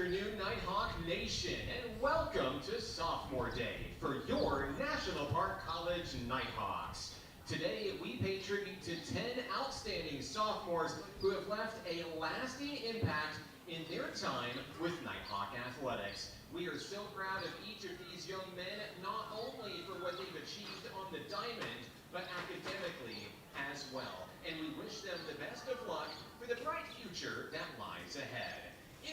afternoon, Nighthawk Nation, and welcome to Sophomore Day for your National Park College Nighthawks. Today, we pay tribute to 10 outstanding sophomores who have left a lasting impact in their time with Nighthawk athletics. We are so proud of each of these young men, not only for what they've achieved on the diamond, but academically as well. And we wish them the best of luck for the bright future that lies ahead.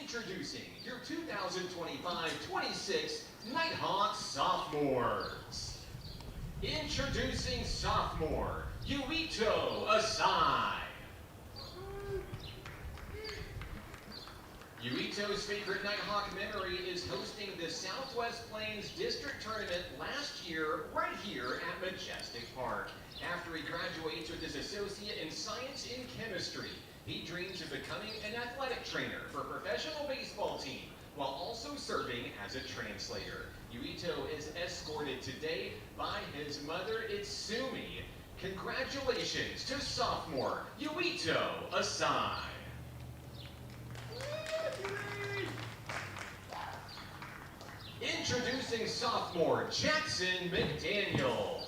Introducing your 2025-26 Nighthawk Sophomores. Introducing sophomore, Yuito Asai. Yuito's favorite Nighthawk memory is hosting the Southwest Plains District Tournament last year right here at Majestic Park. After he graduates with his associate in science and chemistry, he dreams of becoming an athletic trainer for a professional baseball team while also serving as a translator. Yuito is escorted today by his mother, Itsumi. Congratulations to sophomore Yuito Asai. Introducing sophomore Jackson McDaniel.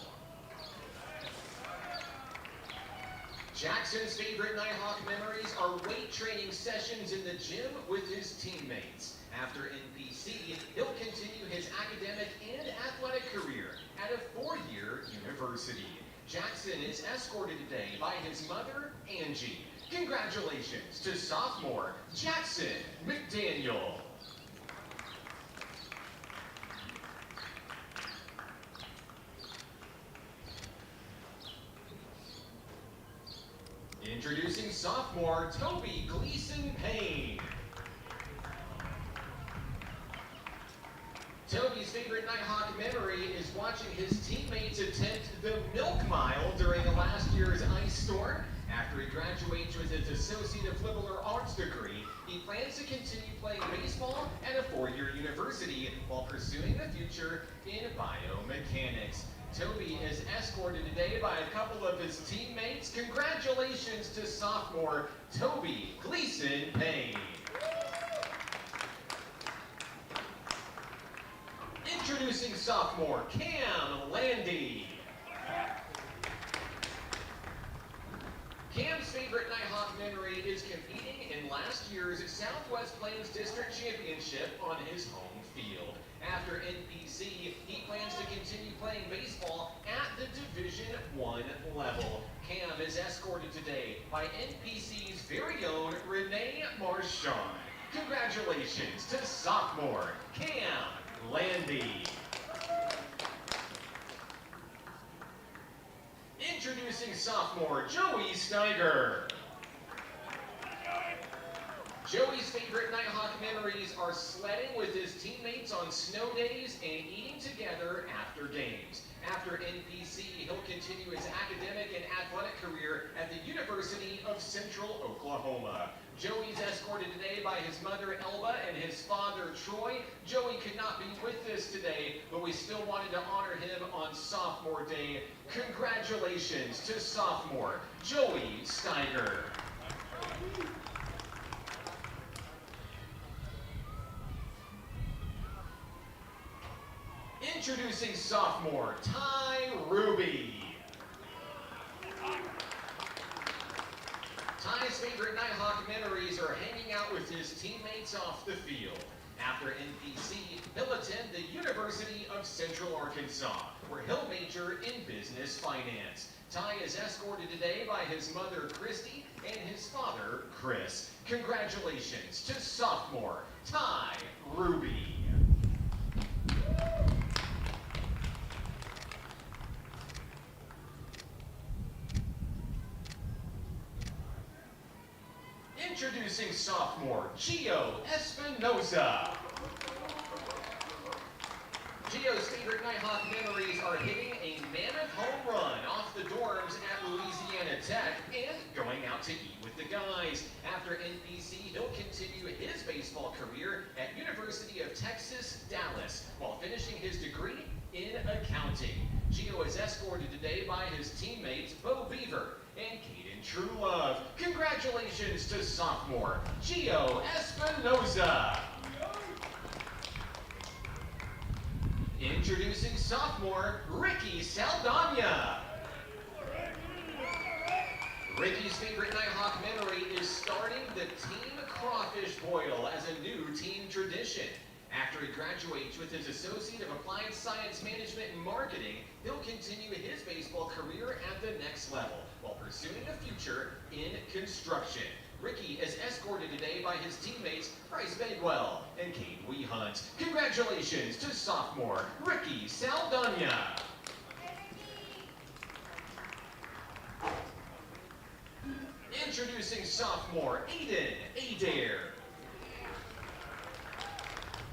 Jackson's favorite Nighthawk memories are weight training sessions in the gym with his teammates. After NPC, he'll continue his academic and athletic career at a four-year university. Jackson is escorted today by his mother, Angie. Congratulations to sophomore Jackson McDaniel. Introducing sophomore Toby Gleason Payne. Toby's favorite Nighthawk memory is watching his teammates attempt the milk mile during last year's ice storm. After he graduates with his Associate of Liberal Arts degree, he plans to continue playing baseball at a four-year university while pursuing the future in biomechanics. Toby is escorted today by a couple of his teammates. Congratulations to sophomore Toby Gleason Payne. Introducing sophomore Cam Landy. Cam's favorite Nighthawk memory is competing in last year's Southwest Plains District Championship on his home field. After NPC, he plans to continue playing baseball at the Division I level. Cam is escorted today by NPC's very own Renee Marchand. Congratulations to sophomore Cam Landy. Introducing sophomore Joey Steiger. Joey's favorite Nighthawk memories are sledding with his teammates on snow days and eating together after games. After NPC, he'll continue his academic and athletic career at the University of Central Oklahoma. Joey's escorted today by his mother, Elba, and his father, Troy. Joey could not be with us today, but we still wanted to honor him on Sophomore Day. Congratulations to sophomore Joey Steiger. Introducing sophomore Ty Ruby. Ty's favorite Nighthawk memories are hanging out with his teammates off the field. After NPC, he'll attend the University of Central Arkansas, where he'll major in business finance. Ty is escorted today by his mother, Christy, and his father, Chris. Congratulations to sophomore Ty Ruby. Introducing sophomore Gio Espinoza. Gio's favorite Nighthawk memories are hitting a mammoth home run off the dorms at Louisiana Tech and going out to eat with the guys. After NPC, he'll continue his baseball career at University of Texas, Dallas, while finishing his degree in accounting. Gio is escorted today by his teammates Bo Beaver and Caden Truelove. Congratulations to sophomore Gio Espinoza. Introducing sophomore Ricky Saldana. Ricky's favorite Nighthawk memory is starting the team crawfish boil as a new team tradition. After he graduates with his Associate of Applied Science Management and Marketing, he'll continue his baseball career at the next level while pursuing a future in construction. Ricky is escorted today by his teammates Bryce Bagwell and Kate Weehunt. Congratulations to sophomore Ricky Saldana. Introducing sophomore Aiden Adair.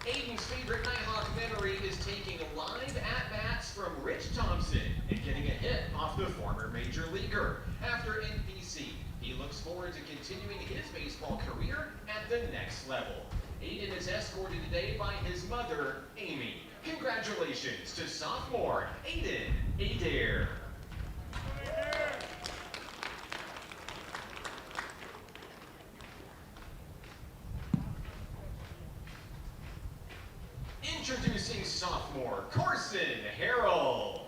Aiden's favorite Nighthawk memory is taking live at-bats from Rich Thompson and getting a hit off the former major leaguer. After NPC, he looks forward to continuing his baseball career at the next level. Aiden is escorted today by his mother, Amy. Congratulations to sophomore Aiden Adair. Introducing sophomore Carson Harrell.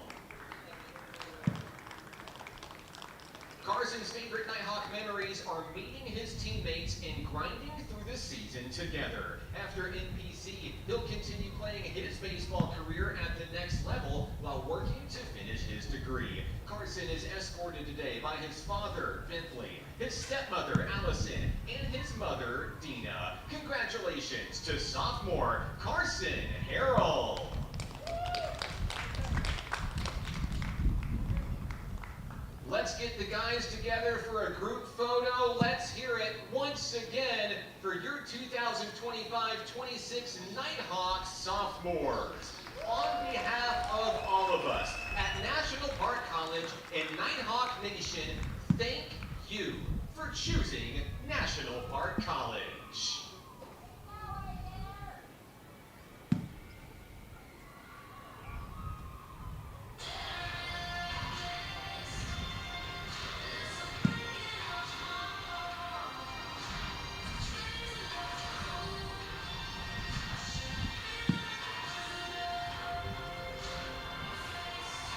Carson's favorite Nighthawk memories are meeting his teammates and grinding through the season together. After NPC, he'll continue playing his baseball career at the next level while working to finish his degree. Carson is escorted today by his father, Bentley, his stepmother, Allison, and his mother, Dina. Congratulations to sophomore Carson Harrell. Let's get the guys together for a group photo. Let's hear it once again for your 2025-26 Nighthawk sophomores. On behalf of all of us at National Park College and Nighthawk Nation, thank you for choosing National Park College.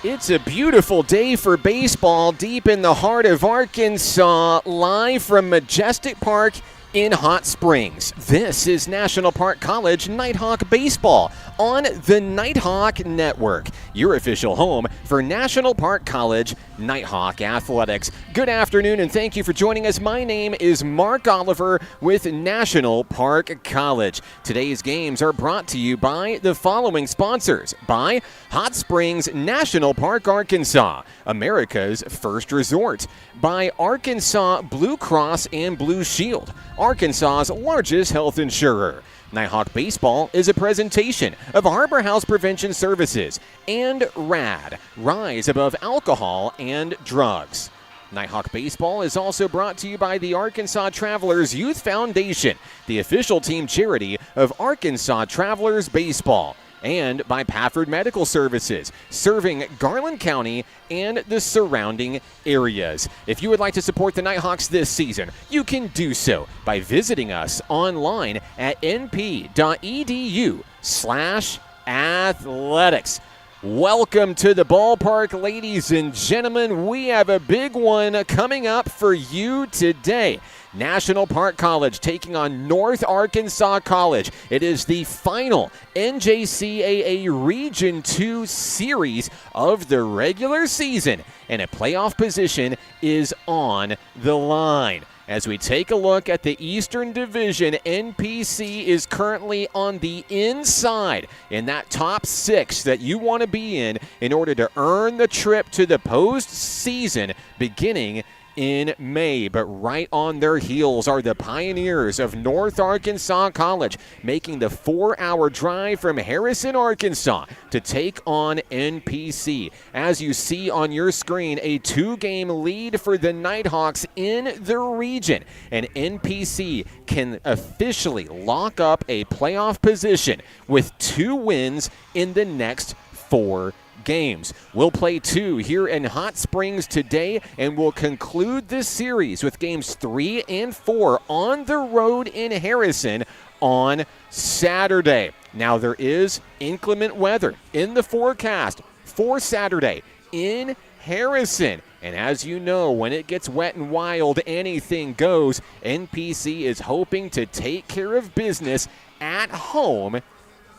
It's a beautiful day for baseball deep in the heart of Arkansas, live from Majestic Park in Hot Springs. This is National Park College Nighthawk Baseball on the Nighthawk Network, your official home for National Park College Nighthawk Athletics. Good afternoon and thank you for joining us. My name is Mark Oliver with National Park College. Today's games are brought to you by the following sponsors: by Hot Springs National Park, Arkansas, America's first resort; by Arkansas Blue Cross and Blue Shield, Arkansas's largest health insurer. Nighthawk Baseball is a presentation of Harbor House Prevention Services and RAD, Rise Above Alcohol and Drugs. Nighthawk Baseball is also brought to you by the Arkansas Travelers Youth Foundation, the official team charity of Arkansas Travelers Baseball, and by Pafford Medical Services, serving Garland County and the surrounding areas. If you would like to support the Nighthawks this season, you can do so by visiting us online at np.edu/athletics. Welcome to the ballpark, ladies and gentlemen. We have a big one coming up for you today. National Park College taking on North Arkansas College. It is the final NJCAA Region 2 series of the regular season, and a playoff position is on the line. As we take a look at the Eastern Division, NPC is currently on the inside in that top 6 that you want to be in order to earn the trip to the postseason beginning in May. But right on their heels are the Pioneers of North Arkansas College, making the 4-hour drive from Harrison, Arkansas to take on NPC. As you see on your screen, a 2-game lead for the Nighthawks in the region, and NPC can officially lock up a playoff position with 2 wins in the next 4 games. We'll play 2 here in Hot Springs today, and we'll conclude this series with games 3 and 4 on the road in Harrison on Saturday. Now, there is inclement weather in the forecast for Saturday in Harrison. And as you know, when it gets wet and wild, anything goes. NPC is hoping to take care of business at home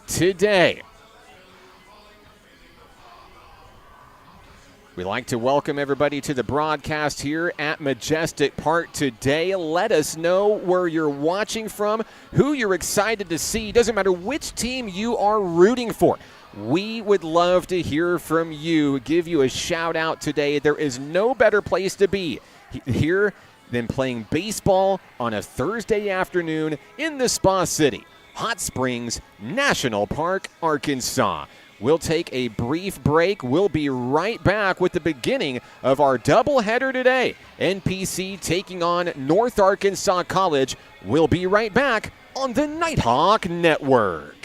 today. We'd like to welcome everybody to the broadcast here at Majestic Park today. Let us know where you're watching from, who you're excited to see. Doesn't matter which team you are rooting for. We would love to hear from you, give you a shout out today. There is no better place to be here than playing baseball on a Thursday afternoon in the Spa City, Hot Springs National Park, Arkansas. We'll take a brief break. We'll be right back with the beginning of our doubleheader today. NPC taking on North Arkansas College. We'll be right back on the Nighthawk Network.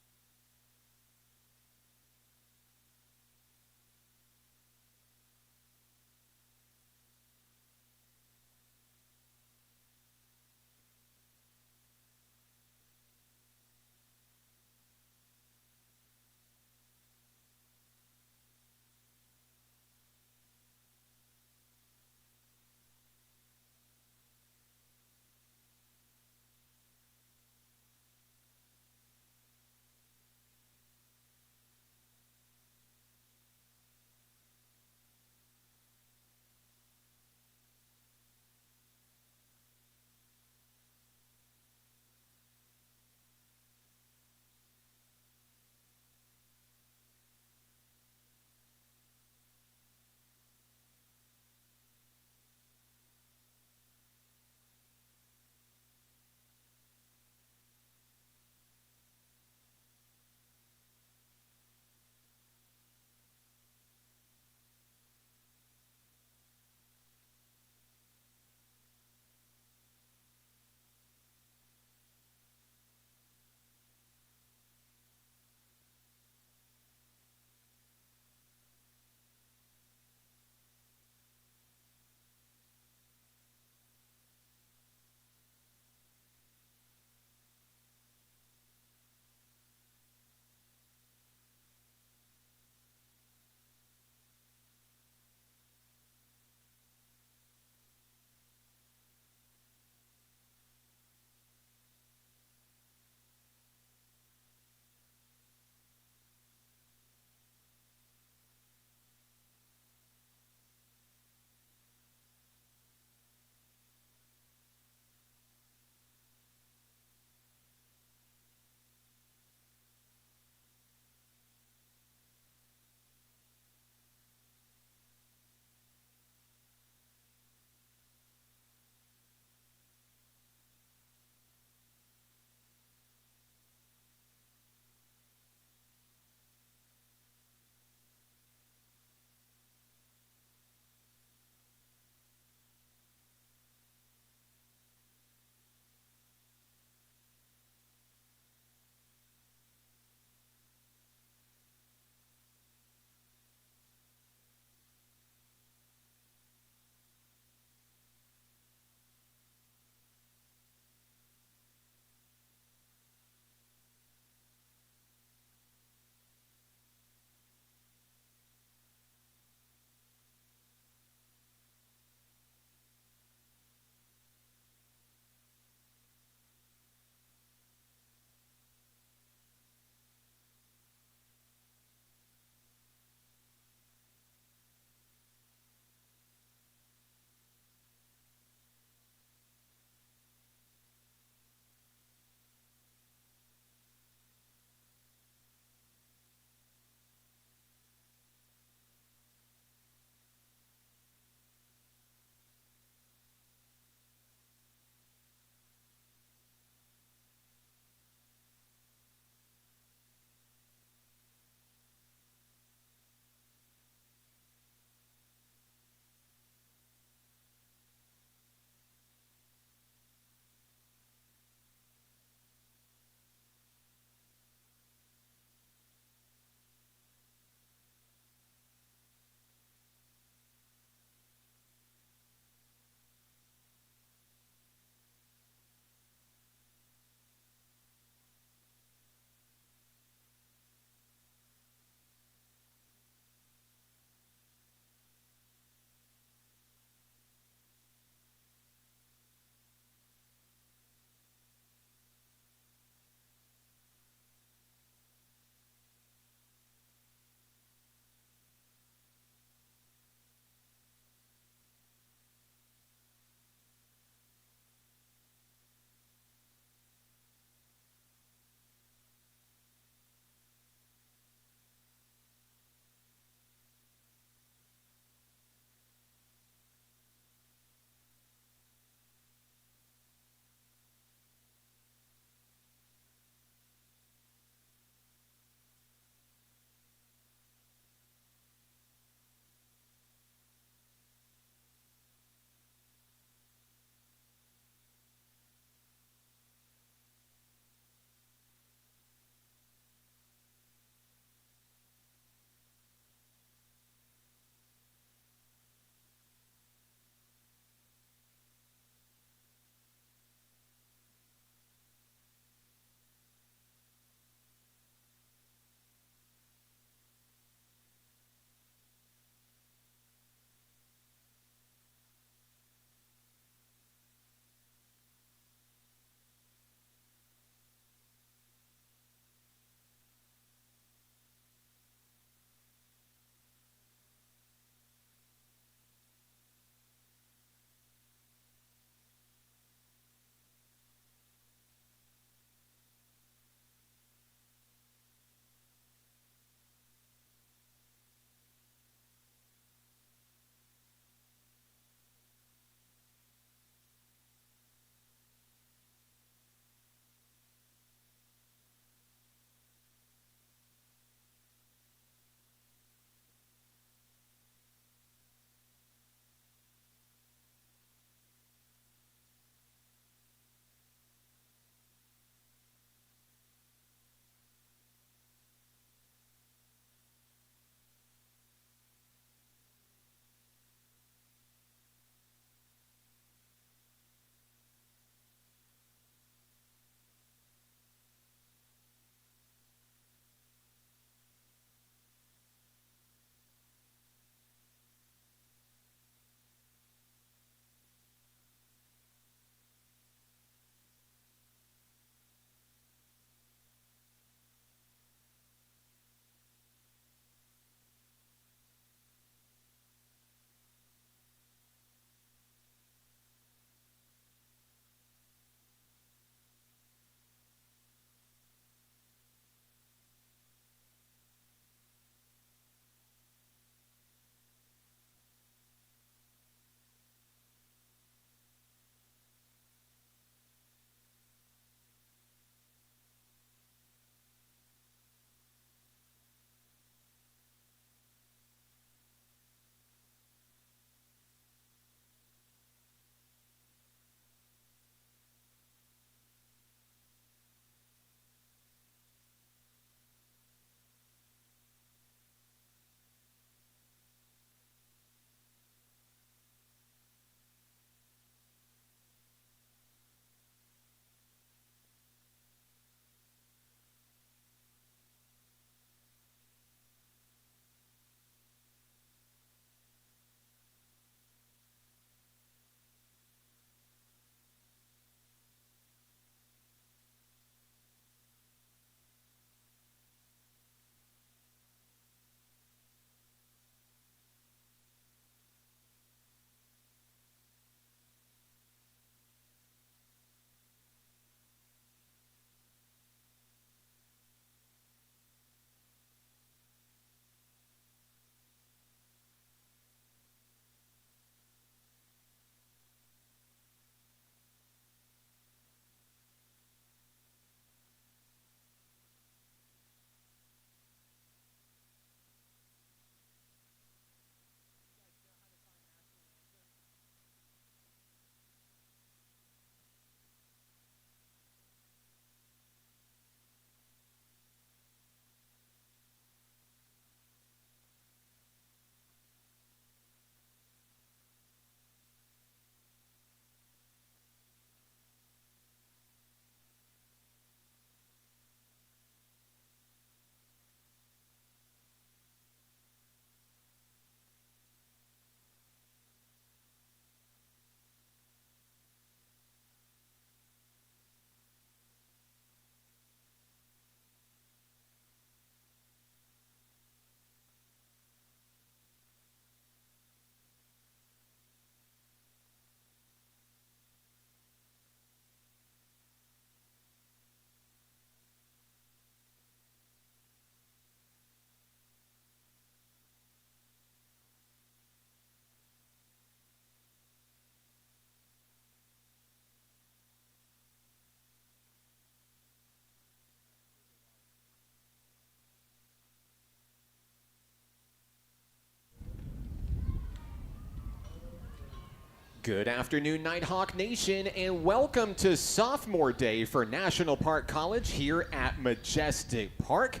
Good afternoon, Nighthawk Nation, and welcome to Sophomore Day for National Park College here at Majestic Park.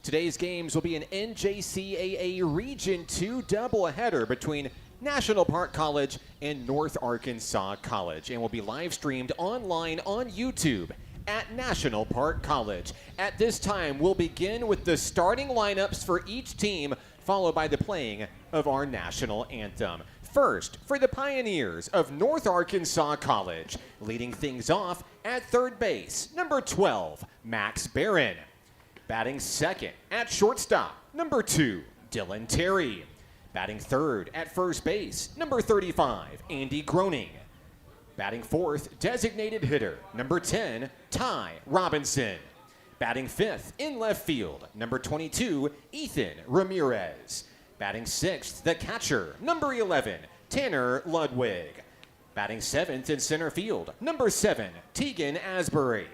Today's games will be an NJCAA Region 2 doubleheader between National Park College and North Arkansas College, and will be live streamed online on YouTube at National Park College. At this time, we'll begin with the starting lineups for each team, followed by the playing of our national anthem. First, for the Pioneers of North Arkansas College, leading things off at third base, number 12, Max Barron. Batting second at shortstop, number 2, Dylan Terry. Batting third at first base, number 35, Andy Groening. Batting fourth, designated hitter, number 10, Ty Robinson. Batting fifth in left field, number 22, Ethan Ramirez. Batting sixth, the catcher, number 11, Tanner Ludwig. Batting seventh in center field, number 7, Tegan Asbury.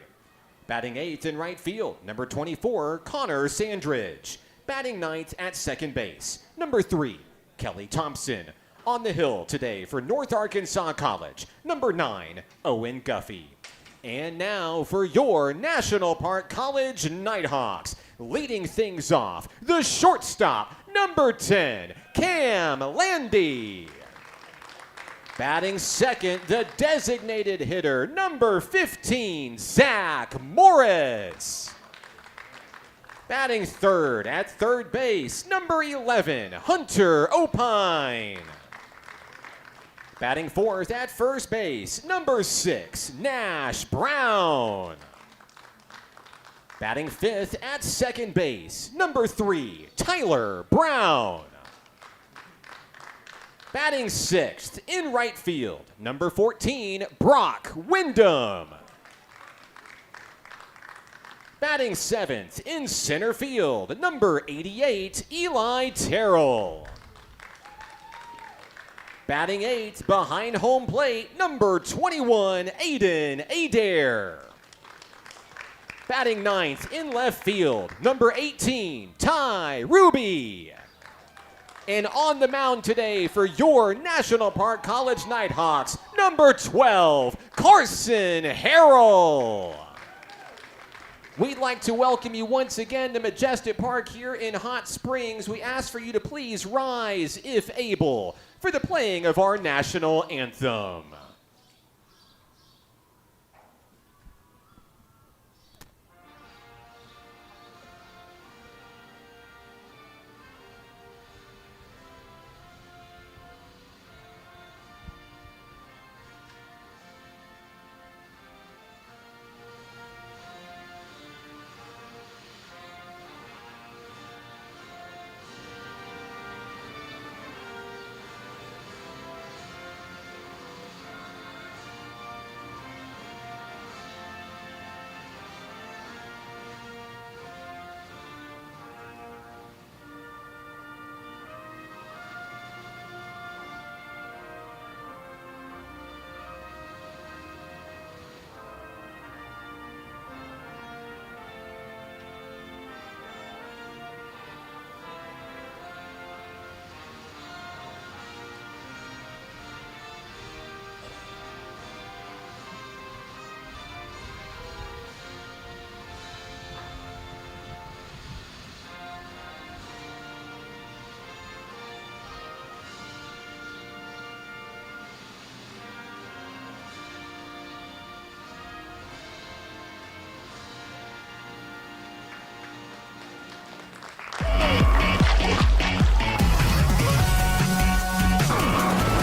Batting eighth in right field, number 24, Connor Sandridge. Batting ninth at second base, number 3, Kelly Thompson. On the hill today for North Arkansas College, number 9, Owen Guffey. And now for your National Park College Nighthawks. Leading things off, the shortstop, number 10, Cam Landy. Batting second, the designated hitter, number 15, Zach Morris. Batting third at third base, number 11, Hunter Opine. Batting fourth at first base, number 6, Nash Brown. Batting fifth at second base, number 3, Tyler Brown. Batting sixth in right field, number 14, Brock Wyndham. Batting seventh in center field, number 88, Eli Terrell. Batting eighth behind home plate, number 21, Aiden Adair. Batting ninth in left field, number 18, Ty Ruby. And on the mound today for your National Park College Nighthawks, number 12, Carson Harrell. We'd like to welcome you once again to Majestic Park here in Hot Springs. We ask for you to please rise, if able, for the playing of our national anthem.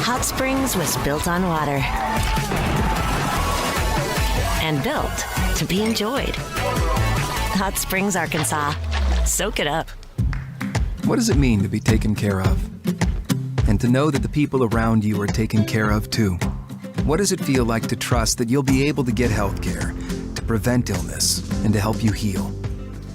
Hot Springs was built on water and built to be enjoyed. Hot Springs, Arkansas. Soak it up. What does it mean to be taken care of? And to know that the people around you are taken care of too? What does it feel like to trust that you'll be able to get health care, to prevent illness, and to help you heal?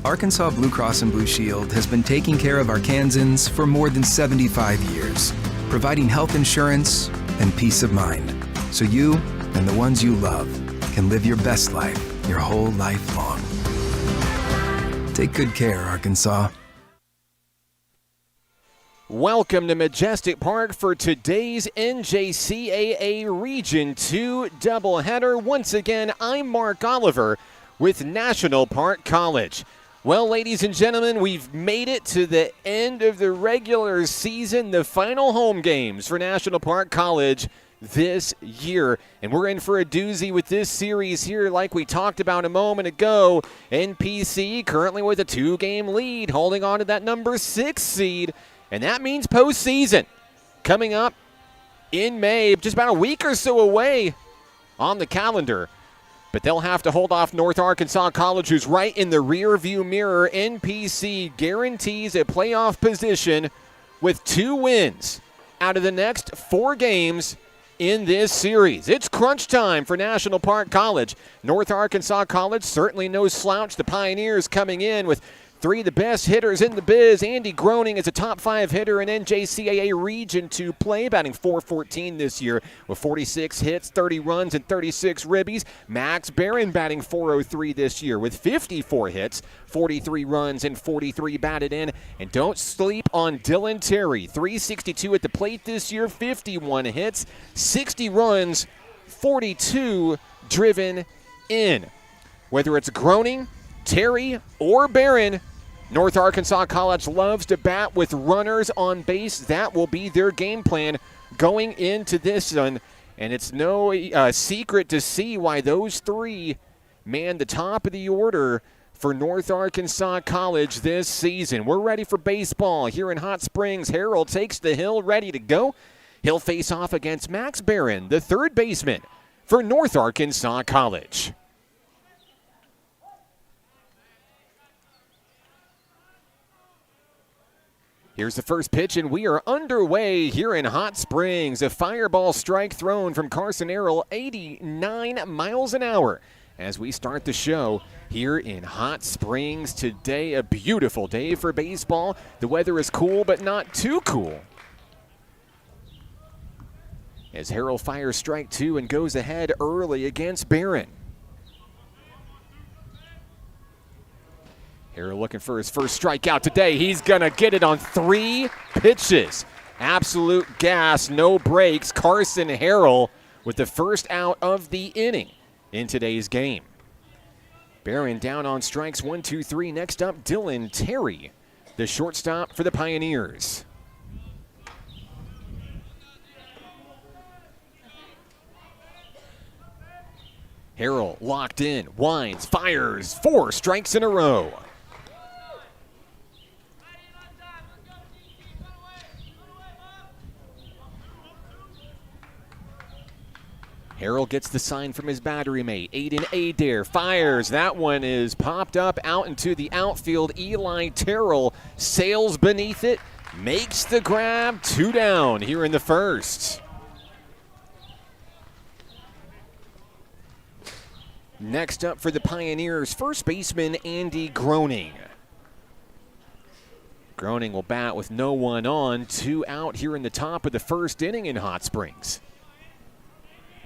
Arkansas Blue Cross and Blue Shield has been taking care of Arkansans for more than 75 years, providing health insurance and peace of mind, so you and the ones you love can live your best life your whole life long. Take good care, Arkansas. Welcome to Majestic Park for today's NJCAA Region 2 doubleheader. Once again, I'm Mark Oliver with National Park College. Well, ladies and gentlemen, we've made it to the end of the regular season, the final home games for National Park College this year. And we're in for a doozy with this series here, like we talked about a moment ago. NPC currently with a 2-game lead, holding on to that number 6 seed. And that means postseason coming up in May, just about a week or so away on the calendar. But they'll have to hold off North Arkansas College, who's right in the rear-view mirror. NPC guarantees a playoff position with 2 wins out of the next 4 games in this series. It's crunch time for National Park College. North Arkansas College, certainly no slouch. The Pioneers coming in with 3 of the best hitters in the biz. Andy Groening is a top 5 hitter in NJCAA Region 2 play, batting .414 this year with 46 hits, 30 runs, and 36 ribbies. Max Barron batting .403 this year with 54 hits, 43 runs, and 43 batted in. And don't sleep on Dylan Terry, .362 at the plate this year, 51 hits, 60 runs, 42 driven in. Whether it's Groening, Terry, or Barron, North Arkansas College loves to bat with runners on base. That will be their game plan going into this one. And it's no secret to see why those 3 man the top of the order for North Arkansas College this season. We're ready for baseball here in Hot Springs. Harold takes the hill, ready to go. He'll face off against Max Barron, the 3rd baseman for North Arkansas College. Here's the first pitch, and we are underway here in Hot Springs. A fireball strike thrown from Carson Errol, 89 miles an hour. As we start the show here in Hot Springs today, a beautiful day for baseball. The weather is cool, but not too cool. As Harrell fires strike 2 and goes ahead early against Barron. Harrell looking for his first strikeout today. He's going to get it on 3 pitches. Absolute gas, no breaks. Carson Harrell with the first out of the inning in today's game. Barron down on strikes 1, 2, 3. Next up, Dylan Terry, the shortstop for the Pioneers. Harrell locked in, winds, fires, 4 strikes in a row. Harrell gets the sign from his battery mate. Aiden Adair fires. That one is popped up out into the outfield. Eli Terrell sails beneath it, makes the grab. 2 down here in the first. Next up for the Pioneers, first baseman Andy Groening. Groening will bat with no one on. 2 out here in the top of the first inning in Hot Springs.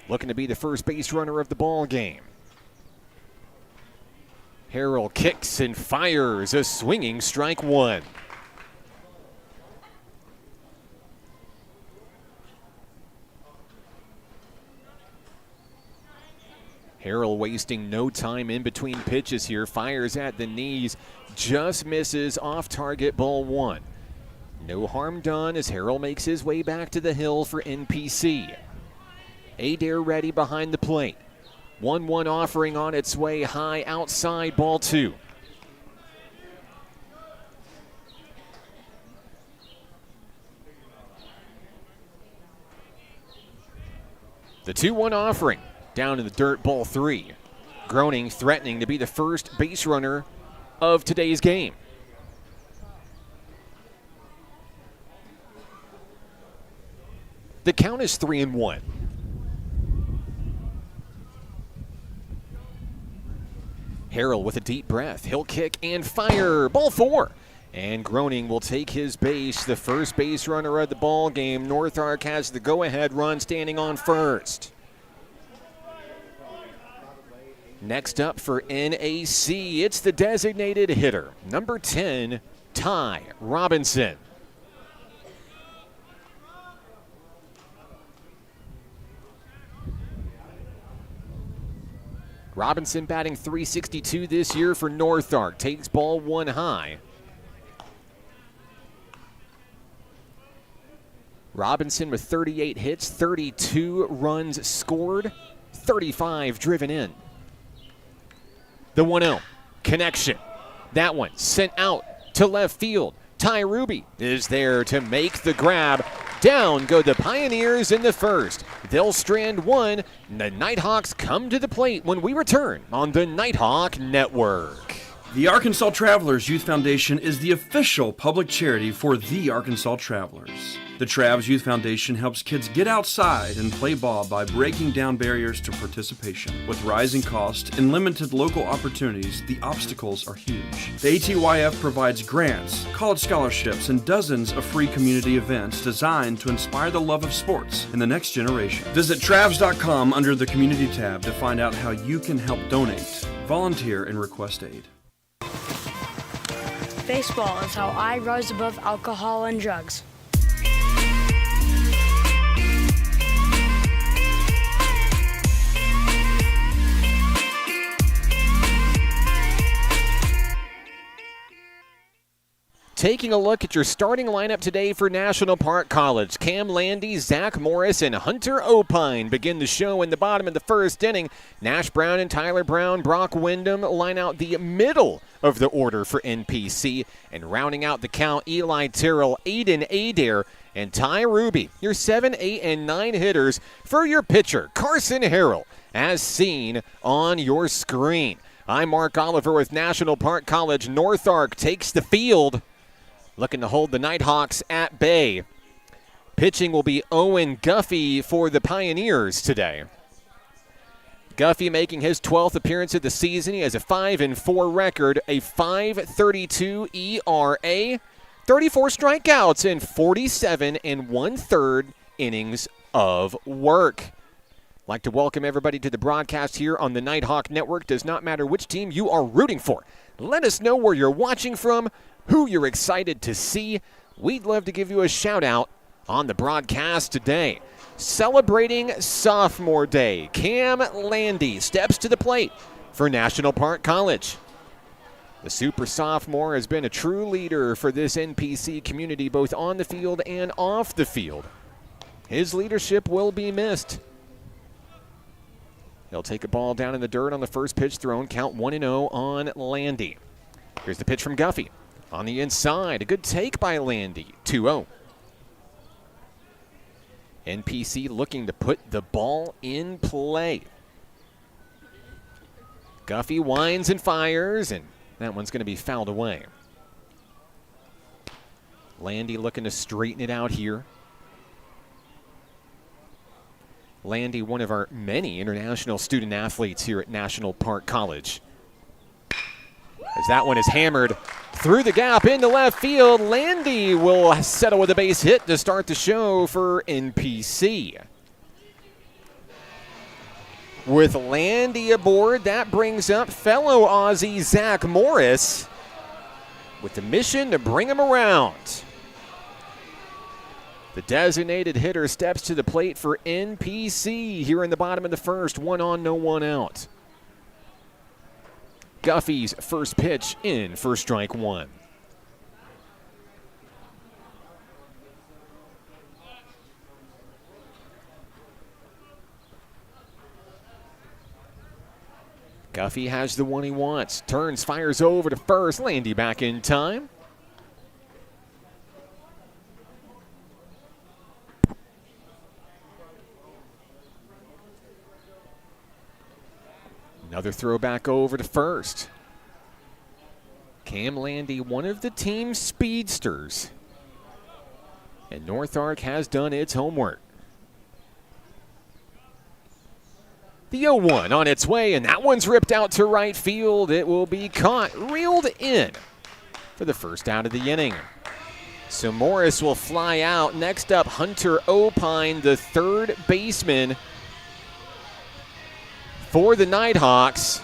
Looking to be the first base runner of the ball game. Harrell kicks and fires, a swinging strike 1. Harrell wasting no time in between pitches here, fires at the knees, just misses off target, ball 1. No harm done as Harrell makes his way back to the hill for NPC. Adair ready behind the plate. 1-1 offering on its way high outside, ball 2. The 2-1 offering down in the dirt, ball 3. Groening threatening to be the first base runner of today's game. The count is 3-1. Harrell with a deep breath. He'll kick and fire. Ball 4. And Groening will take his base, the first base runner of the ball game. North Ark has the go-ahead run standing on first. Next up for NAC, it's the designated hitter, number 10, Ty Robinson. Robinson batting .362 this year for Nighthawk. Takes ball one high. Robinson with 38 hits, 32 runs scored, 35 driven in. The 1-0 connection. That one sent out to left field. Ty Ruby is there to make the grab. Down go the Pioneers in the first. They'll strand one. The Nighthawks come to the plate when we return on the Nighthawk Network. The Arkansas Travelers Youth Foundation is the official public charity for the Arkansas Travelers. The Travs Youth Foundation helps kids get outside and play ball by breaking down barriers to participation. With rising costs and limited local opportunities, the obstacles are huge. The ATYF provides grants, college scholarships, and dozens of free community events designed to inspire the love of sports in the next generation. Visit Travs.com under the Community tab to find out how you can help donate, volunteer, and request aid. Baseball is how I rise above alcohol and drugs. Taking a look at your starting lineup today for National Park College. Cam Landy, Zach Morris, and Hunter Opine begin the show in the bottom of the first inning. Nash Brown and Tyler Brown, Brock Wyndham line out the middle of the order for NPC. And rounding out the count, Eli Terrell, Aiden Adair, and Ty Ruby, your 7, 8, and 9 hitters for your pitcher, Carson Harrell, as seen on your screen. I'm Mark Oliver with National Park College. Nighthawk takes the field, looking to hold the Nighthawks at bay. Pitching will be Owen Guffey for the Pioneers today. Guffey making his 12th appearance of the season. He has a 5-4 record, a .532 ERA, 34 strikeouts, and 47 1/3 innings of work. Like to welcome everybody to the broadcast here on the Nighthawk Network. Does not matter which team you are rooting for. Let us know where you're watching from, who you're excited to see. We'd love to give you a shout out on the broadcast today. Celebrating Sophomore Day, Cam Landy steps to the plate for National Park College. The super sophomore has been a true leader for this NPC community, both on the field and off the field. His leadership will be missed. He'll take a ball down in the dirt on the first pitch thrown. Count 1-0 on Landy. Here's the pitch from Guffey. On the inside, a good take by Landy, 2-0. NPC looking to put the ball in play. Guffey winds and fires, and that one's going to be fouled away. Landy looking to straighten it out here. Landy, one of our many international student athletes here at National Park College. As that one is hammered through the gap into left field, Landy will settle with a base hit to start the show for NPC. With Landy aboard, that brings up fellow Aussie Zach Morris with the mission to bring him around. The designated hitter steps to the plate for NPC here in the bottom of the first. 1 on, no one out. Guffey's first pitch in for strike one. Guffey has the one he wants. Turns, fires over to first. Landy back in time. Another throw back over to first. Cam Landy, one of the team's speedsters. And Nighthawk has done its homework. The 0-1 on its way, and that one's ripped out to right field. It will be caught, reeled in for the first out of the inning. So Morris will fly out. Next up, Hunter Opine, the third baseman for the Nighthawks.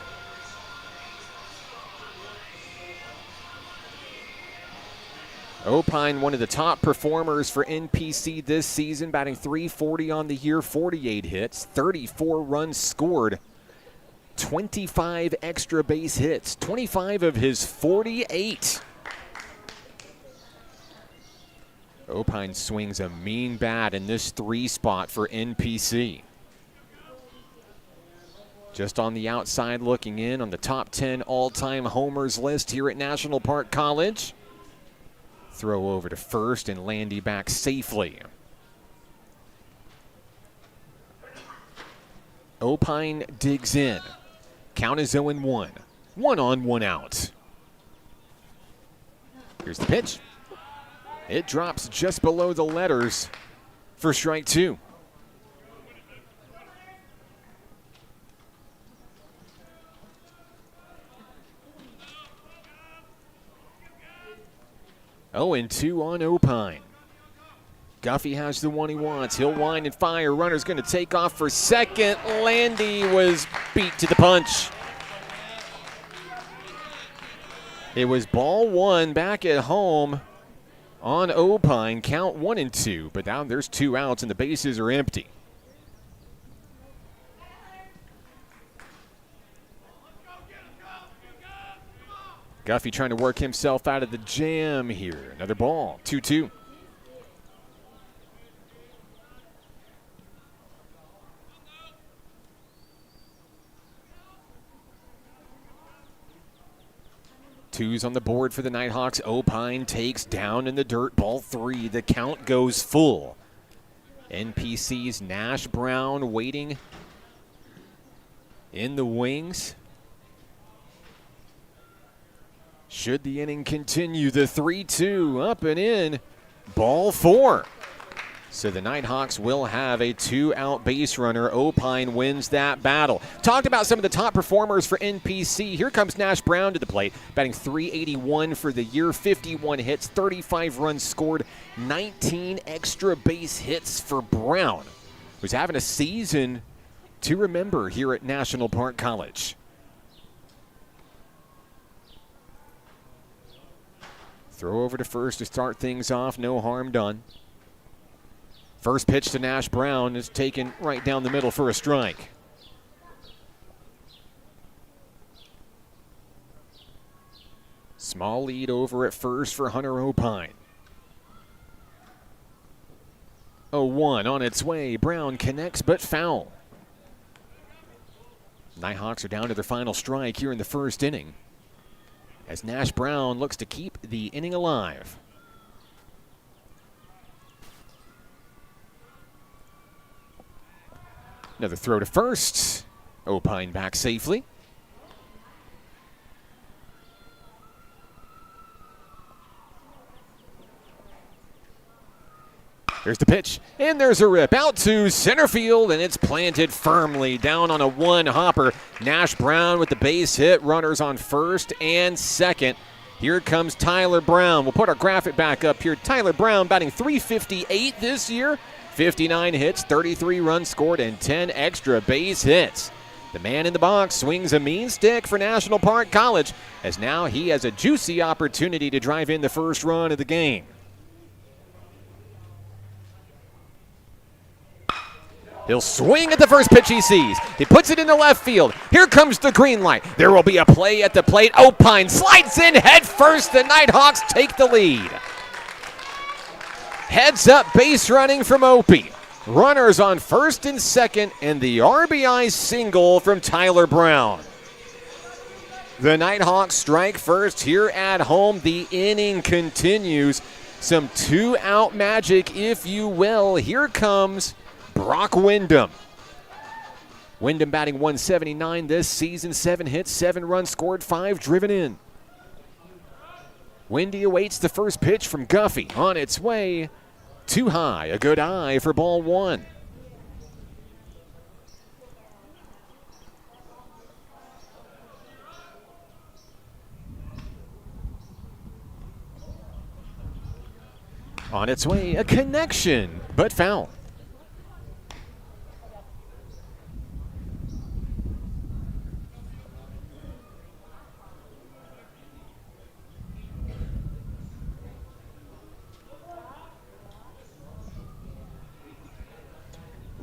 Opine, one of the top performers for NPC this season, batting .340 on the year, 48 hits, 34 runs scored. 25 extra base hits, 25 of his 48. Opine swings a mean bat in this 3 spot for NPC. Just on the outside looking in on the top 10 all-time homers list here at National Park College. Throw over to first and Landy back safely. Opine digs in. Count is 0-1. 1 on, 1 out. Here's the pitch. It drops just below the letters for strike 2. Oh, and 2 on Opine. Guffey has the one he wants. He'll wind and fire. Runner's going to take off for second. Landy was beat to the punch. It was ball 1 back at home on Opine. Count 1-2, but now there's 2 outs and the bases are empty. Guffey trying to work himself out of the jam here. Another ball, 2-2. Twos on the board for the Nighthawks. Opine takes down in the dirt. Ball 3. The count goes full. NPC's Nash Brown waiting in the wings. Should the inning continue, the 3-2 up and in. Ball 4. So the Nighthawks will have a 2-out base runner. Opine wins that battle. Talked about some of the top performers for NPC. Here comes Nash Brown to the plate, batting .381 for the year, 51 hits, 35 runs scored, 19 extra base hits for Brown, who's having a season to remember here at National Park College. Throw over to first to start things off, no harm done. First pitch to Nash Brown is taken right down the middle for a strike. Small lead over at first for Hunter Opine. 0-1 on its way. Brown connects but foul. Nighthawks are down to their final strike here in the first inning, as Nash Brown looks to keep the inning alive. Another throw to first. Opine back safely. Here's the pitch, and there's a rip out to center field, and it's planted firmly down on a 1-hopper. Nash Brown with the base hit, runners on first and second. Here comes Tyler Brown. We'll put our graphic back up here. Tyler Brown batting .358 this year. 59 hits, 33 runs scored, and 10 extra base hits. The man in the box swings a mean stick for National Park College, as now he has a juicy opportunity to drive in the first run of the game. He'll swing at the first pitch he sees. He puts it into left field. Here comes the green light. There will be a play at the plate. Opine slides in head first. The Nighthawks take the lead. Heads up base running from Opie. Runners on first and second, and the RBI single from Tyler Brown. The Nighthawks strike first here at home. The inning continues. Some 2-out magic, if you will. Here comes Brock Wyndham. Wyndham batting .179 this season. 7 hits, 7 runs scored, 5 driven in. Windy awaits the first pitch from Guffey. On its way. Too high, a good eye for ball 1. On its way, a connection, but foul.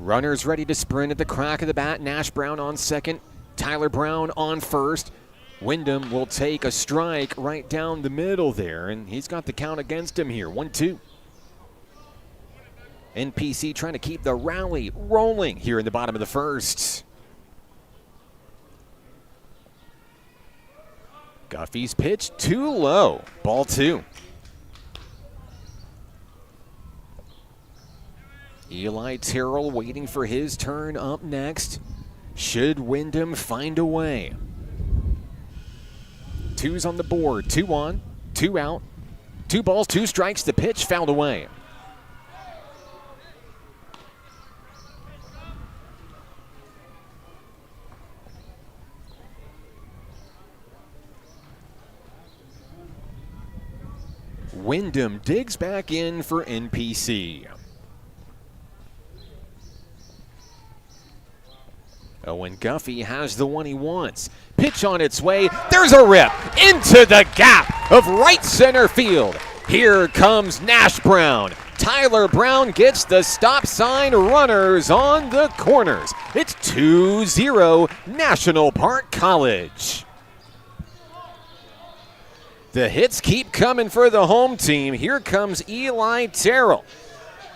Runners ready to sprint at the crack of the bat. Nash Brown on second. Tyler Brown on first. Wyndham will take a strike right down the middle there, and he's got the count against him here. 1-2. NPC trying to keep the rally rolling here in the bottom of the first. Guffey's pitch too low. Ball 2. Eli Terrell waiting for his turn up next. Should Wyndham find a way? 2's on the board. 2 on, 2 out. 2 balls, 2 strikes. The pitch fouled away. Wyndham digs back in for NPC. Owen Guffey has the one he wants. Pitch on its way. There's a rip into the gap of right center field. Here comes Nash Brown. Tyler Brown gets the stop sign. Runners on the corners. It's 2-0 National Park College. The hits keep coming for the home team. Here comes Eli Terrell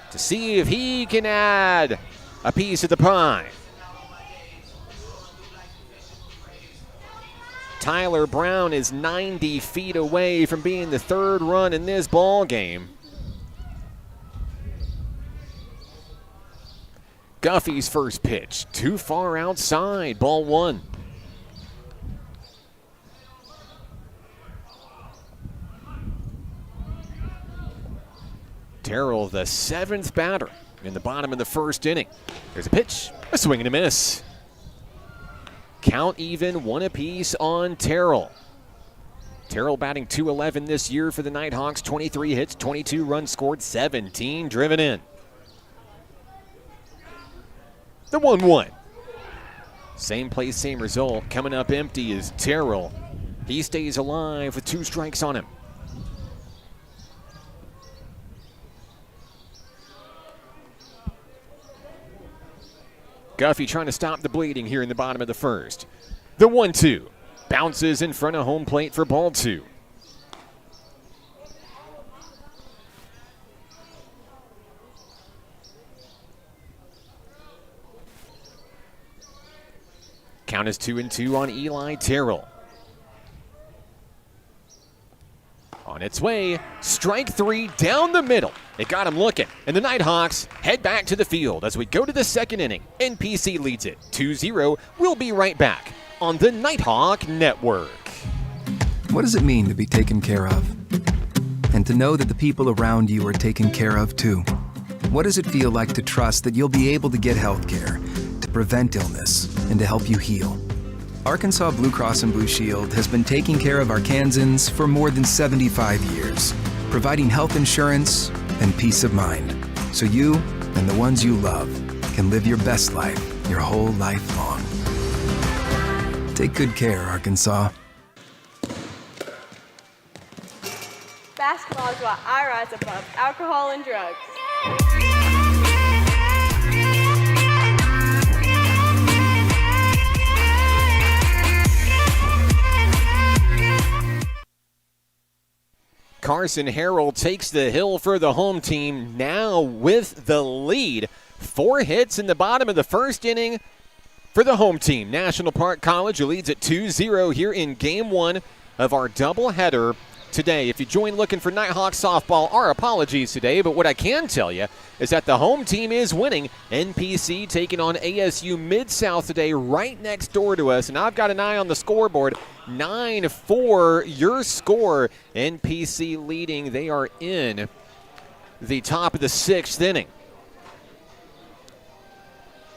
to see if he can add a piece of the pie. Tyler Brown is 90 feet away from being the third run in this ball game. Guffey's first pitch, too far outside, ball 1. Terrell, the 7th batter in the bottom of the first inning. There's a pitch, a swing and a miss. Count even, 1 apiece on Terrell. Terrell batting .211 this year for the Nighthawks. 23 hits, 22 runs scored, 17 driven in. The 1-1. Same play, same result. Coming up empty is Terrell. He stays alive with 2 strikes on him. Guffey trying to stop the bleeding here in the bottom of the first. The 1-2. Bounces in front of home plate for ball 2. Count is 2-2 on Eli Terrell. On its way, strike 3 down the middle. It got him looking, and the Nighthawks head back to the field as we go to the second inning. NPC leads it 2-0. We'll be right back on the Nighthawk Network. What does it mean to be taken care of? And to know that the people around you are taken care of too? What does it feel like to trust that you'll be able to get health care, to prevent illness, and to help you heal? Arkansas Blue Cross and Blue Shield has been taking care of Arkansans for more than 75 years, providing health insurance and peace of mind, so you and the ones you love can live your best life your whole life long. Take good care, Arkansas. Basketball is what I rise above alcohol and drugs. Carson Harrell takes the hill for the home team, now with the lead. 4 hits in the bottom of the first inning for the home team. National Park College leads at 2-0 here in Game 1 of our doubleheader today. If you join looking for Nighthawk softball, our apologies today, but what I can tell you is that the home team is winning. NPC taking on ASU Mid-South today right next door to us, and I've got an eye on the scoreboard. 9-4 your score. NPC leading. They are in the top of the 6th inning.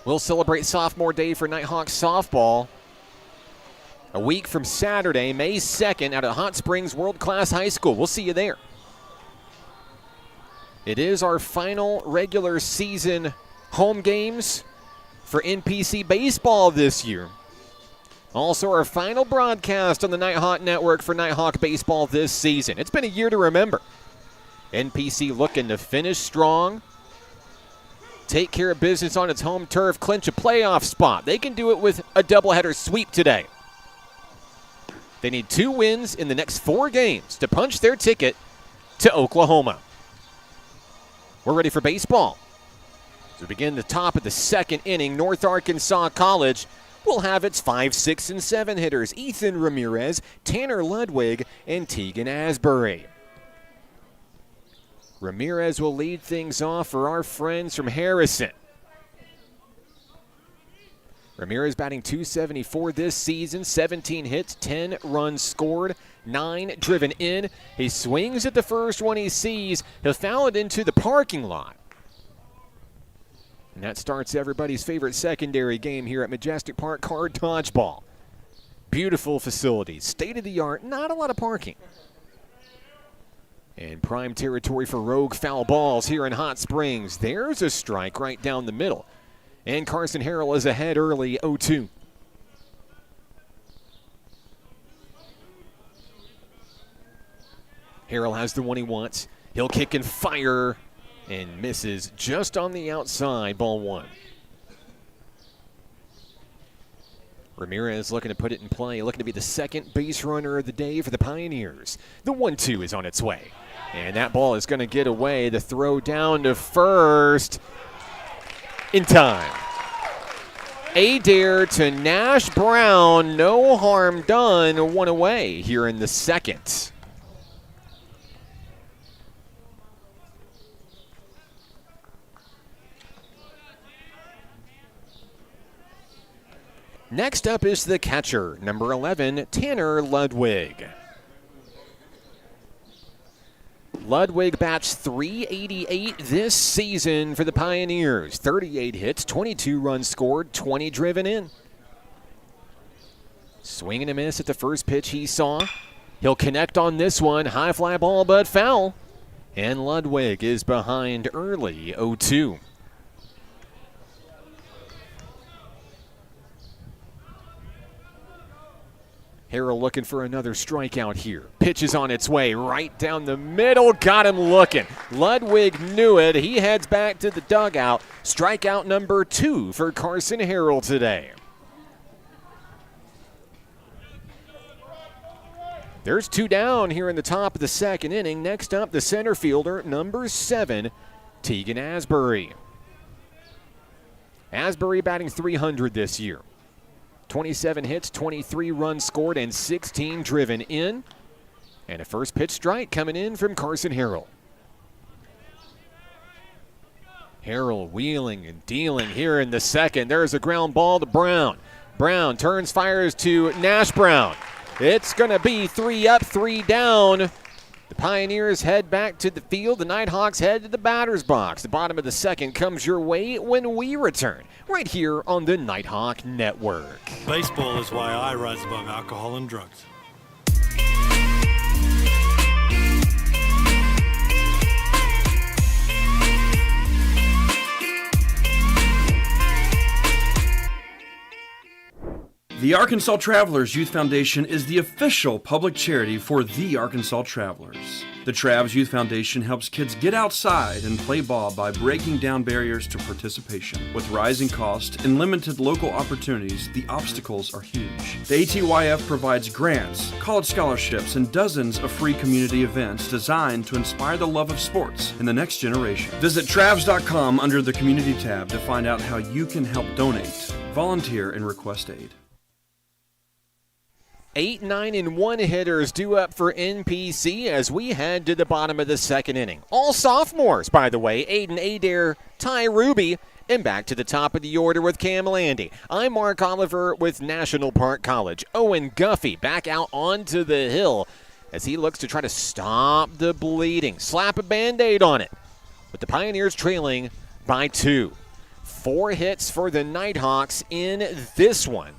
We'll celebrate Sophomore Day for Nighthawk softball a week from Saturday, May 2nd, out at Hot Springs World Class High School. We'll see you there. It is our final regular season home games for NPC baseball this year. Also our final broadcast on the Nighthawk Network for Nighthawk baseball this season. It's been a year to remember. NPC looking to finish strong take care of business on its home turf, clinch a playoff spot. They can do it with a doubleheader sweep today. They need 2 wins in the next 4 games to punch their ticket to Oklahoma. We're ready for baseball. As we begin the top of the 2nd inning, North Arkansas College will have its 5, 6, and 7 hitters: Ethan Ramirez, Tanner Ludwig, and Tegan Asbury. Ramirez will lead things off for our friends from Harrison. Ramirez batting .274 this season, 17 hits, 10 runs scored, 9 driven in. He swings at the first one he sees. He'll foul it into the parking lot. And that starts everybody's favorite secondary game here at Majestic Park, card dodgeball. Beautiful facilities, state-of-the-art, not a lot of parking. And prime territory for rogue foul balls here in Hot Springs. There's a strike right down the middle. And Carson Harrell is ahead early, 0-2. Harrell has the one he wants. He'll kick and fire and misses just on the outside, ball 1. Ramirez looking to put it in play, looking to be the second base runner of the day for the Pioneers. The 1-2 is on its way. And that ball is going to get away. The throw down to first in time. Adair to Nash Brown. No harm done. 1 away here in the 2nd. Next up is the catcher, number 11, Tanner Ludwig. Ludwig bats .388 this season for the Pioneers. 38 hits, 22 runs scored, 20 driven in. Swing and a miss at the first pitch he saw. He'll connect on this one. High fly ball, but foul. And Ludwig is behind early, 0-2. Harrell looking for another strikeout here. Pitch is on its way right down the middle. Got him looking. Ludwig knew it. He heads back to the dugout. Strikeout number 2 for Carson Harrell today. There's 2 down here in the top of the 2nd inning. Next up, the center fielder, number 7, Tegan Asbury. Asbury batting .300 this year. 27 hits, 23 runs scored, and 16 driven in. And a first pitch strike coming in from Carson Harrell. Harrell wheeling and dealing here in the 2nd. There's a ground ball to Brown. Brown turns, fires to Nash Brown. It's going to be 3 up, 3 down. The Pioneers head back to the field. The Nighthawks head to the batter's box. The bottom of the 2nd comes your way when we return, right here on the Nighthawk Network. Baseball is why I rise above alcohol and drugs. The Arkansas Travelers Youth Foundation is the official public charity for the Arkansas Travelers. The Travs Youth Foundation helps kids get outside and play ball by breaking down barriers to participation. With rising costs and limited local opportunities, the obstacles are huge. The ATYF provides grants, college scholarships, and dozens of free community events designed to inspire the love of sports in the next generation. Visit Travs.com under the Community tab to find out how you can help donate, volunteer, and request aid. 8, 9, and 1 hitters due up for NPC as we head to the bottom of the 2nd inning. All sophomores, by the way. Aiden Adair, Ty Ruby, and back to the top of the order with Cam Landy. I'm Mark Oliver with National Park College. Owen Guffey back out onto the hill as he looks to try to stop the bleeding. Slap a Band-Aid on it. With the Pioneers trailing by 2. 4 hits for the Nighthawks in this one.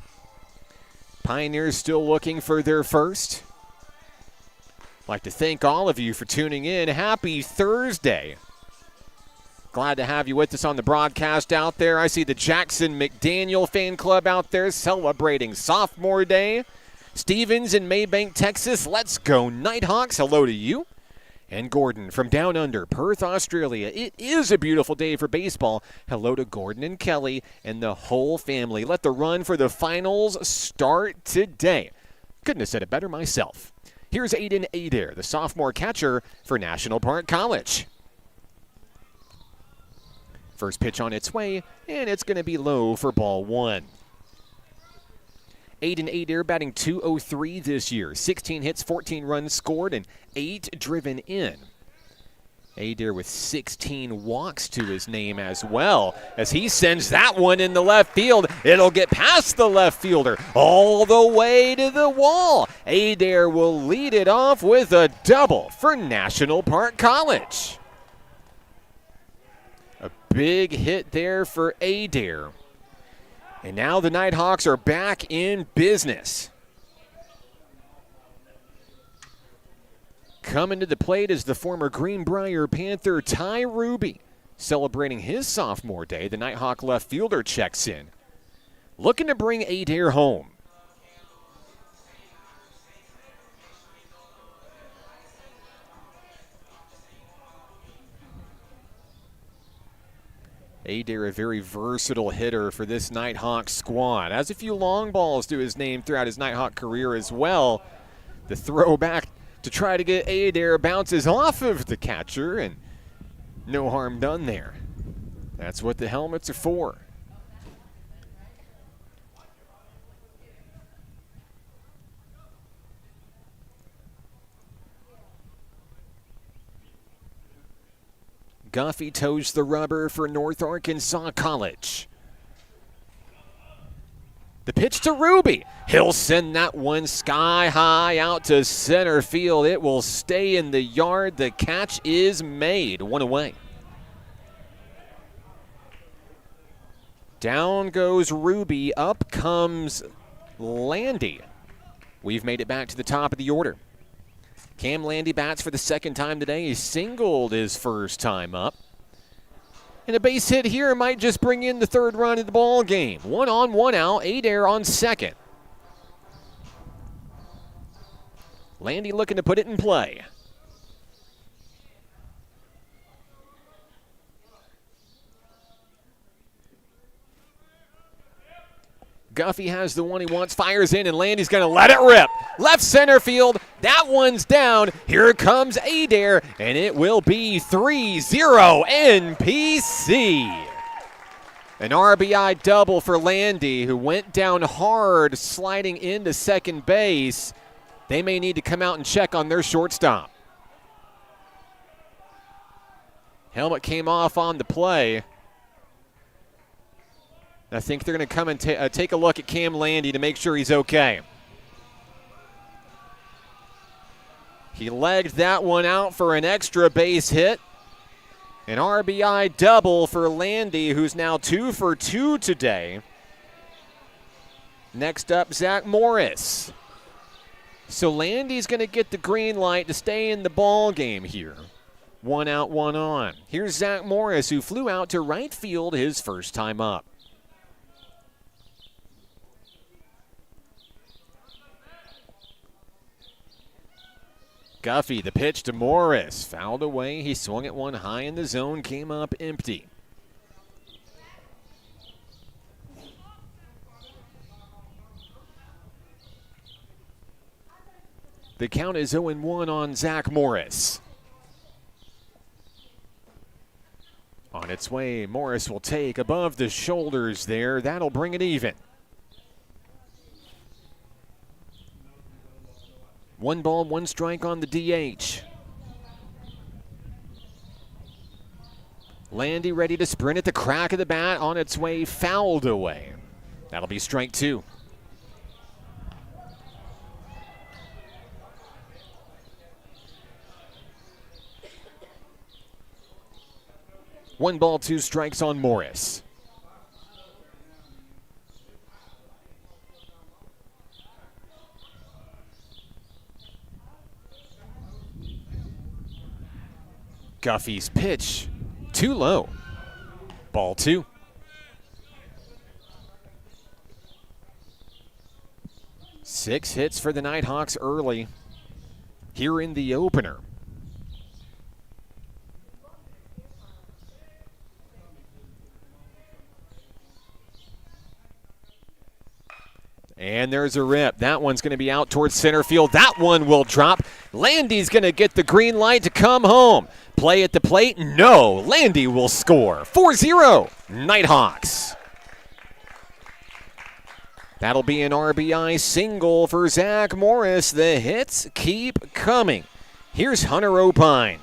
Pioneers still looking for their first. I'd like to thank all of you for tuning in. Happy Thursday. Glad to have you with us on the broadcast out there. I see the Jackson McDaniel fan club out there celebrating Sophomore Day. Stevens in Maybank, Texas. Let's go Nighthawks. Hello to you. And Gordon from down under, Perth, Australia. It is a beautiful day for baseball. Hello to Gordon and Kelly and the whole family. Let the run for the finals start today. Couldn't have said it better myself. Here's Aiden Adair, the sophomore catcher for National Park College. First pitch on its way, and it's going to be low for ball one. Aiden Adair batting .203 this year. 16 hits, 14 runs scored, and 8 driven in. Adair with 16 walks to his name as well, as he sends that one in the left field. It'll get past the left fielder, all the way to the wall. Adair will lead it off with a double for National Park College. A big hit there for Adair. And now the Nighthawks are back in business. Coming to the plate is the former Greenbrier Panther Ty Ruby. Celebrating his sophomore day, the Nighthawk left fielder checks in. Looking to bring Adair home. Adair, a very versatile hitter for this Nighthawk squad. Has a few long balls to his name throughout his Nighthawk career as well. The throwback to try to get Adair bounces off of the catcher, and no harm done there. That's what the helmets are for. Guffey toes the rubber for North Arkansas College. The pitch to Ruby. He'll send that one sky high out to center field. It will stay in the yard. The catch is made. One away. Down goes Ruby. Up comes Landy. We've made it back to the top of the order. Cam Landy bats for the second time today. He singled his first time up. And a base hit here might just bring in the third run of the ball game. 1 on, 1 out. Adair on second. Landy looking to put it in play. Guffey has the one he wants, fires in, and Landy's going to let it rip. Left center field, that one's down. Here comes Adair, and it will be 3-0 NPC. An RBI double for Landy, who went down hard, sliding into second base. They may need to come out and check on their shortstop. Helmet came off on the play. I think they're going to come and take a look at Cam Landy to make sure he's okay. He legged that one out for an extra base hit. An RBI double for Landy, who's now 2 for 2 today. Next up, Zach Morris. So Landy's going to get the green light to stay in the ball game here. 1 out, 1 on. Here's Zach Morris, who flew out to right field his first time up. Guffey, the pitch to Morris. Fouled away. He swung at one high in the zone, came up empty. The count is 0-1 on Zach Morris. On its way, Morris will take above the shoulders there. That'll bring it even. 1 ball, 1 strike on the DH. Landy ready to sprint at the crack of the bat, on its way, fouled away. That'll be strike 2. One ball, 2 strikes on Morris. Guffey's pitch, too low. Ball 2. Six hits for the Nighthawks early here in the opener. And there's a rip. That one's going to be out towards center field. That one will drop. Landy's going to get the green light to come home. Play at the plate? No. Landy will score. 4-0, Nighthawks. That'll be an RBI single for Zach Morris. The hits keep coming. Here's Hunter Opine.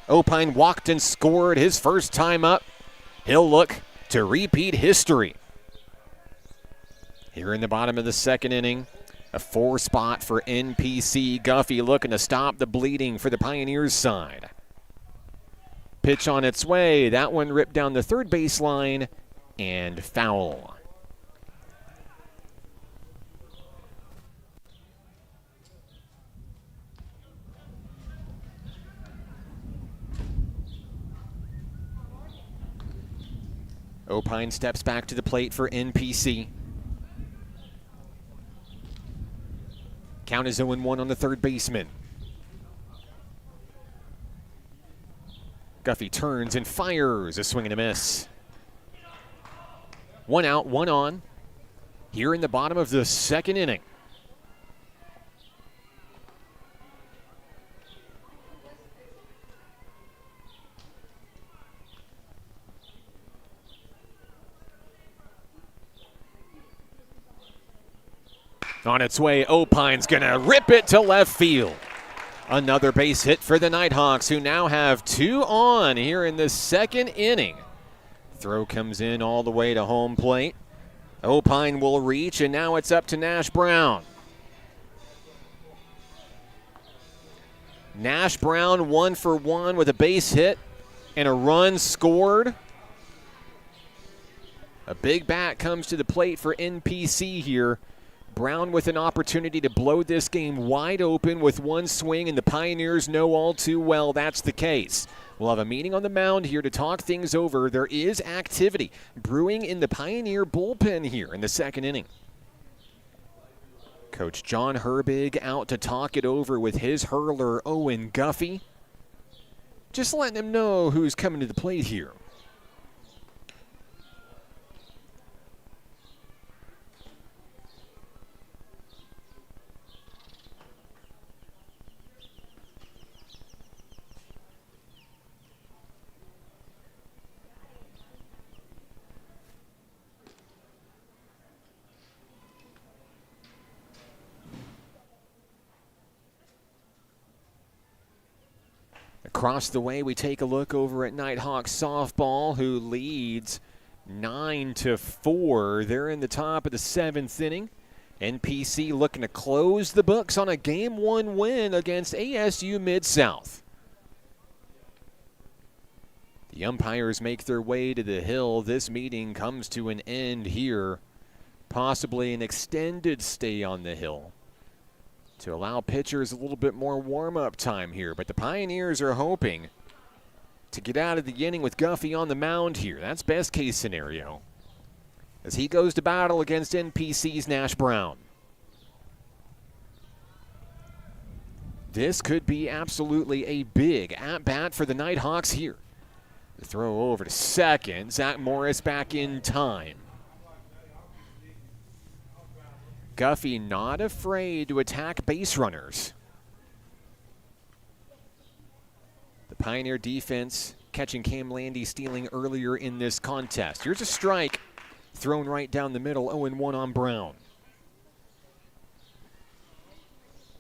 Opine walked and scored his first time up. He'll look to repeat history. Here in the bottom of the second inning, a 4 spot for NPC. Guffey looking to stop the bleeding for the Pioneers side. Pitch on its way. That one ripped down the third baseline and foul. Opine steps back to the plate for NPC. Count is 0-1 on the third baseman. Guffey turns and fires. A swing and a miss. 1 out, 1 on. Here in the bottom of the second inning. On its way, Opine's gonna rip it to left field. Another base hit for the Nighthawks, who now have 2 on here in the second inning. Throw comes in all the way to home plate. Opine will reach, and now it's up to Nash Brown. Nash Brown 1 for 1 with a base hit and a run scored. A big bat comes to the plate for NPC here. Brown with an opportunity to blow this game wide open with 1 swing, and the Pioneers know all too well that's the case. We'll have a meeting on the mound here to talk things over. There is activity brewing in the Pioneer bullpen here in the second inning. Coach John Herbig out to talk it over with his hurler, Owen Guffey. Just letting him know who's coming to the plate here. Across the way, we take a look over at Nighthawk softball, who leads 9-4. They're in the top of the 7th inning. NPC looking to close the books on a Game 1 win against ASU Mid-South. The umpires make their way to the hill. This meeting comes to an end here. Possibly an extended stay on the hill to allow pitchers a little bit more warm-up time here. But the Pioneers are hoping to get out of the inning with Guffey on the mound here. That's best case scenario, as he goes to battle against NPC's Nash Brown. This could be absolutely a big at-bat for the Nighthawks here. The throw over to second. Zach Morris back in time. Guffey not afraid to attack base runners. The Pioneer defense catching Cam Landy stealing earlier in this contest. Here's a strike thrown right down the middle, 0-1 on Brown.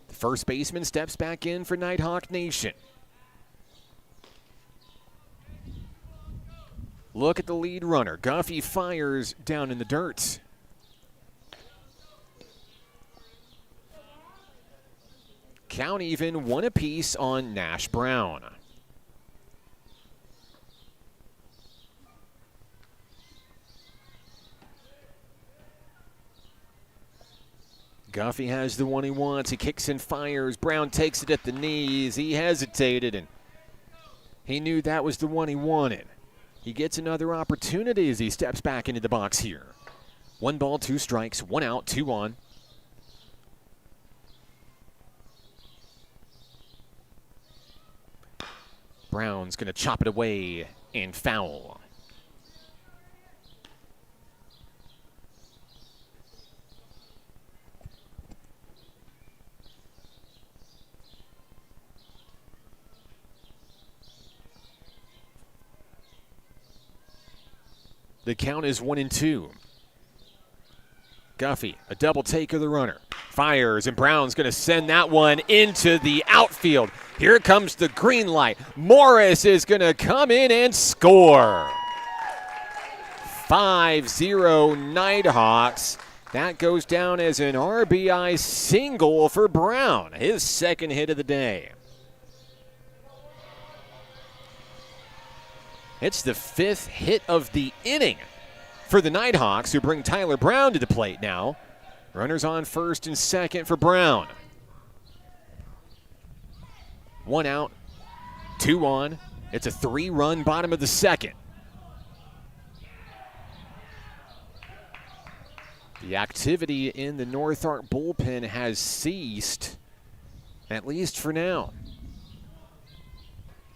The first baseman steps back in for Nighthawk Nation. Look at the lead runner. Guffey fires down in the dirt. Count even, 1 apiece on Nash Brown. Guffey has the one he wants. He kicks and fires. Brown takes it at the knees. He hesitated, and he knew that was the one he wanted. He gets another opportunity as he steps back into the box here. 1 ball, 2 strikes, 1 out, 2 on. Brown's going to chop it away and foul. The count is 1-2. Guffey, a double take of the runner. Fires, and Brown's going to send that one into the outfield. Here comes the green light. Morris is going to come in and score. 5-0 Nighthawks. That goes down as an RBI single for Brown, his second hit of the day. It's the fifth hit of the inning for the Nighthawks, who bring Tyler Brown to the plate now. Runners on first and second for Brown. 1 out, 2 on. It's a 3-run bottom of the second. The activity in the North Ark bullpen has ceased, at least for now.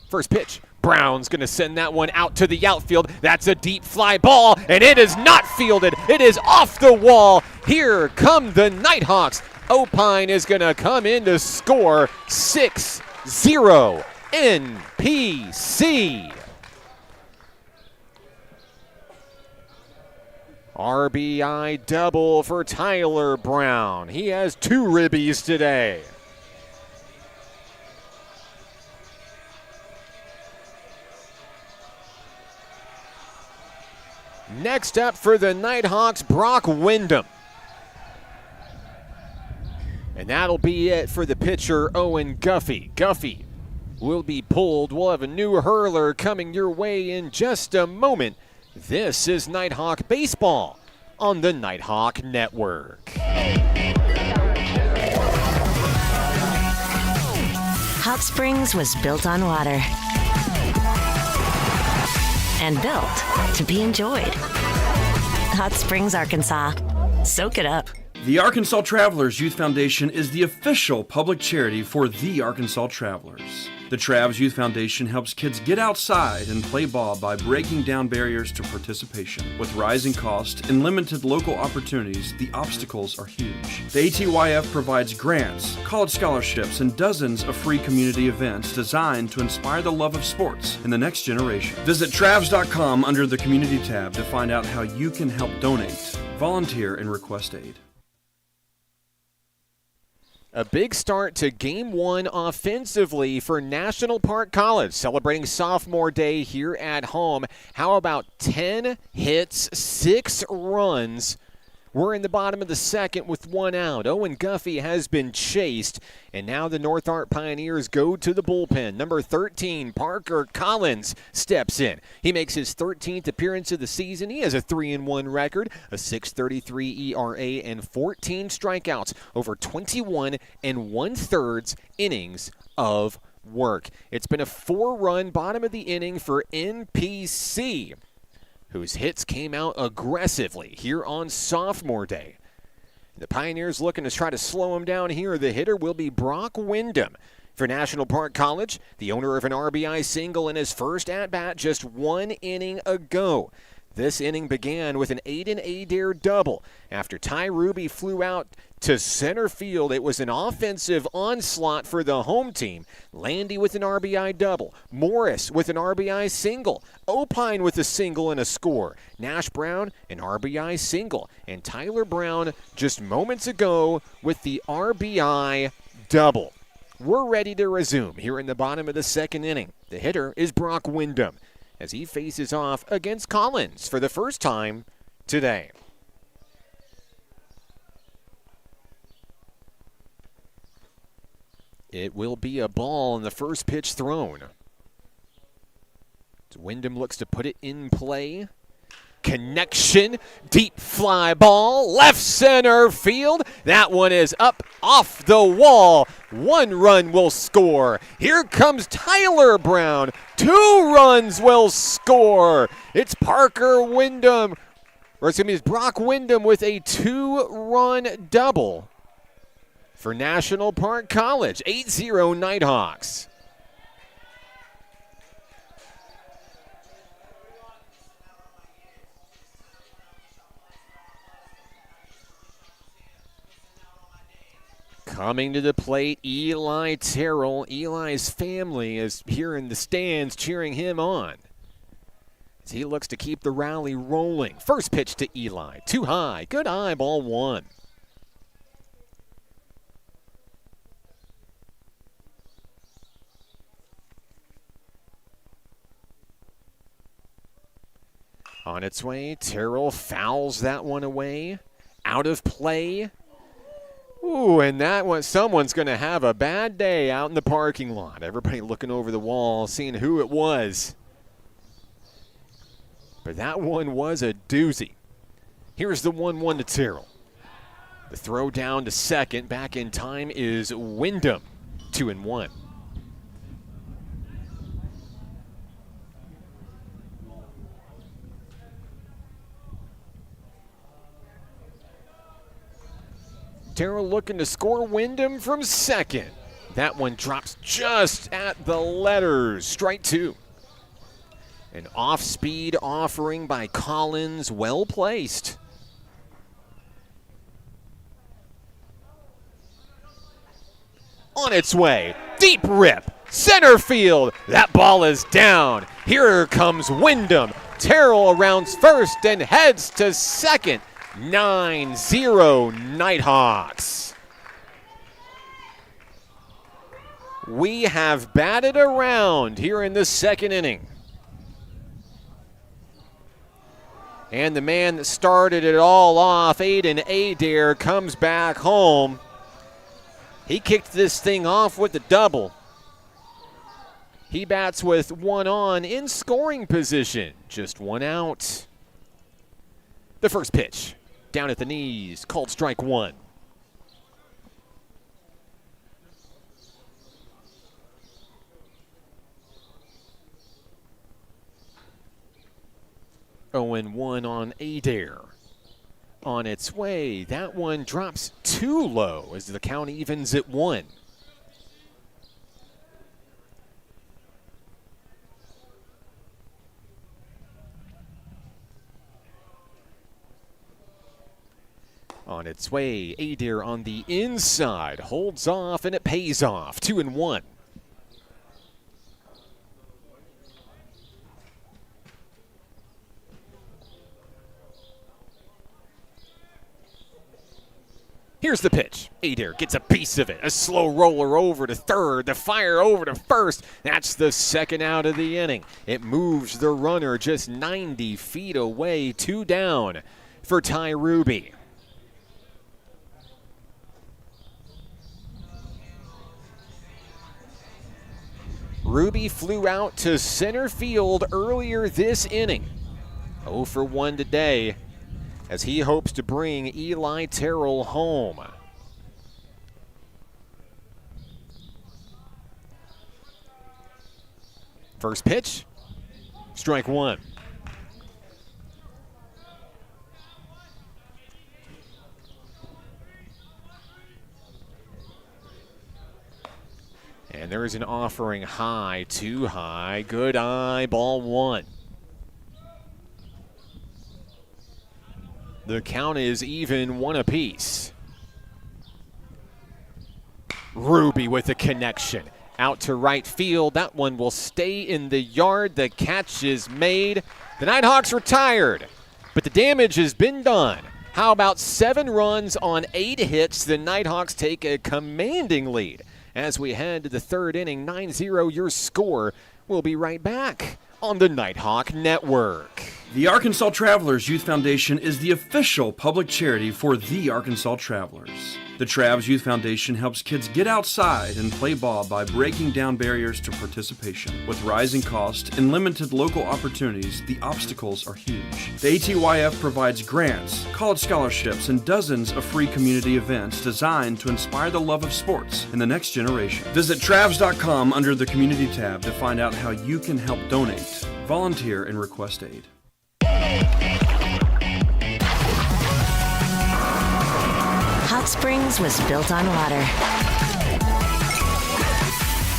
First pitch. Brown's going to send that one out to the outfield. That's a deep fly ball, and it is not fielded. It is off the wall. Here come the Nighthawks. Opine is going to come in to score 6-0 NPC. RBI double for Tyler Brown. He has 2 ribbies today. Next up for the Nighthawks, Brock Wyndham. And that'll be it for the pitcher, Owen Guffey. Guffey will be pulled. We'll have a new hurler coming your way in just a moment. This is Nighthawk Baseball on the Nighthawk Network. Hot Springs was built on water and built to be enjoyed. Hot Springs, Arkansas. Soak it up. The Arkansas Travelers Youth Foundation is the official public charity for the Arkansas Travelers. The Travs Youth Foundation helps kids get outside and play ball by breaking down barriers to participation. With rising costs and limited local opportunities, the obstacles are huge. The ATYF provides grants, college scholarships, and dozens of free community events designed to inspire the love of sports in the next generation. Visit Travs.com under the Community tab to find out how you can help donate, volunteer, and request aid. A big start to Game 1 offensively for National Park College, celebrating Sophomore Day here at home. How about 10 hits, 6 runs? We're in the bottom of the second with 1 out. Owen Guffey has been chased, and now the North Ark Pioneers go to the bullpen. Number 13, Parker Collins, steps in. He makes his 13th appearance of the season. He has a 3-1 record, a 6.33 ERA, and 14 strikeouts over 21 1/3 innings of work. It's been a 4-run bottom of the inning for NPC, whose hits came out aggressively here on Sophomore Day. The Pioneers looking to try to slow him down here. The hitter will be Brock Wyndham for National Park College, the owner of an RBI single in his first at-bat just 1 inning ago. This inning began with an Aiden Adair double. After Ty Ruby flew out to center field, it was an offensive onslaught for the home team. Landy with an RBI double. Morris with an RBI single. Opine with a single and a score. Nash Brown, an RBI single. And Tyler Brown just moments ago with the RBI double. We're ready to resume here in the bottom of the second inning. The hitter is Brock Wyndham as he faces off against Collins for the first time today. It will be a ball in the first pitch thrown. Wyndham looks to put it in play. Connection, deep fly ball, left center field. That one is up off the wall. 1 run will score. Here comes Tyler Brown. 2 runs will score. It's Parker Wyndham, or excuse me, it's Brock Wyndham with a 2-run double for National Park College. 8-0 Nighthawks. Coming to the plate, Eli Terrell. Eli's family is here in the stands cheering him on. as he looks to keep the rally rolling. First pitch to Eli, too high, good eye, ball one. On its way, Terrell fouls that one away. Out of play. Ooh, and that one, someone's going to have a bad day out in the parking lot. Everybody looking over the wall, seeing who it was. But that one was a doozy. Here's the 1-1 to Terrell. The throw down to second. Back in time is Wyndham. 2-1. Terrell looking to score. Wyndham from second. That one drops just at the letters. Strike two. An off-speed offering by Collins, well placed. On its way, deep rip, center field. That ball is down. Here comes Wyndham. Terrell rounds first and heads to second. 9-0 Nighthawks. We have batted around here in the second inning. And the man that started it all off, Aiden Adair, comes back home. He kicked this thing off with a double. He bats with one on in scoring position. Just one out. The first pitch. Down at the knees, called strike one. Oh, and 1 on Adair. On its way, that one drops too low as the count evens at 1. On its way, Adair on the inside, holds off, and it pays off. 2-1. Here's the pitch. Adair gets a piece of it. A slow roller over to third. The fire over to first. That's the second out of the inning. It moves the runner just 90 feet away. 2 down for Ty Ruby. Ruby flew out to center field earlier this inning. 0 for 1 today as he hopes to bring Eli Terrell home. First pitch, strike one. And there is an offering high, too high. Good eye, ball one. The count is even, 1 apiece. Ruby with the connection. Out to right field. That one will stay in the yard. The catch is made. The Nighthawks retired, but the damage has been done. How about 7 runs on 8 hits? The Nighthawks take a commanding lead. As we head to the third inning, 9-0 your score. We'll be right back on the Nighthawk Network. The Arkansas Travelers Youth Foundation is the official public charity for the Arkansas Travelers. The Travs Youth Foundation helps kids get outside and play ball by breaking down barriers to participation. With rising costs and limited local opportunities, the obstacles are huge. The ATYF provides grants, college scholarships, and dozens of free community events designed to inspire the love of sports in the next generation. Visit Travs.com under the Community tab to find out how you can help donate, volunteer, and request aid. Hot Springs was built on water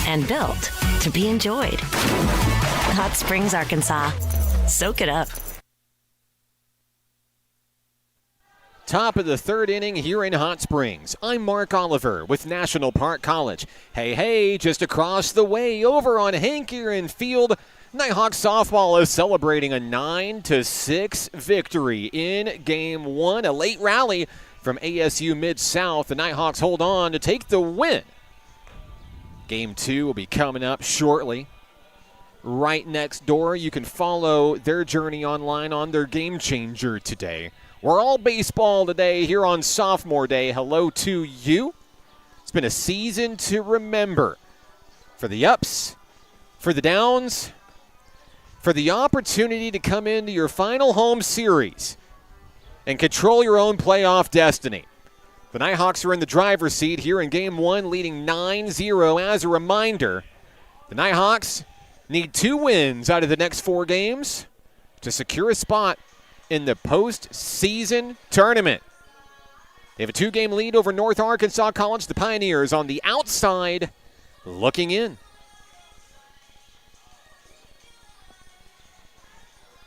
and built to be enjoyed. Hot Springs, Arkansas. Soak it up. Top of the third inning here in Hot Springs. I'm Mark Oliver with National Park College. Hey, just across the way over on Hank Aaron Field, Nighthawk softball is celebrating a 9-6 victory in Game 1. A late rally from ASU Mid-South. The Nighthawks hold on to take the win. Game 2 will be coming up shortly. Right next door, you can follow their journey online on their Game Changer today. We're all baseball today here on Sophomore Day. Hello to you. It's been a season to remember. For the ups, for the downs, for the opportunity to come into your final home series and control your own playoff destiny. The Nighthawks are in the driver's seat here in Game 1, leading 9-0. As a reminder, the Nighthawks need 2 wins out of the next 4 games to secure a spot in the postseason tournament. They have a 2-game lead over North Arkansas College. The Pioneers on the outside looking in.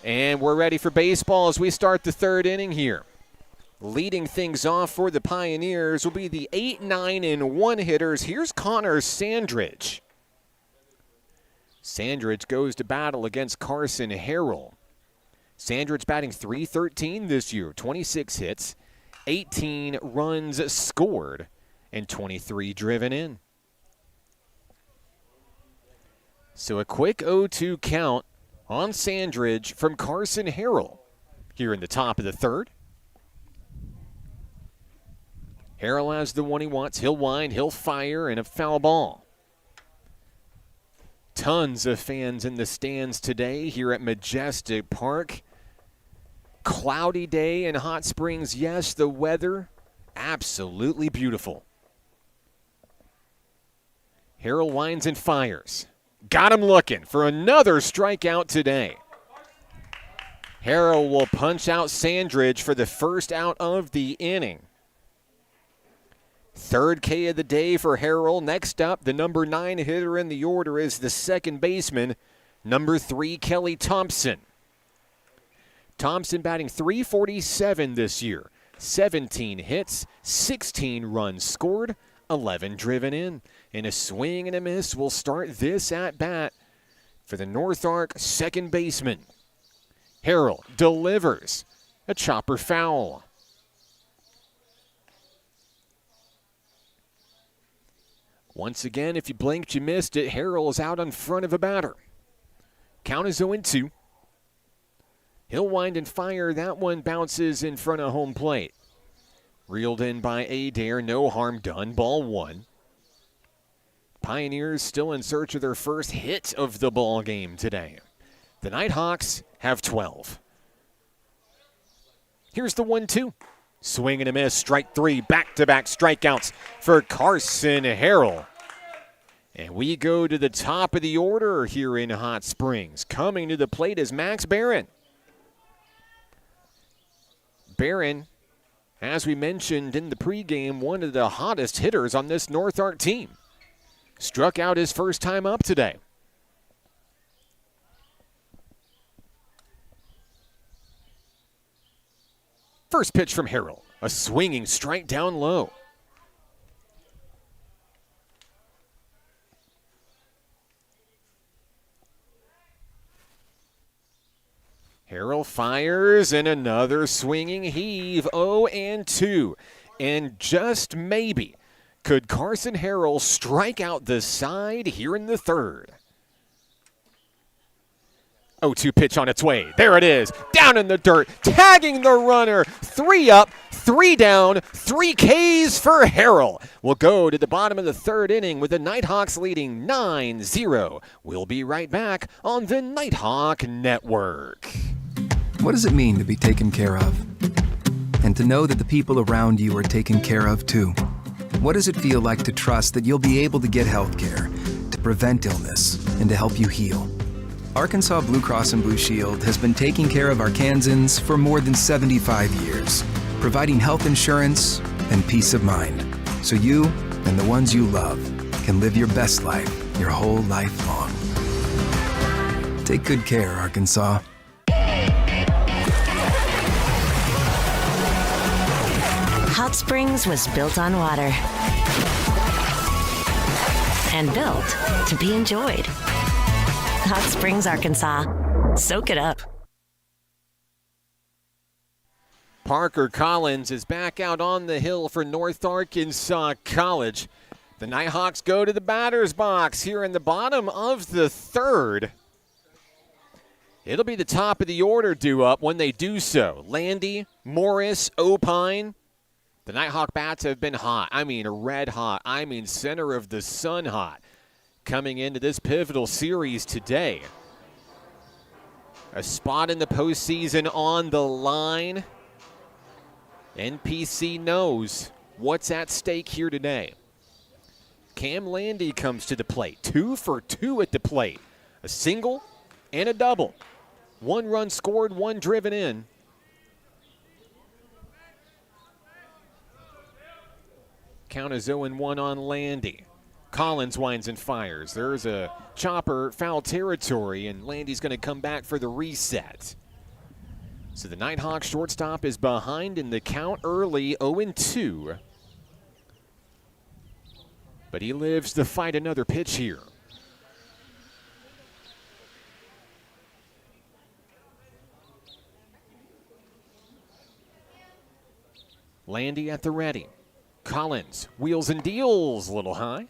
And we're ready for baseball as we start the 3rd inning here. Leading things off for the Pioneers will be the 8, 9, and 1 hitters. Here's Connor Sandridge. Sandridge goes to battle against Carson Harrell. Sandridge batting .313 this year, 26 hits, 18 runs scored, and 23 driven in. So a quick 0-2 count on Sandridge from Carson Harrell here in the top of the 3rd. Harrell has the one he wants. He'll wind, he'll fire, and a foul ball. Tons of fans in the stands today here at Majestic Park. Cloudy day in Hot Springs. Yes, the weather absolutely beautiful. Harrell winds and fires. Got him looking for another strikeout today. Harrell will punch out Sandridge for the first out of the inning. 3rd K of the day for Harrell. Next up, the number 9 hitter in the order is the second baseman, number 3, Kelly Thompson. Thompson batting .347 this year. 17 hits, 16 runs scored, 11 driven in. And a swing and a miss will start this at-bat for the North Ark second baseman. Harrell delivers a chopper foul. Once again, if you blinked, you missed it. Harrell is out in front of a batter. Count is 0-2. He'll wind and fire. That one bounces in front of home plate. Reeled in by Adair. No harm done. Ball 1. Pioneers still in search of their first hit of the ball game today. The Nighthawks have 12. Here's the 1-2. Swing and a miss. Strike 3. Back-to-back strikeouts for Carson Harrell. And we go to the top of the order here in Hot Springs. Coming to the plate is Max Barron. Barron, as we mentioned in the pregame, one of the hottest hitters on this North Ark team. Struck out his first time up today. First pitch from Harrell. A swinging strike down low. Harrell fires and another swinging heave. 0-2. And just maybe could Carson Harrell strike out the side here in the 3rd? 0-2 pitch on its way. There it is. Down in the dirt. Tagging the runner. 3 up, 3 down, 3 Ks for Harrell. We'll go to the bottom of the 3rd inning with the Nighthawks leading 9-0. We'll be right back on the Nighthawk Network. What does it mean to be taken care of? And to know that the people around you are taken care of too? What does it feel like to trust that you'll be able to get health care, to prevent illness, and to help you heal? Arkansas Blue Cross and Blue Shield has been taking care of Arkansans for more than 75 years, providing health insurance and peace of mind, so you and the ones you love can live your best life your whole life long. Take good care, Arkansas. Hot Springs was built on water and built to be enjoyed. Hot Springs, Arkansas. Soak it up. Parker Collins is back out on the hill for North Arkansas College. The Nighthawks go to the batter's box here in the bottom of the third. It'll be the top of the order due up when they do so. Landy, Morris, Opine. The Nighthawk bats have been hot. I mean red hot. I mean center of the sun hot. Coming into this pivotal series today. A spot in the postseason on the line. NPC knows what's at stake here today. Cam Landy comes to the plate. 2 for 2 at the plate. A single and a double. 1 run scored, 1 driven in. Count is 0-1 on Landy. Collins winds and fires. There's a chopper, foul territory, and Landy's going to come back for the reset. So the Nighthawk shortstop is behind in the count early, 0-2. But he lives to fight another pitch here. Landy at the ready. Collins wheels and deals a little high.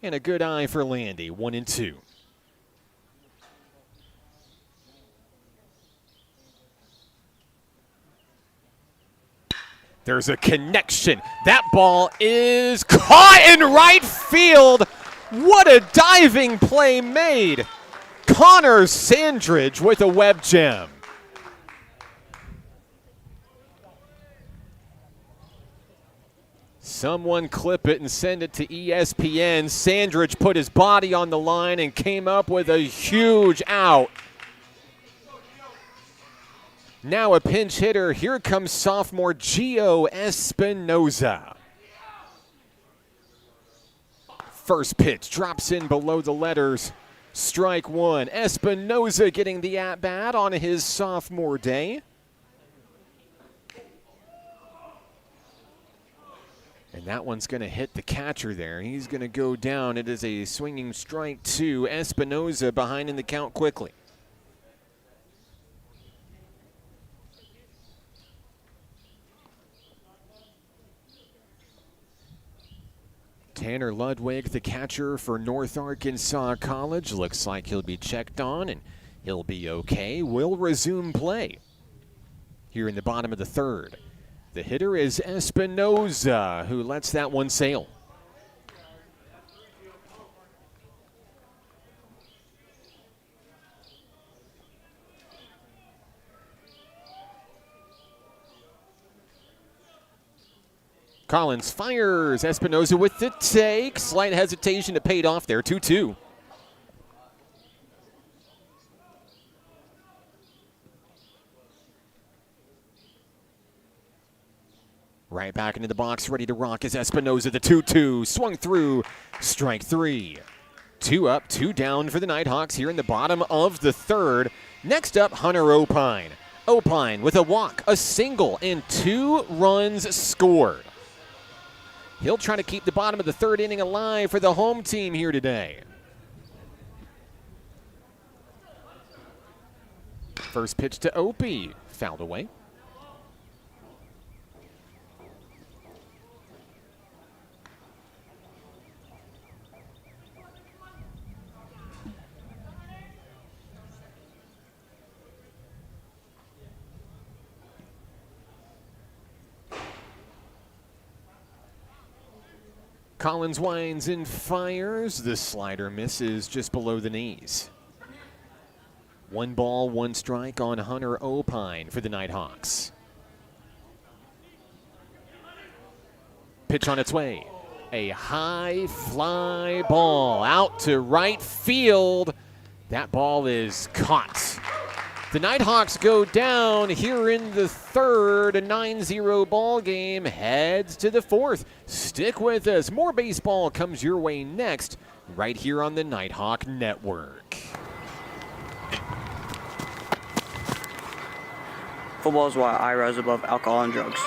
And a good eye for Landy, 1-2. There's a connection. That ball is caught in right field. What a diving play made. Connor Sandridge with a web gem. Someone clip it and send it to ESPN. Sandridge put his body on the line and came up with a huge out. Now a pinch hitter. Here comes sophomore Gio Espinoza. First pitch drops in below the letters. Strike 1. Espinoza getting the at-bat on his sophomore day. And that one's going to hit the catcher there. He's going to go down. It is a swinging strike 2. Espinoza behind in the count quickly. Tanner Ludwig, the catcher for North Arkansas College. Looks like he'll be checked on and he'll be okay. We'll resume play here in the bottom of the third. The hitter is Espinoza, who lets that one sail. Collins fires. Espinoza with the take. Slight hesitation. It paid off there. 2-2. Right back into the box, ready to rock is Espinoza. The 2-2 swung through. Strike 3. 2 up, 2 down for the Nighthawks here in the bottom of the third. Next up, Hunter Opine. Opine with a walk, a single, and 2 runs scored. He'll try to keep the bottom of the third inning alive for the home team here today. First pitch to Opie, fouled away. Collins winds and fires. The slider misses just below the knees. 1 ball, 1 strike on Hunter Opine for the Nighthawks. Pitch on its way. A high fly ball out to right field. That ball is caught. The Nighthawks go down here in the third. A 9-0 ball game heads to the fourth. Stick with us. More baseball comes your way next, right here on the Nighthawk Network. Football is why I rise above alcohol and drugs.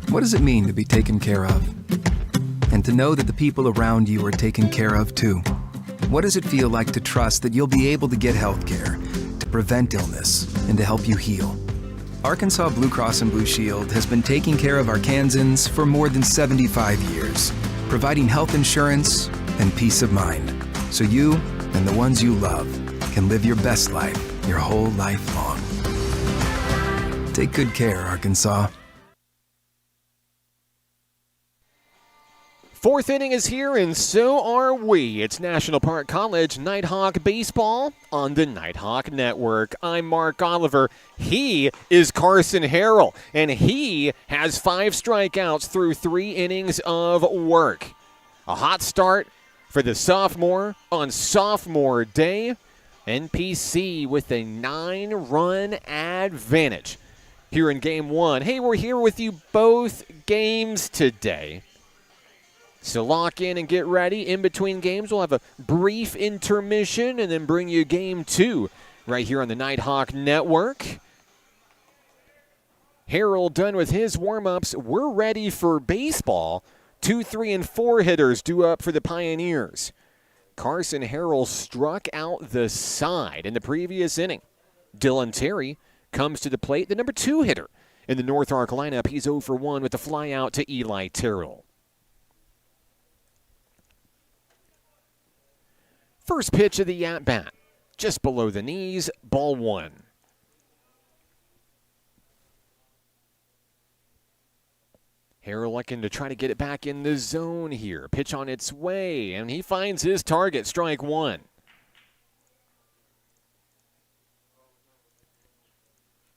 What does it mean to be taken care of? And to know that the people around you are taken care of too. What does it feel like to trust that you'll be able to get health care, to prevent illness, and to help you heal? Arkansas Blue Cross and Blue Shield has been taking care of Arkansans for more than 75 years, providing health insurance and peace of mind, so you and the ones you love can live your best life your whole life long. Take good care, Arkansas. Fourth inning is here, and so are we. It's National Park College Nighthawk Baseball on the Nighthawk Network. I'm Mark Oliver. He is Carson Harrell, and he has 5 strikeouts through 3 innings of work. A hot start for the sophomore on Sophomore Day. NPC with a 9-run advantage here in Game 1. Hey, we're here with you both games today. So lock in and get ready. In between games, we'll have a brief intermission and then bring you Game 2 right here on the Nighthawk Network. Harold done with his warm-ups. We're ready for baseball. 2, 3, and 4 hitters due up for the Pioneers. Carson Harrell struck out the side in the previous inning. Dylan Terry comes to the plate, the number 2 hitter in the North Ark lineup. He's 0 for 1 with the fly out to Eli Terrell. First pitch of the at-bat, just below the knees, ball 1. Harrell looking to try to get it back in the zone here. Pitch on its way, and he finds his target, strike 1.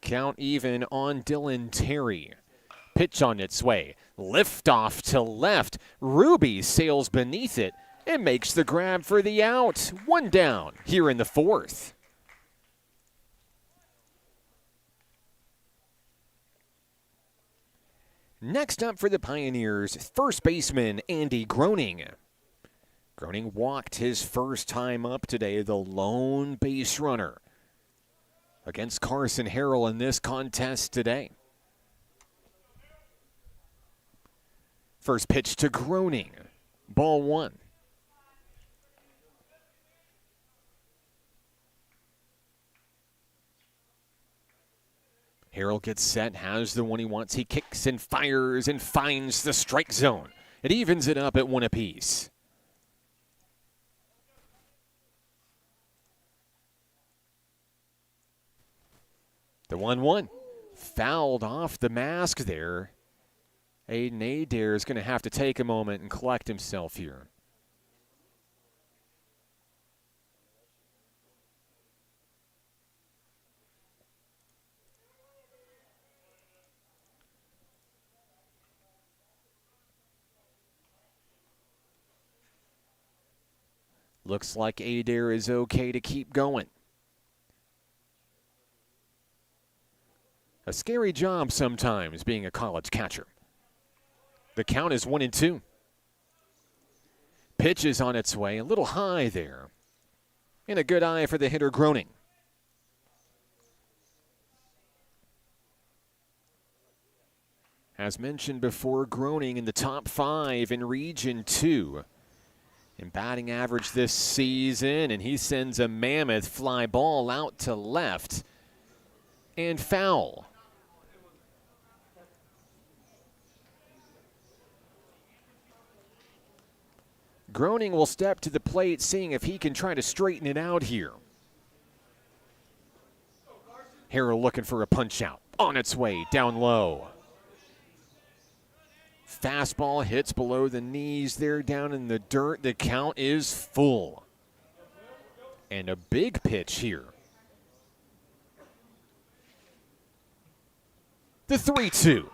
Count even on Dylan Terry. Pitch on its way. Lift off to left. Ruby sails beneath it and makes the grab for the out. 1 down here in the 4th. Next up for the Pioneers, first baseman Andy Groening. Groening walked his first time up today, the lone base runner against Carson Harrell in this contest today. First pitch to Groening, ball 1. Harrell gets set, has the one he wants. He kicks and fires and finds the strike zone. It evens it up at 1 apiece. The 1-1 fouled off the mask there. Aiden Adair is going to have to take a moment and collect himself here. Looks like Adair is okay to keep going. A scary job sometimes being a college catcher. The count is 1-2. Pitch is on its way, a little high there. And a good eye for the hitter Groening. As mentioned before, Groening in the top 5 in Region 2. In batting average this season, and he sends a mammoth fly ball out to left and foul. Groening will step to the plate, seeing if he can try to straighten it out here. Harrell looking for a punch out. On its way, down low. Fastball hits below the knees there, down in the dirt. The count is full. And a big pitch here. The 3-2.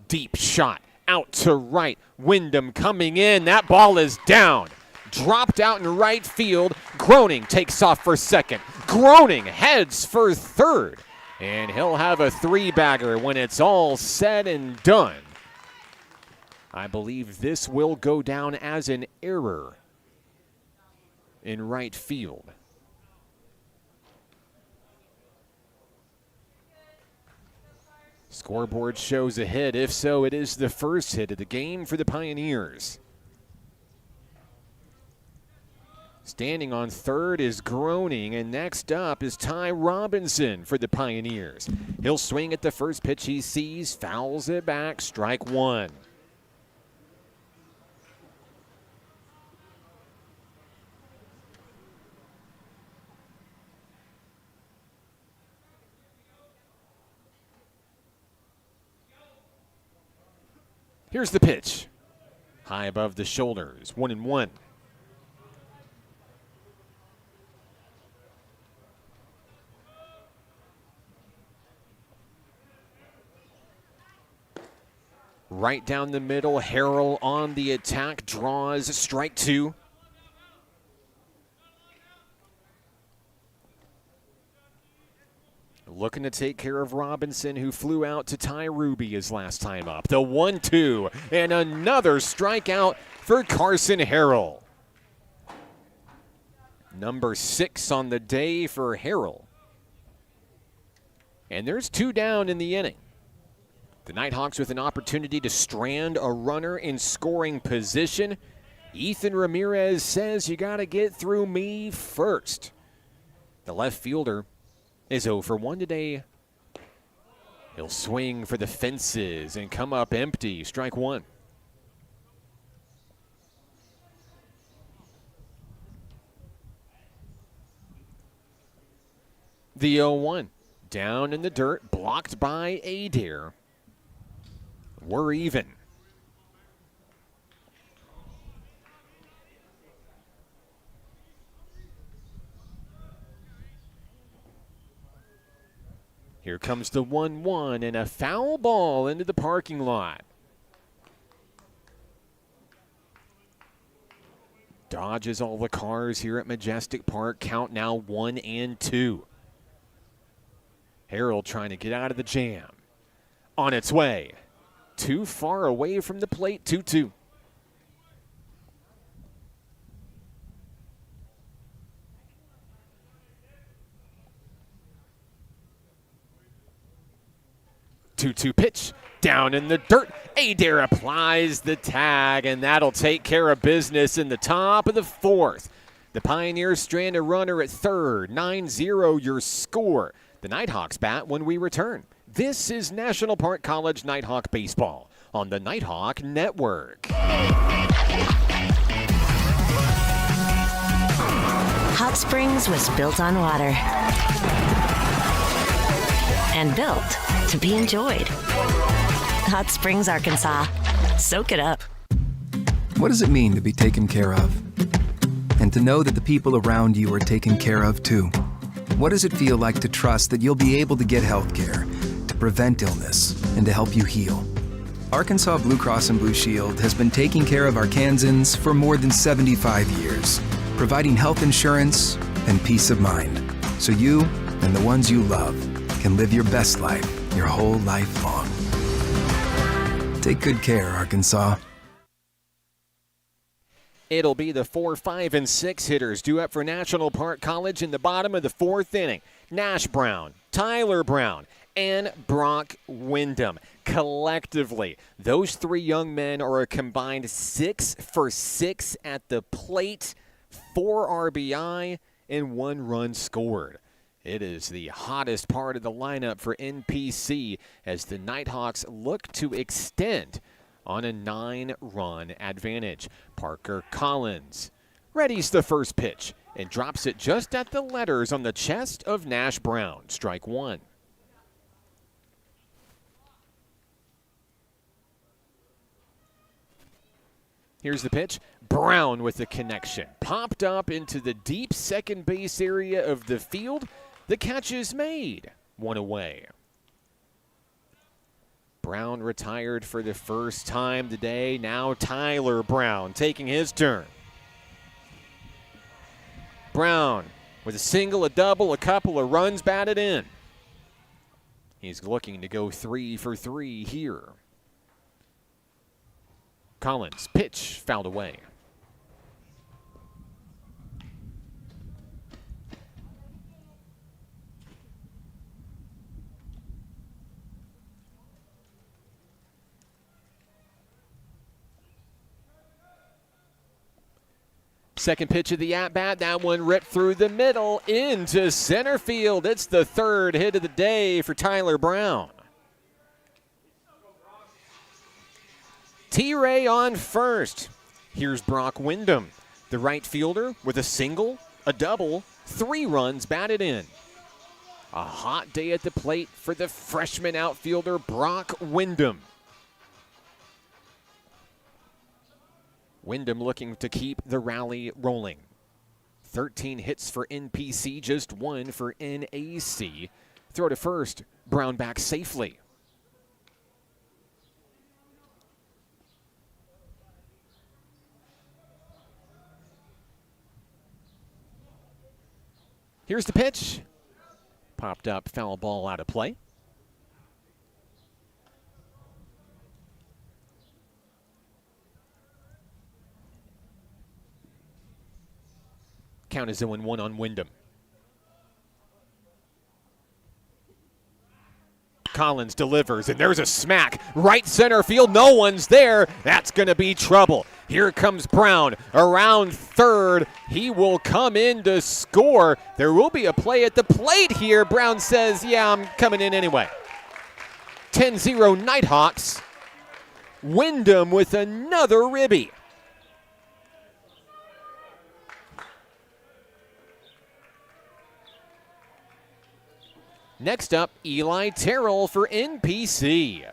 Deep shot out to right. Wyndham coming in. That ball is down. Dropped out in right field. Groening takes off for second. Groening heads for third. And he'll have a 3-bagger when it's all said and done. I believe this will go down as an error in right field. Scoreboard shows a hit. If so, it is the first hit of the game for the Pioneers. Standing on third is Groening, and next up is Ty Robinson for the Pioneers. He'll swing at the first pitch he sees, fouls it back, strike one. Here's the pitch. High above the shoulders, 1-1. Right down the middle, Harrell on the attack, draws strike two. Looking to take care of Robinson, who flew out to Ty Ruby his last time up. The 1-2, and another strikeout for Carson Harrell. Number 6 on the day for Harrell. And there's 2 down in the inning. The Nighthawks with an opportunity to strand a runner in scoring position. Ethan Ramirez says, "You got to get through me first." The left fielder is 0 for 1 today. He'll swing for the fences and come up empty. Strike one. The 0-1. Down in the dirt, blocked by Adair. We're even. Here comes the 1-1 and a foul ball into the parking lot. Dodges all the cars here at Majestic Park. Count now 1-2. Harrell trying to get out of the jam. On its way. Too far away from the plate, 2-2. Two-two pitch down in the dirt. Adair applies the tag, and that'll take care of business in the top of the 4th. The Pioneers strand a runner at third. 9-0 your score. The Nighthawks bat when we return. This is National Park College Nighthawk Baseball on the Nighthawk Network. Hot Springs was built on water and built to be enjoyed. Hot Springs, Arkansas. Soak it up. What does it mean to be taken care of? And to know that the people around you are taken care of too? What does it feel like to trust that you'll be able to get health care, to prevent illness, and to help you heal? Arkansas Blue Cross and Blue Shield has been taking care of Arkansans for more than 75 years, providing health insurance and peace of mind, so you and the ones you love can live your best life your whole life long. Take good care, Arkansas. It'll be the 4, 5, and 6 hitters due up for National Park College in the bottom of the 4th inning. Nash Brown, Tyler Brown, and Brock Wyndham. Collectively, those 3 young men are a combined 6 for 6 at the plate, 4 RBI, and 1 run scored. It is the hottest part of the lineup for NPC as the Nighthawks look to extend on a 9-run advantage. Parker Collins readies the first pitch and drops it just at the letters on the chest of Nash Brown. Strike one. Here's the pitch. Brown with the connection. Popped up into the deep second base area of the field. The catch is made. 1 away. Brown retired for the first time today. Now Tyler Brown taking his turn. Brown with a single, a double, a couple of runs batted in. He's looking to go 3 for 3 here. Collins, pitch, fouled away. Second pitch of the at-bat, that one ripped through the middle into center field. It's the third hit of the day for Tyler Brown. T-Ray on first. Here's Brock Wyndham, the right fielder, with a single, a double, 3 runs batted in. A hot day at the plate for the freshman outfielder Brock Wyndham. Wyndham looking to keep the rally rolling. 13 hits for NPC, just 1 for NAC. Throw to first, Brown back safely. Here's the pitch. Popped up, foul ball out of play. Count is 0-1 on Wyndham. Collins delivers, and there's a smack. Right center field, no one's there. That's going to be trouble. Here comes Brown around third. He will come in to score. There will be a play at the plate here. Brown says, yeah, I'm coming in anyway. 10-0 Nighthawks. Wyndham with another ribby. Next up, Eli Terrell for NPC.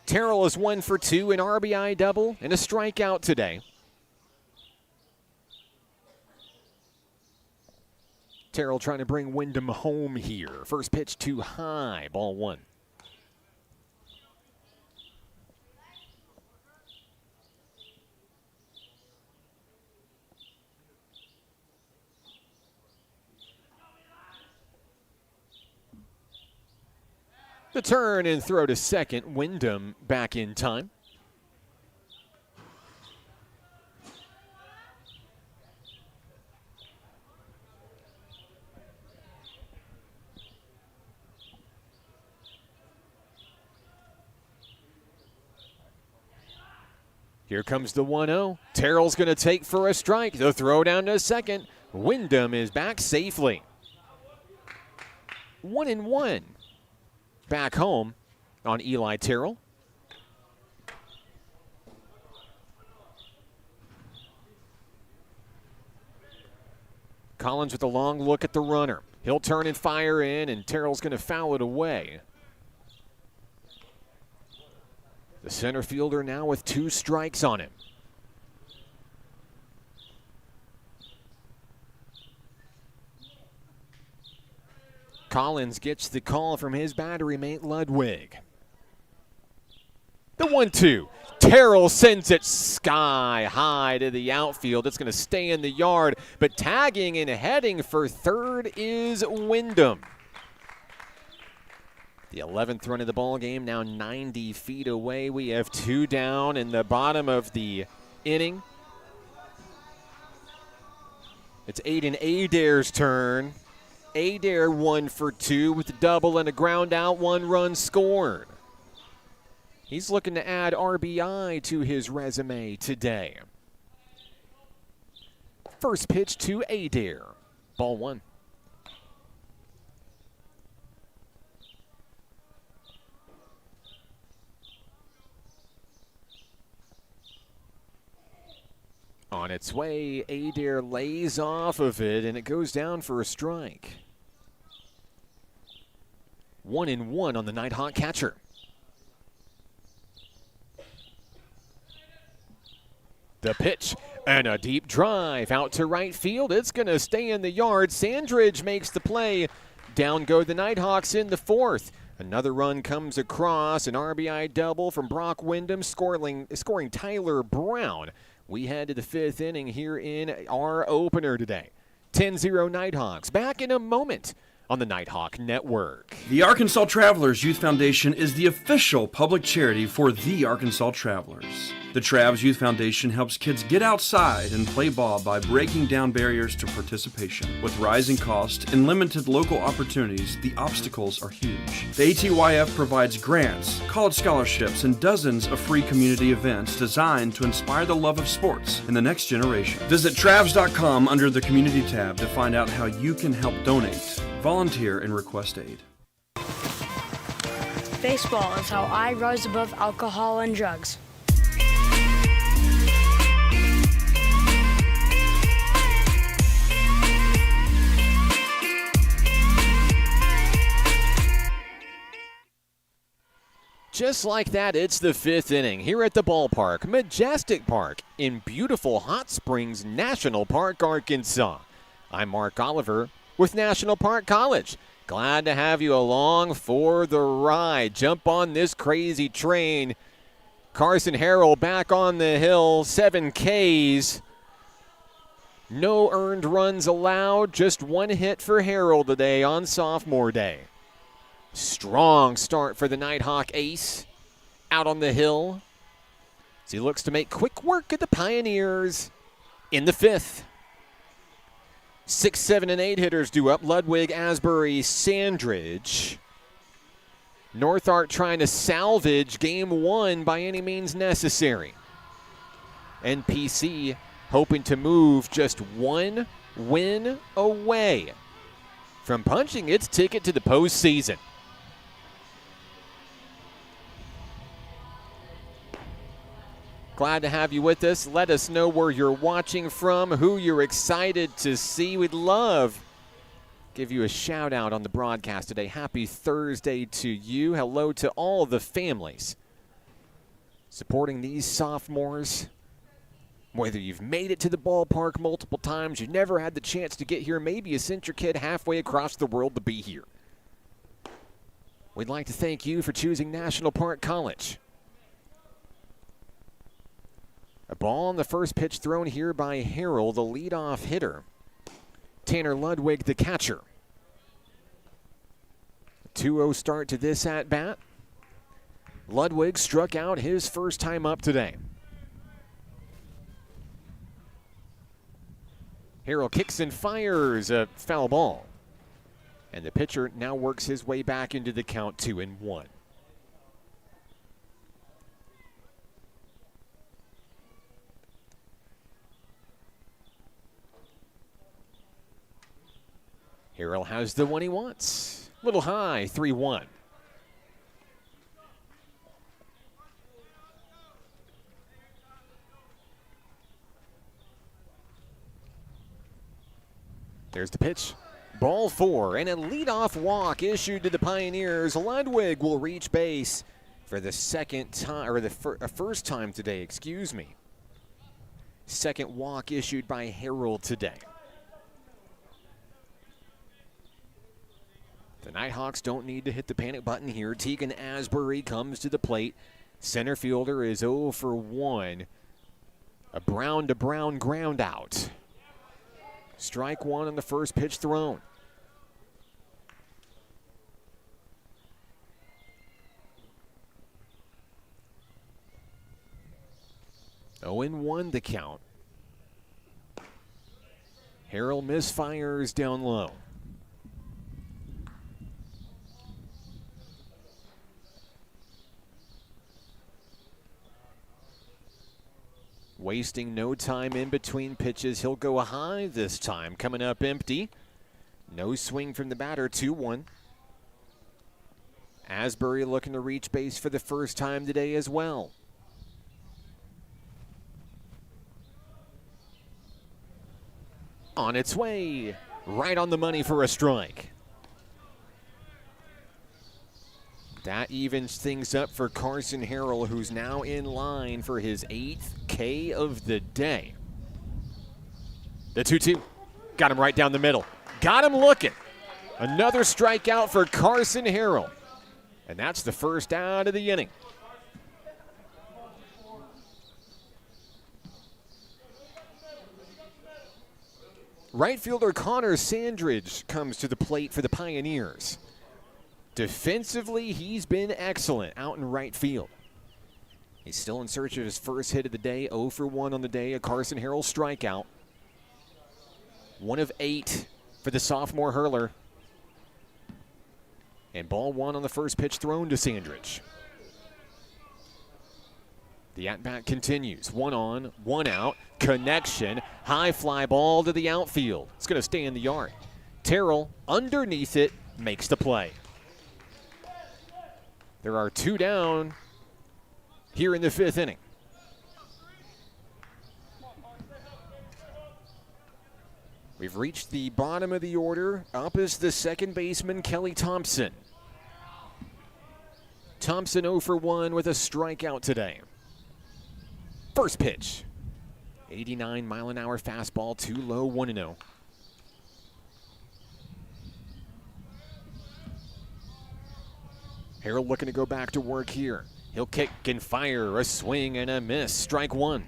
Terrell is 1 for 2, an RBI double, and a strikeout today. Terrell trying to bring Wyndham home here. First pitch too high, ball 1. The turn and throw to second. Wyndham back in time. Here comes the 1-0. Terrell's going to take for a strike. The throw down to second. Wyndham is back safely. 1-1. Back home on Eli Terrell. Collins with a long look at the runner. He'll turn and fire in, and Terrell's going to foul it away. The center fielder now with 2 strikes on him. Collins gets the call from his battery mate Ludwig. The 1-2. Terrell sends it sky high to the outfield. It's going to stay in the yard, but tagging and heading for third is Wyndham. The 11th run of the ball game, now 90 feet away. We have 2 down in the bottom of the inning. It's Aiden Adair's turn. Adair 1 for 2 with a double and a ground out, 1 run scored. He's looking to add RBI to his resume today. First pitch to Adair. Ball 1. On its way, Adair lays off of it, and it goes down for a strike. 1-1 on the Nighthawk catcher. The pitch and a deep drive out to right field. It's going to stay in the yard. Sandridge makes the play. Down go the Nighthawks in the 4th. Another run comes across, an RBI double from Brock Wyndham, scoring Tyler Brown. We head to the 5th inning here in our opener today. 10-0 Nighthawks. Back in a moment on the Nighthawk Network. The Arkansas Travelers Youth Foundation is the official public charity for the Arkansas Travelers. The Travs Youth Foundation helps kids get outside and play ball by breaking down barriers to participation. With rising costs and limited local opportunities, the obstacles are huge. The ATYF provides grants, college scholarships, and dozens of free community events designed to inspire the love of sports in the next generation. Visit Travs.com under the Community tab to find out how you can help donate, volunteer, and request aid. Baseball is how I rise above alcohol and drugs. Just like that, it's the 5th inning here at the ballpark, Majestic Park, in beautiful Hot Springs National Park, Arkansas. I'm Mark Oliver with National Park College. Glad to have you along for the ride. Jump on this crazy train. Carson Harrell back on the hill, 7 Ks. No earned runs allowed, just 1 hit for Harrell today on Sophomore Day. Strong start for the Nighthawk ace out on the hill as he looks to make quick work at the Pioneers in the 5th. 6, 7, and 8 hitters due up. Ludwig, Asbury, Sandridge. Northart trying to salvage game 1 by any means necessary. NPC hoping to move just 1 win away from punching its ticket to the postseason. Glad to have you with us. Let us know where you're watching from, who you're excited to see. We'd love give you a shout out on the broadcast today. Happy Thursday to you. Hello to all the families supporting these sophomores. Whether you've made it to the ballpark multiple times, you never had the chance to get here, maybe you sent your kid halfway across the world to be here. We'd like to thank you for choosing National Park College. A ball on the first pitch thrown here by Harrell, the leadoff hitter. Tanner Ludwig, the catcher. 2-0 start to this at-bat. Ludwig struck out his first time up today. Harrell kicks and fires a foul ball. And the pitcher now works his way back into the count 2-1. Harrell has the one he wants. Little high, 3-1. There's the pitch. Ball 4, and a leadoff walk issued to the Pioneers. Ludwig will reach base for the second time, or the first time today, excuse me. Second walk issued by Harrell today. The Nighthawks don't need to hit the panic button here. Tegan Asbury comes to the plate. Center fielder is 0 for 1. A Brown-to-Brown ground out. Strike 1 on the first pitch thrown. Oh, 0-1 the count. Harrell misfires down low. Wasting no time in between pitches. He'll go high this time. Coming up empty. No swing from the batter. 2-1. Asbury looking to reach base for the first time today as well. On its way. Right on the money for a strike. That evens things up for Carson Harrell, who's now in line for his 8th K of the day. The 2-2. Got him right down the middle. Got him looking. Another strikeout for Carson Harrell. And that's the first out of the inning. Right fielder Connor Sandridge comes to the plate for the Pioneers. Defensively, he's been excellent out in right field. He's still in search of his first hit of the day, 0 for 1 on the day, a Carson Harrell strikeout. 1 of 8 for the sophomore hurler. And ball 1 on the first pitch thrown to Sandridge. The at-bat continues. 1 on, 1 out. Connection. High fly ball to the outfield. It's going to stay in the yard. Terrell, underneath it, makes the play. There are 2 down here in the 5th inning. We've reached the bottom of the order. Up is the second baseman, Kelly Thompson. Thompson 0 for 1 with a strikeout today. First pitch. 89-mile-an-hour fastball, too low, 1-0. Harrell looking to go back to work here. He'll kick and fire, a swing and a miss. Strike 1.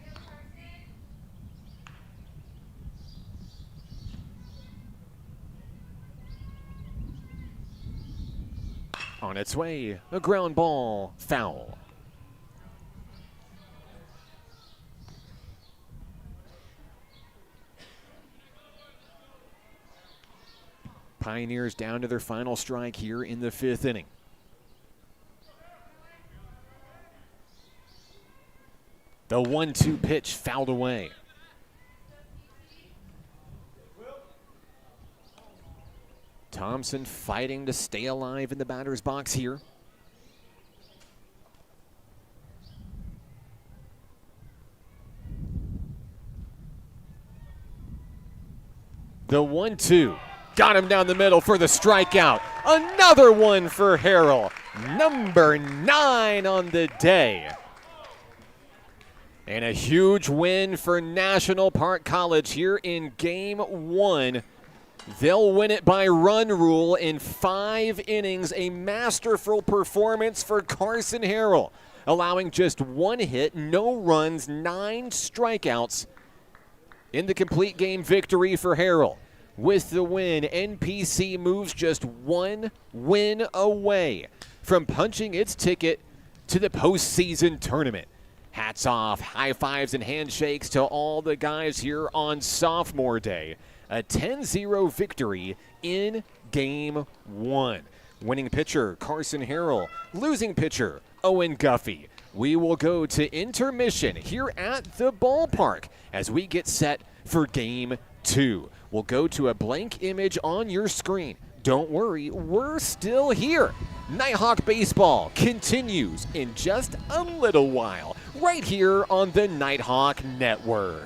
On its way, a ground ball, foul. Pioneers down to their final strike here in the 5th inning. The 1-2 pitch fouled away. Thompson fighting to stay alive in the batter's box here. The 1-2. Got him down the middle for the strikeout. Another one for Harrell. Number 9 on the day. And a huge win for National Park College here in Game 1. They'll win it by run rule in 5 innings. A masterful performance for Carson Harrell, allowing just 1 hit, no runs, 9 strikeouts in the complete game victory for Harrell. With the win, NPC moves just 1 win away from punching its ticket to the postseason tournament. Hats off, high fives and handshakes to all the guys here on Sophomore Day. A 10-0 victory in Game 1. Winning pitcher, Carson Harrell. Losing pitcher, Owen Guffey. We will go to intermission here at the ballpark as we get set for Game 2. We'll go to a blank image on your screen. Don't worry, we're still here. Nighthawk baseball continues in just a little while, right here on the Nighthawk Network.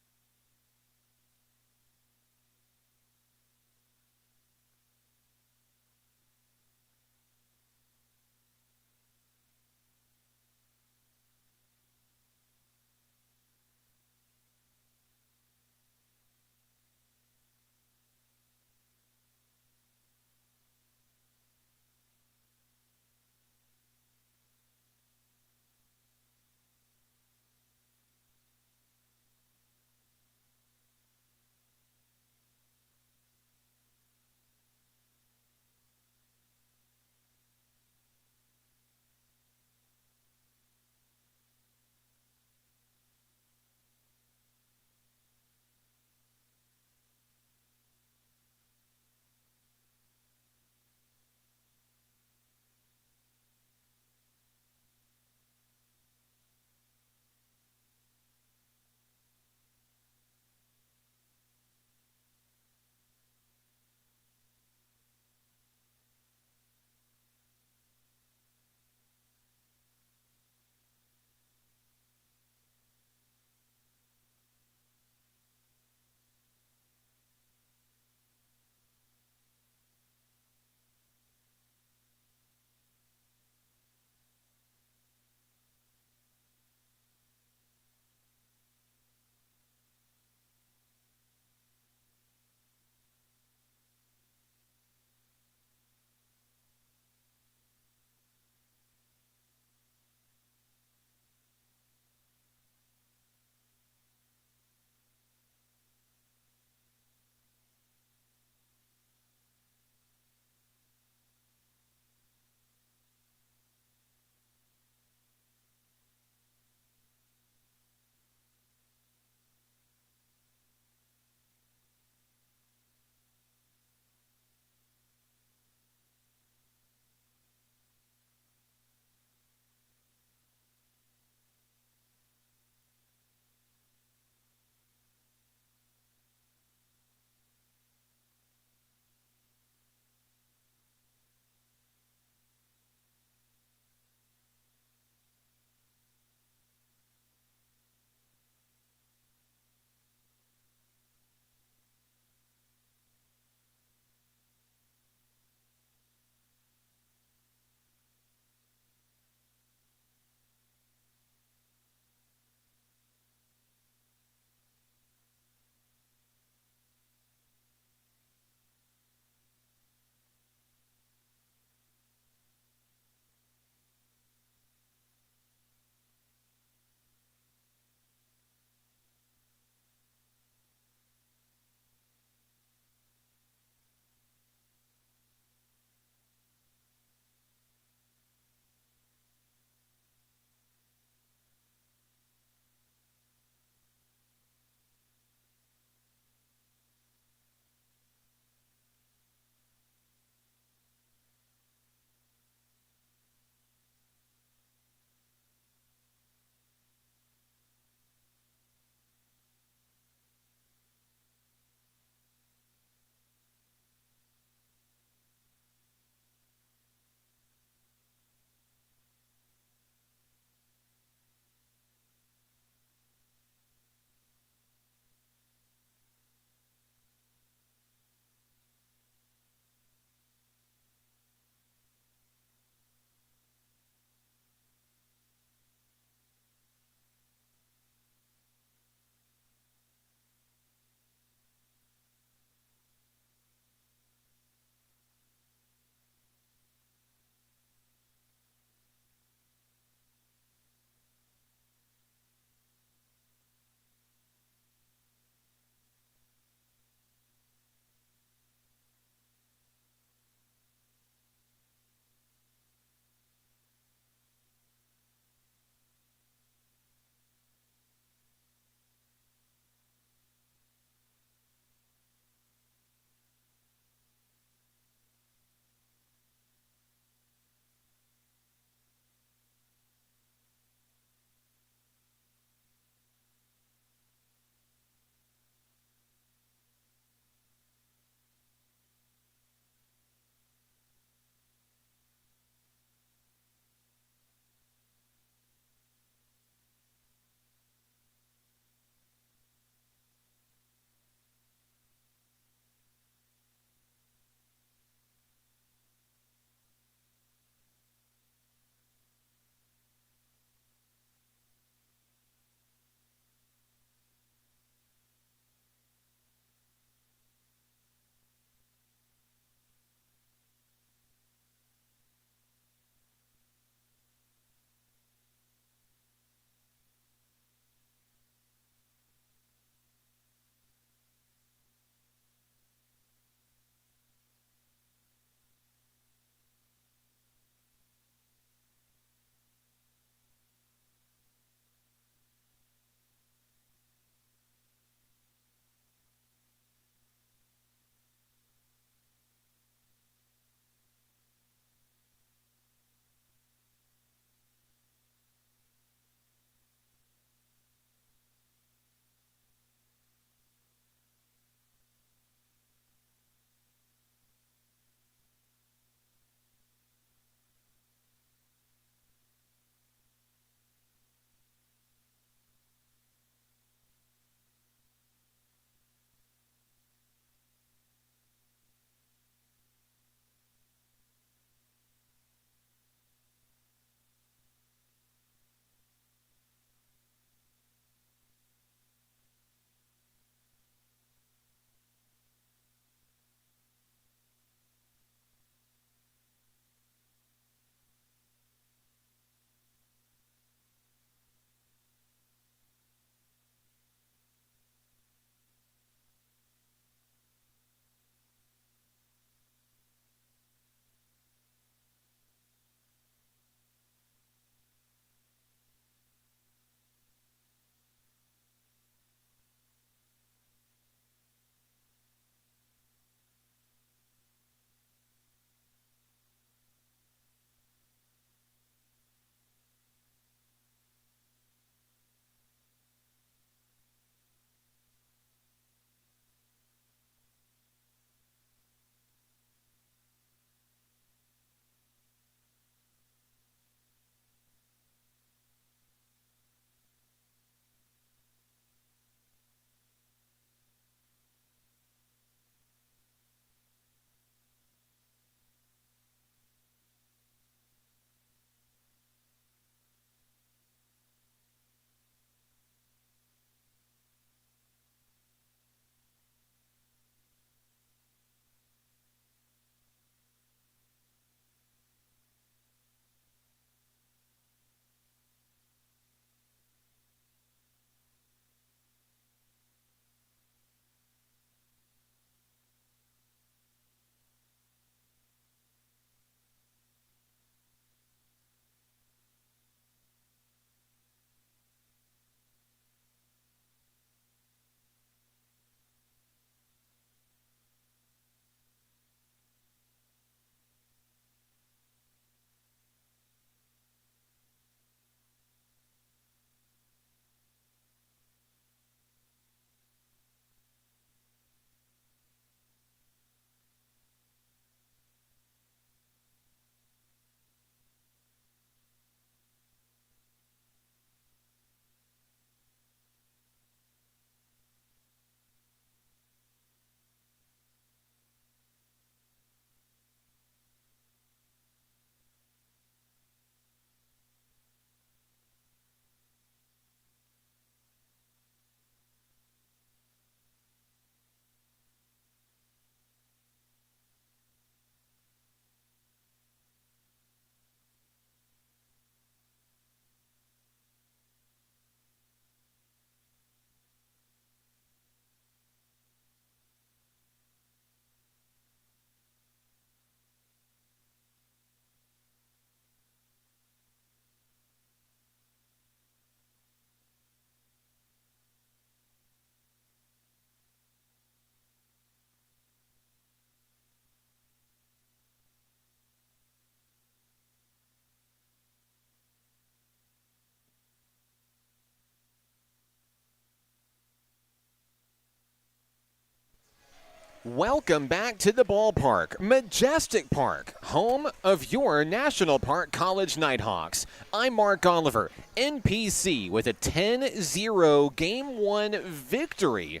Welcome back to the ballpark, Majestic Park, home of your National Park College Nighthawks. I'm Mark Oliver, NPC, with a 10-0 Game 1 victory.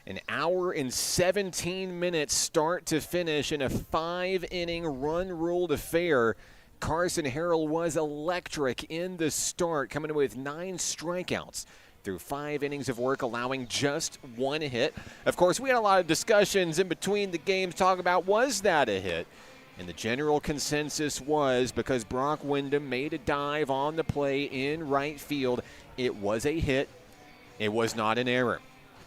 An hour and 17 minutes start to finish in a 5-inning run-ruled affair. Carson Harrell was electric in the start, coming in with 9 strikeouts. Through 5 innings of work, allowing just 1 hit. Of course, we had a lot of discussions in between the games talking about, was that a hit? And the general consensus was, because Brock Wyndham made a dive on the play in right field, it was a hit. It was not an error.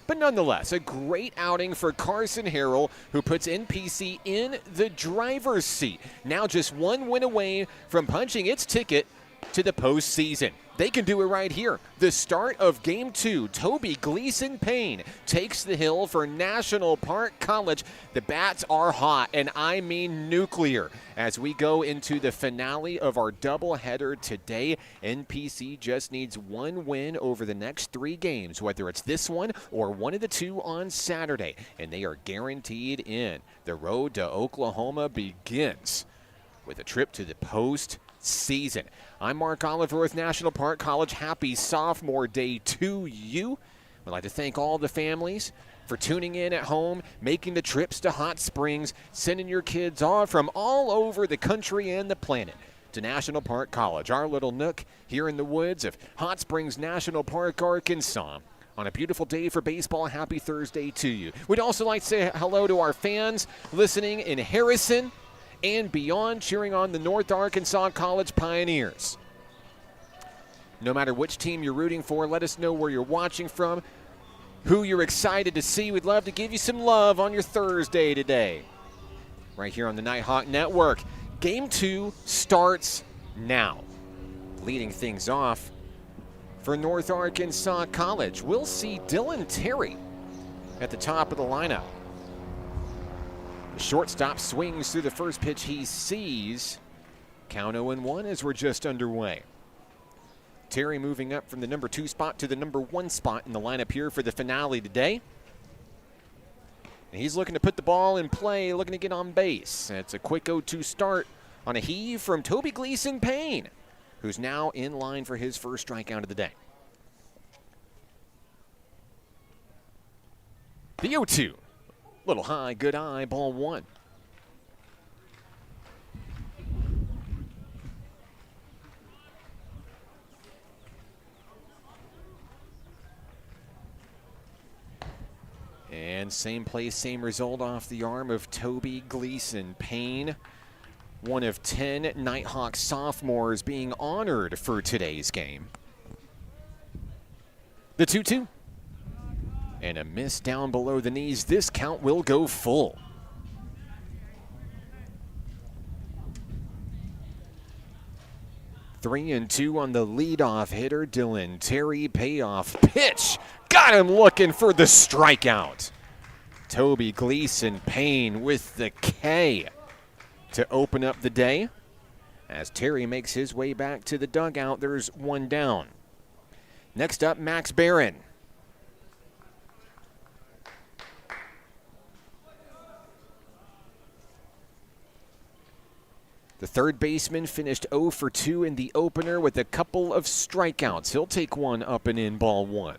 But nonetheless, a great outing for Carson Harrell, who puts NPC in the driver's seat. Now just 1 win away from punching its ticket to the postseason. They can do it right here. The start of Game 2, Toby Gleason Payne takes the hill for National Park College. The bats are hot, and I mean nuclear. As we go into the finale of our doubleheader today, NPC just needs 1 win over the next 3 games, whether it's this one or one of the 2 on Saturday, and they are guaranteed in. The road to Oklahoma begins with a trip to the postseason. I'm Mark Oliver with National Park College. Happy Sophomore Day to you. I'd like to thank all the families for tuning in at home, making the trips to Hot Springs, sending your kids off from all over the country and the planet to National Park College, our little nook here in the woods of Hot Springs National Park, Arkansas. On a beautiful day for baseball, happy Thursday to you. We'd also like to say hello to our fans listening in Harrison and beyond, cheering on the North Arkansas College Pioneers. No matter which team you're rooting for, let us know where you're watching from, who you're excited to see. We'd love to give you some love on your Thursday today. Right here on the Nighthawk Network. Game 2 starts now. Leading things off for North Arkansas College, we'll see Dylan Terry at the top of the lineup. The shortstop swings through the first pitch he sees. Count 0-1 as we're just underway. Terry moving up from the number 2 spot to the number 1 spot in the lineup here for the finale today. And he's looking to put the ball in play, looking to get on base. It's a quick 0-2 start on a heave from Toby Gleason Payne, who's now in line for his first strikeout of the day. The 0-2. Little high, good eye, ball 1. And same play, same result off the arm of Toby Gleason Payne. One of 10 Nighthawk sophomores being honored for today's game. The 2-2. And a miss down below the knees. This count will go full. Three and 2 on the leadoff hitter, Dylan Terry. Payoff pitch. Got him looking for the strikeout. Toby Gleason Payne with the K to open up the day. As Terry makes his way back to the dugout, there's 1 down. Next up, Max Barron. The third baseman finished 0 for 2 in the opener with a couple of strikeouts. He'll take one up and in, ball 1.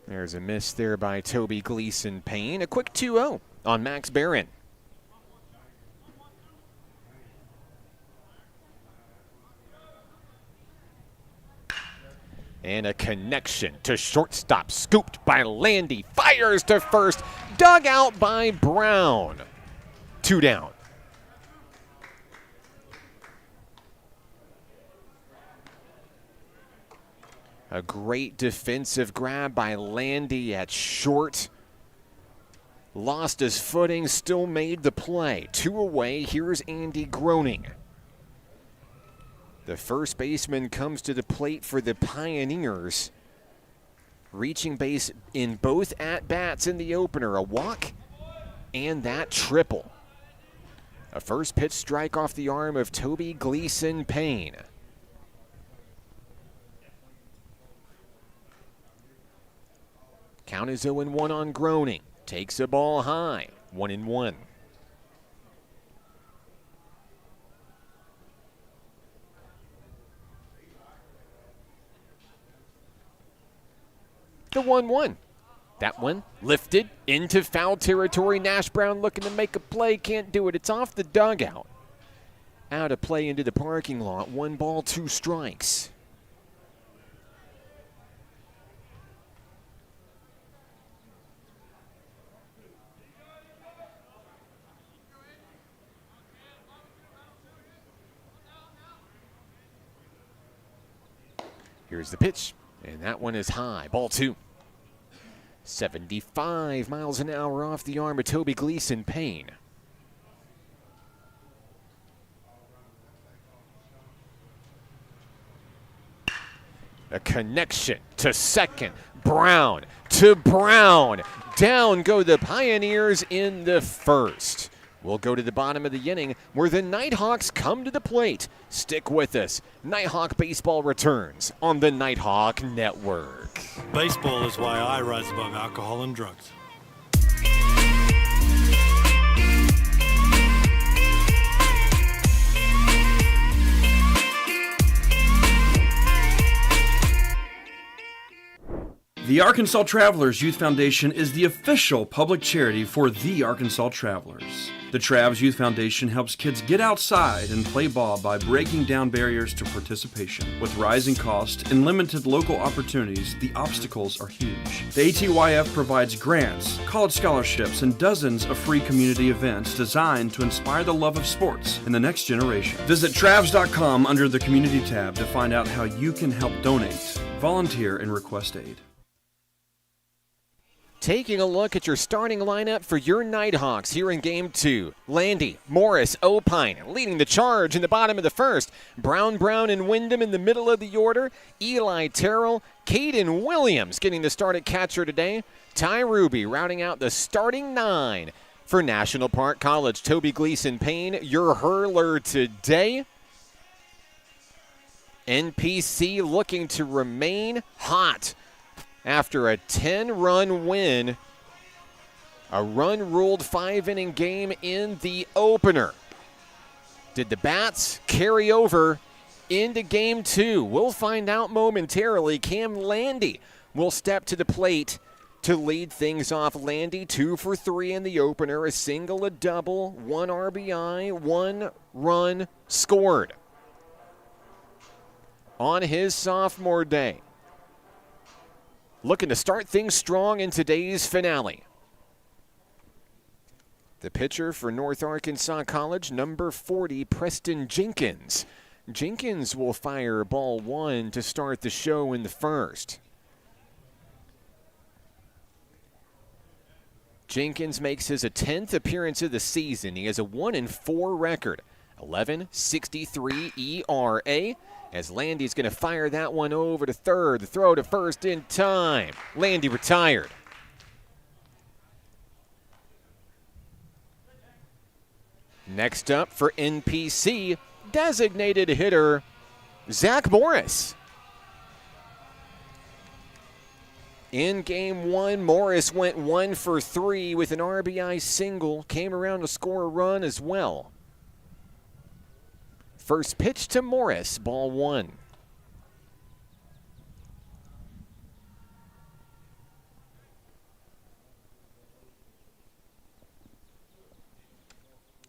There's a miss there by Toby Gleason Payne. A quick 2-0 on Max Barron. And a connection to shortstop, scooped by Landy, fires to first, dug out by Brown. 2 down. A great defensive grab by Landy at short. Lost his footing, still made the play. 2 away, here's Andy Groening. The first baseman comes to the plate for the Pioneers. Reaching base in both at-bats in the opener. A walk and that triple. A first pitch strike off the arm of Toby Gleason Payne. Count is 0-1 on Groening. Takes a ball high. 1-1. The 1-1. That one lifted into foul territory. Nash Brown looking to make a play. Can't do it. It's off the dugout. Out of play into the parking lot. 1 ball, 2 strikes. Here's the pitch, and that one is high. Ball 2. 75 miles an hour off the arm of Toby Gleason Payne. A connection to second. Brown to Brown. Down go the Pioneers in the first. We'll go to the bottom of the inning where the Nighthawks come to the plate. Stick with us. Nighthawk Baseball returns on the Nighthawk Network. Baseball is why I rise above alcohol and drugs. The Arkansas Travelers Youth Foundation is the official public charity for the Arkansas Travelers. The Travs Youth Foundation helps kids get outside and play ball by breaking down barriers to participation. With rising costs and limited local opportunities, the obstacles are huge. The ATYF provides grants, college scholarships, and dozens of free community events designed to inspire the love of sports in the next generation. Visit Travs.com under the Community tab to find out how you can help donate, volunteer, and request aid. Taking a look at your starting lineup for your Nighthawks here in Game 2. Landy, Morris, Opine leading the charge in the bottom of the first. Brown, and Wyndham in the middle of the order. Eli Terrell, Caden Williams getting the start at catcher today. Ty Ruby routing out the starting 9 for National Park College. Toby Gleason Payne, your hurler today. NPC looking to remain hot after a 10-run win, a run-ruled 5-inning game in the opener. Did the Bats carry over into Game 2? We'll find out momentarily. Cam Landy will step to the plate to lead things off. Landy 2 for 3 in the opener, a single, a double, 1 RBI, 1 run scored on his sophomore day. Looking to start things strong in today's finale. The pitcher for North Arkansas College, number 40, Preston Jenkins. Jenkins will fire ball 1 to start the show in the first. Jenkins makes his 10th appearance of the season. He has a 1-4 record, 11.63 ERA. As Landy's going to fire that one over to third. The throw to first in time. Landy retired. Next up for NPC, designated hitter Zach Morris. In Game 1, Morris went 1 for 3 with an RBI single. Came around to score a run as well. First pitch to Morris, ball 1.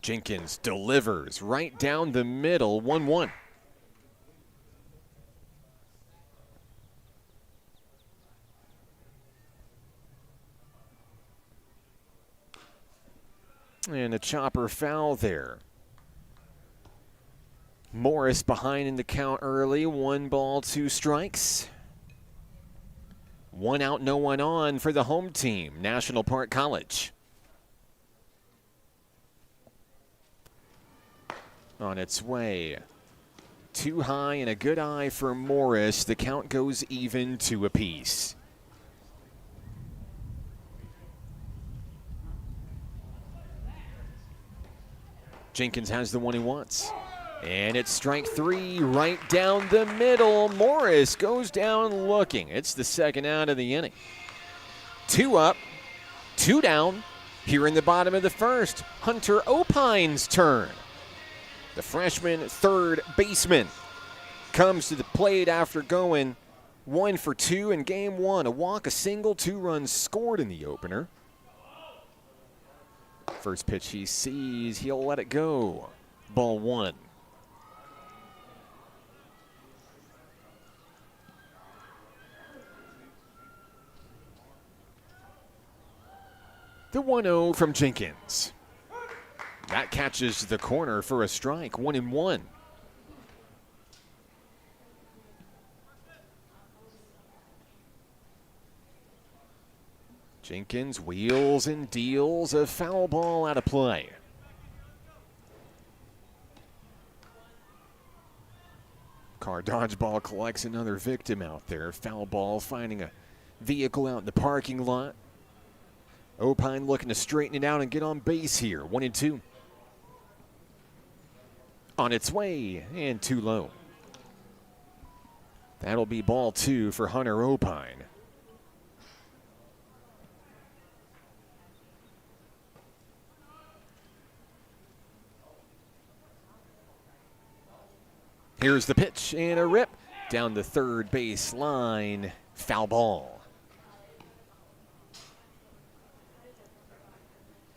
Jenkins delivers right down the middle, 1-1. And a chopper foul there. Morris behind in the count early. 1 ball, 2 strikes. 1 out, no one on for the home team, National Park College. On its way. Too high and a good eye for Morris. The count goes even 2 apiece. Jenkins has the one he wants. And it's strike 3 right down the middle. Morris goes down looking. It's the second out of the inning. 2 up, 2 down. Here in the bottom of the first, Hunter Opine's turn. The freshman third baseman comes to the plate after going 1 for 2 in game 1. A walk, a single, 2 runs scored in the opener. First pitch he sees, he'll let it go. Ball 1. The 1-0 from Jenkins. That catches the corner for a strike, 1-1. Jenkins wheels and deals a foul ball out of play. Car dodgeball collects another victim out there. Foul ball finding a vehicle out in the parking lot. Opine looking to straighten it out and get on base here. 1-2. On its way and too low. That'll be ball 2 for Hunter Opine. Here's the pitch and a rip down the third base line. Foul ball.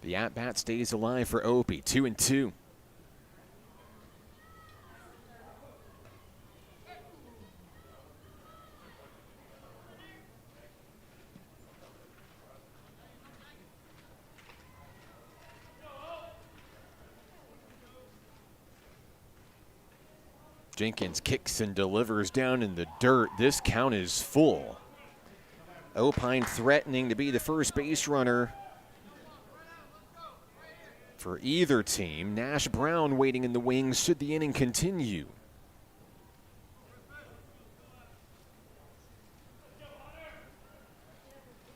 The at-bat stays alive for Opie, 2-2. Jenkins kicks and delivers down in the dirt. This count is full. Opine threatening to be the first base runner for either team. Nash Brown waiting in the wings should the inning continue.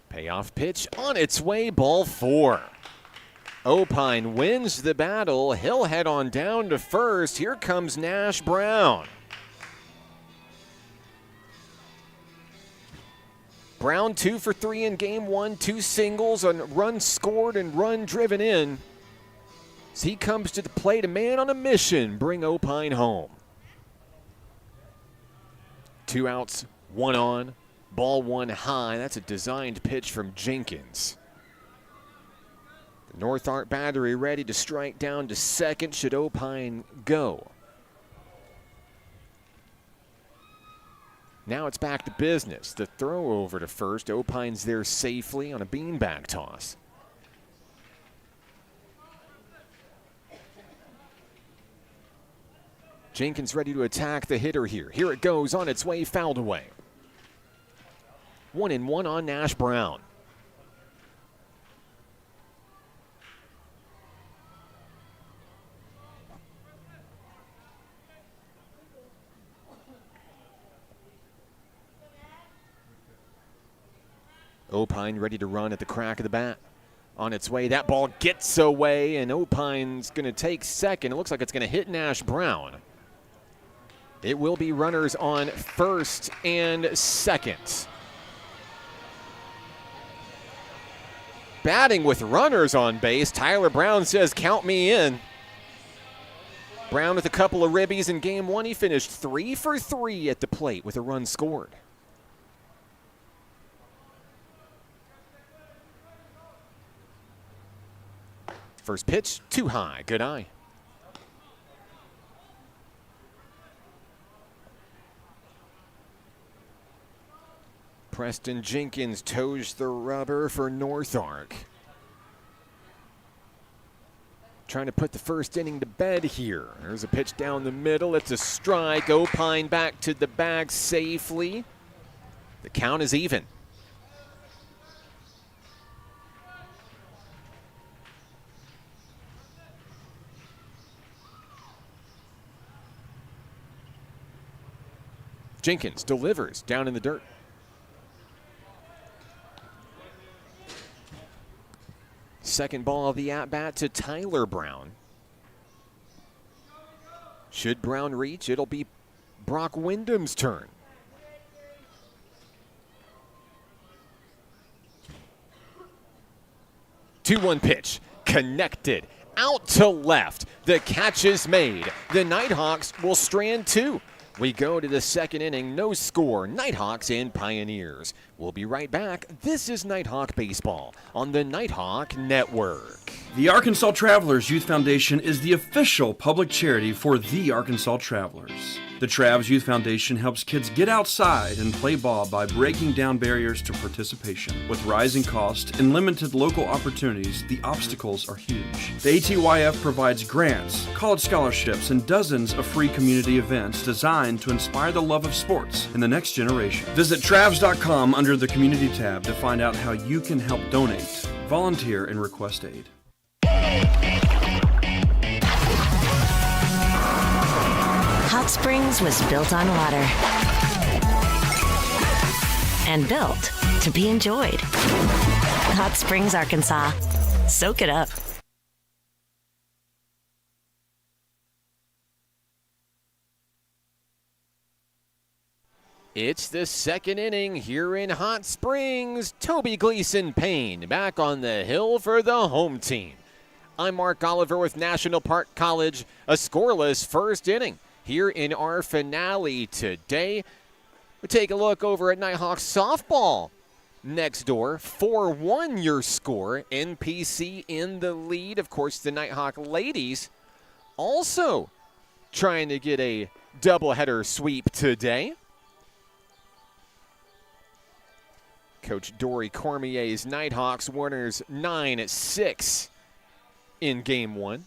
Payoff pitch on its way, ball 4. Opine wins the battle. He'll head on down to first. Here comes Nash Brown. Brown 2 for 3 in game 1. 2 singles, a run scored and run driven in. As he comes to the plate, a man on a mission, bring Opine home. 2 outs, 1 on, ball 1 high. That's a designed pitch from Jenkins. The North Arc battery ready to strike down to second should Opine go. Now it's back to business. The throw over to first. Opine's there safely on a beanbag toss. Jenkins ready to attack the hitter here. Here it goes on its way, fouled away. 1-1 on Nash Brown. Opine ready to run at the crack of the bat. On its way, that ball gets away, and Opine's going to take second. It looks like it's going to hit Nash Brown. It will be runners on first and second. Batting with runners on base, Tyler Brown says, count me in. Brown with a couple of ribbies in game 1. He finished 3 for 3 at the plate with a run scored. First pitch, too high, good eye. Preston Jenkins toes the rubber for North Arc. Trying to put the first inning to bed here. There's a pitch down the middle. It's a strike. Opine back to the bag safely. The count is even. Jenkins delivers down in the dirt. Second ball of the at-bat to Tyler Brown. Should Brown reach, it'll be Brock Wyndham's turn. Two-one pitch, connected, out to left. The catch is made. The Nighthawks will strand two. We go to the second inning, no score, Nighthawks and Pioneers. We'll be right back. This is Nighthawk Baseball on the Nighthawk Network. The Arkansas Travelers Youth Foundation is the official public charity for the Arkansas Travelers. The Travs Youth Foundation helps kids get outside and play ball by breaking down barriers to participation. With rising costs and limited local opportunities, the obstacles are huge. The ATYF provides grants, college scholarships, and dozens of free community events designed to inspire the love of sports in the next generation. Visit Travs.com under the Community tab to find out how you can help donate, volunteer, and request aid. Hot Springs was built on water and built to be enjoyed. Hot Springs, Arkansas. Soak it up. It's the second inning here in Hot Springs. Toby Gleason Payne back on the hill for the home team. I'm Mark Oliver with National Park College. A scoreless first inning here in our finale today. We take a look over at Nighthawks softball. Next door, 4-1 your score. NPC in the lead. Of course, the Nighthawk ladies also trying to get a doubleheader sweep today. Coach Dory Cormier's Nighthawks winners 9-6 in game one.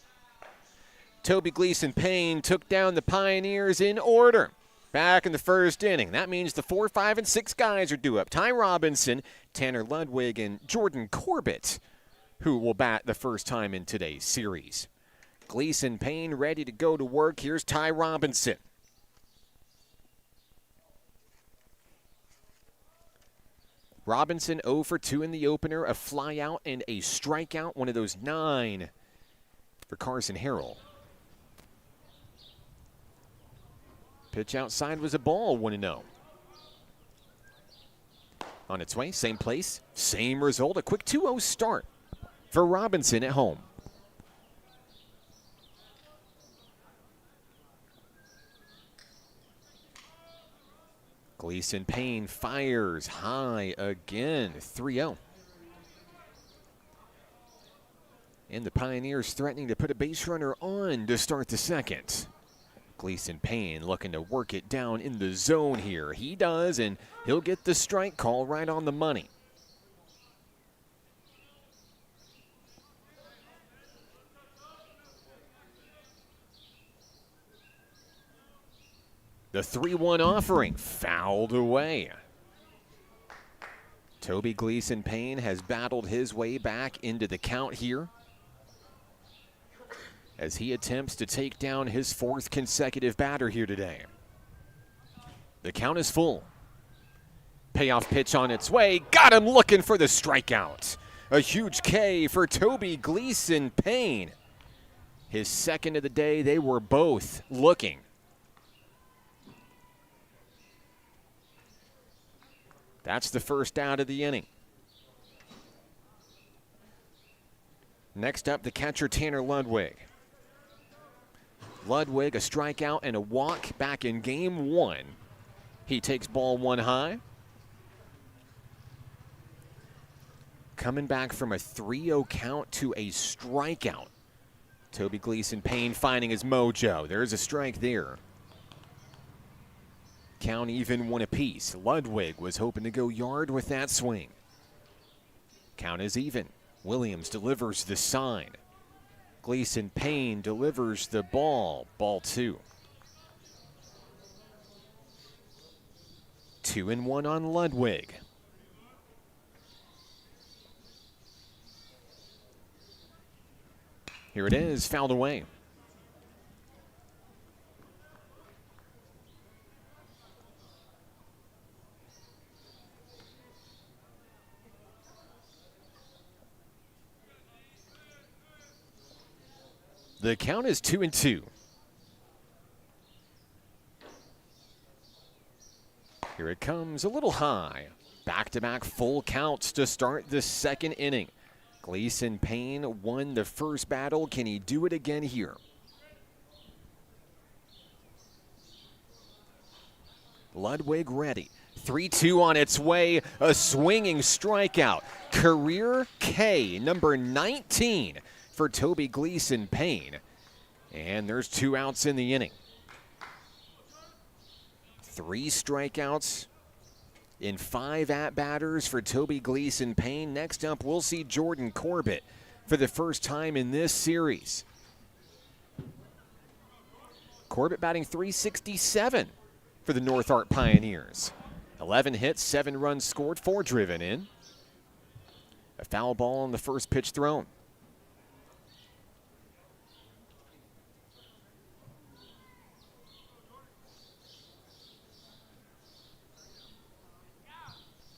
Toby Gleason Payne took down the Pioneers in order back in the first inning. That means the 4, 5, and 6 guys are due up. Ty Robinson, Tanner Ludwig, and Jordan Corbett, who will bat the first time in today's series. Gleason Payne ready to go to work. Here's Ty Robinson. Robinson 0 for 2 in the opener, a fly out and a strikeout, one of those 9 for Carson Harrell. Pitch outside was a ball, 1-0. On its way, same place, same result, a quick 2-0 start for Robinson at home. Gleason Payne fires high again, 3-0. And the Pioneers threatening to put a base runner on to start the second. Gleason Payne looking to work it down in the zone here. He does, and he'll get the strike call right on the money. The 3-1 offering fouled away. Toby Gleason Payne has battled his way back into the count here as he attempts to take down his 4th consecutive batter here today. The count is full. Payoff pitch on its way. Got him looking for the strikeout. A huge K for Toby Gleason Payne. His second of the day. They were both looking. That's the first out of the inning. Next up, the catcher, Tanner Ludwig. Ludwig, a strikeout and a walk back in game 1. He takes ball 1 high. Coming back from a 3-0 count to a strikeout. Toby Gleason Payne finding his mojo. There's a strike there. Count even 1 apiece. Ludwig was hoping to go yard with that swing. Count is even. Williams delivers the sign. Gleason Payne delivers the ball. Ball 2. 2-1 on Ludwig. Here it is, fouled away. The count is 2-2. Here it comes, a little high. Back-to-back full counts to start the second inning. Gleason Payne won the first battle. Can he do it again here? Ludwig ready. 3-2 on its way. A swinging strikeout. Career K, number 19 for Toby Gleason Payne. And there's 2 outs in the inning. 3 strikeouts in 5 at-batters for Toby Gleason Payne. Next up, we'll see Jordan Corbett for the first time in this series. Corbett batting .367 for the North Ark Pioneers. 11 hits, 7 runs scored, 4 driven in. A foul ball on the first pitch thrown.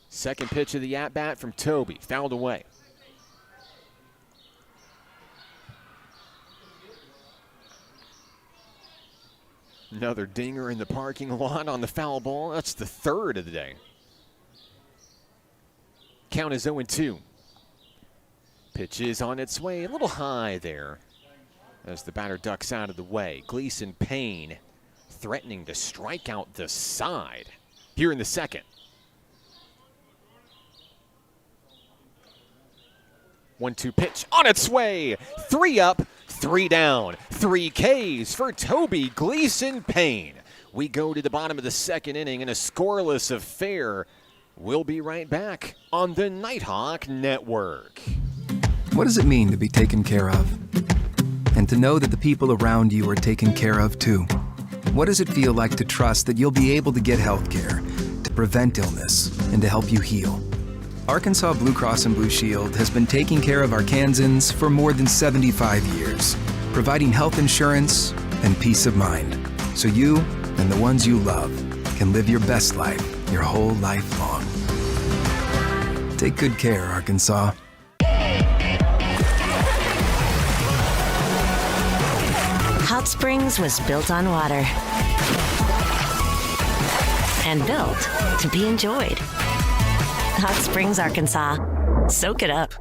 Second pitch of the at-bat from Toby, fouled away. Another dinger in the parking lot on the foul ball. That's the third of the day. Count is 0-2. Pitch is on its way, a little high there as the batter ducks out of the way. Gleason Payne threatening to strike out the side here in the second. 1-2 pitch on its way. 3 up, 3 down. 3 Ks for Toby Gleason Payne. We go to the bottom of the second inning in a scoreless affair. We'll be right back on the Nighthawk Network. What does it mean to be taken care of? And to know that the people around you are taken care of too? What does it feel like to trust that you'll be able to get health care, to prevent illness, and to help you heal? Arkansas Blue Cross and Blue Shield has been taking care of Arkansans for more than 75 years, providing health insurance and peace of mind, so you and the ones you love can live your best life your whole life long. Take good care, Arkansas. Hot Springs was built on water and built to be enjoyed. Hot Springs, Arkansas. Soak it up.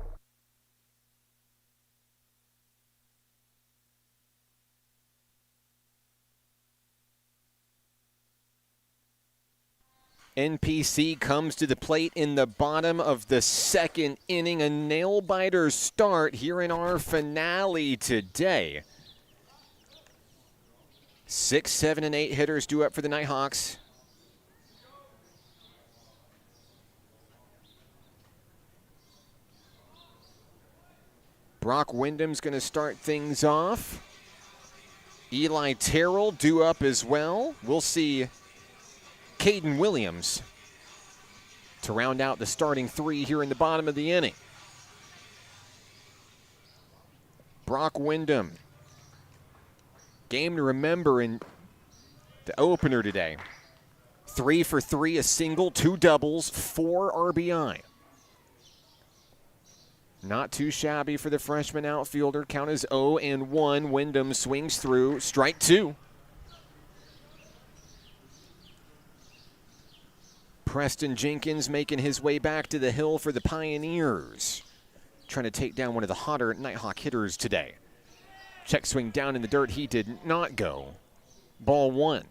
NPC comes to the plate in the bottom of the second inning. A nail-biter start here in our finale today. 6, 7, and 8 hitters due up for the Nighthawks. Brock Wyndham's going to start things off. Eli Terrell due up as well. We'll see Caden Williams to round out the starting 3 here in the bottom of the inning. Brock Wyndham. Game to remember in the opener today. 3 for 3, a single, 2 doubles, 4 RBI. Not too shabby for the freshman outfielder. Count is 0-1. Wyndham swings through. Strike 2. Preston Jenkins making his way back to the hill for the Pioneers. Trying to take down one of the hotter Nighthawk hitters today. Check swing down in the dirt. He did not go. Ball 1.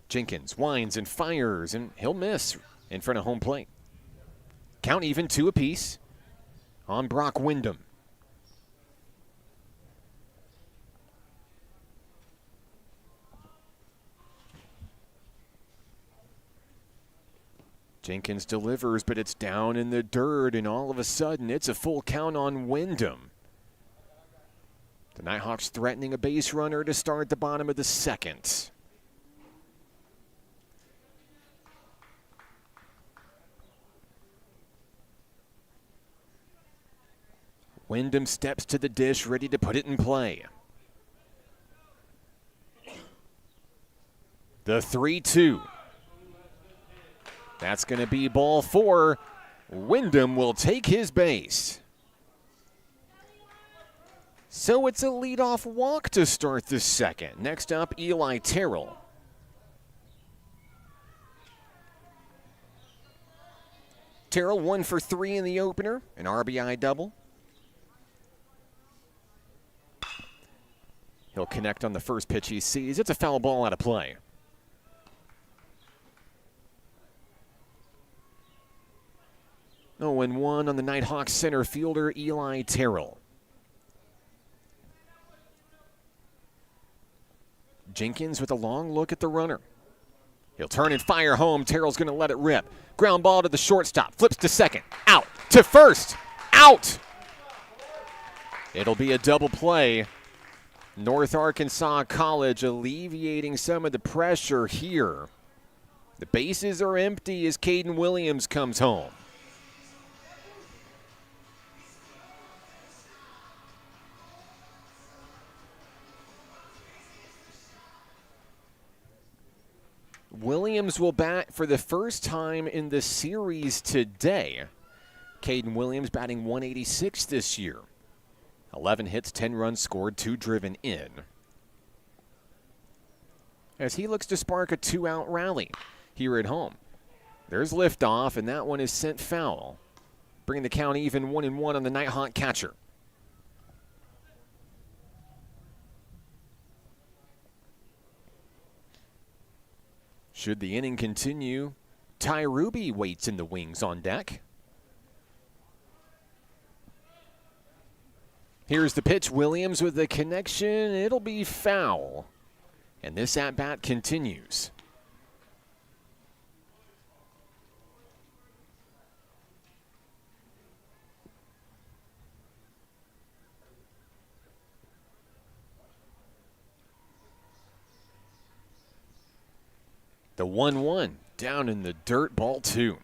Jenkins winds and fires, and he'll miss in front of home plate. Count even, 2 apiece on Brock Wyndham. Jenkins delivers, but it's down in the dirt, and all of a sudden it's a full count on Wyndham. The Nighthawks threatening a base runner to start the bottom of the second. Wyndham steps to the dish, ready to put it in play. The 3-2. That's going to be ball 4. Wyndham will take his base. So it's a leadoff walk to start the second. Next up, Eli Terrell. Terrell 1 for 3 in the opener, an RBI double. He'll connect on the first pitch he sees. It's a foul ball out of play. Oh, and 1 on the Nighthawks center fielder, Eli Terrell. Jenkins with a long look at the runner. He'll turn and fire home. Terrell's going to let it rip. Ground ball to the shortstop. Flips to second. Out. To first. Out. It'll be a double play. North Arkansas College alleviating some of the pressure here. The bases are empty as Caden Williams comes home. Williams will bat for the first time in the series today. Caden Williams batting 186 this year. 11 hits, 10 runs scored, 2 driven in. As he looks to spark a 2-out rally here at home. There's liftoff, and that one is sent foul. Bringing the count even 1-1 on the Nighthawk catcher. Should the inning continue, Ty Ruby waits in the wings on deck. Here's the pitch. Williams with the connection. It'll be foul. And this at-bat continues. The 1-1 down in the dirt, ball 2.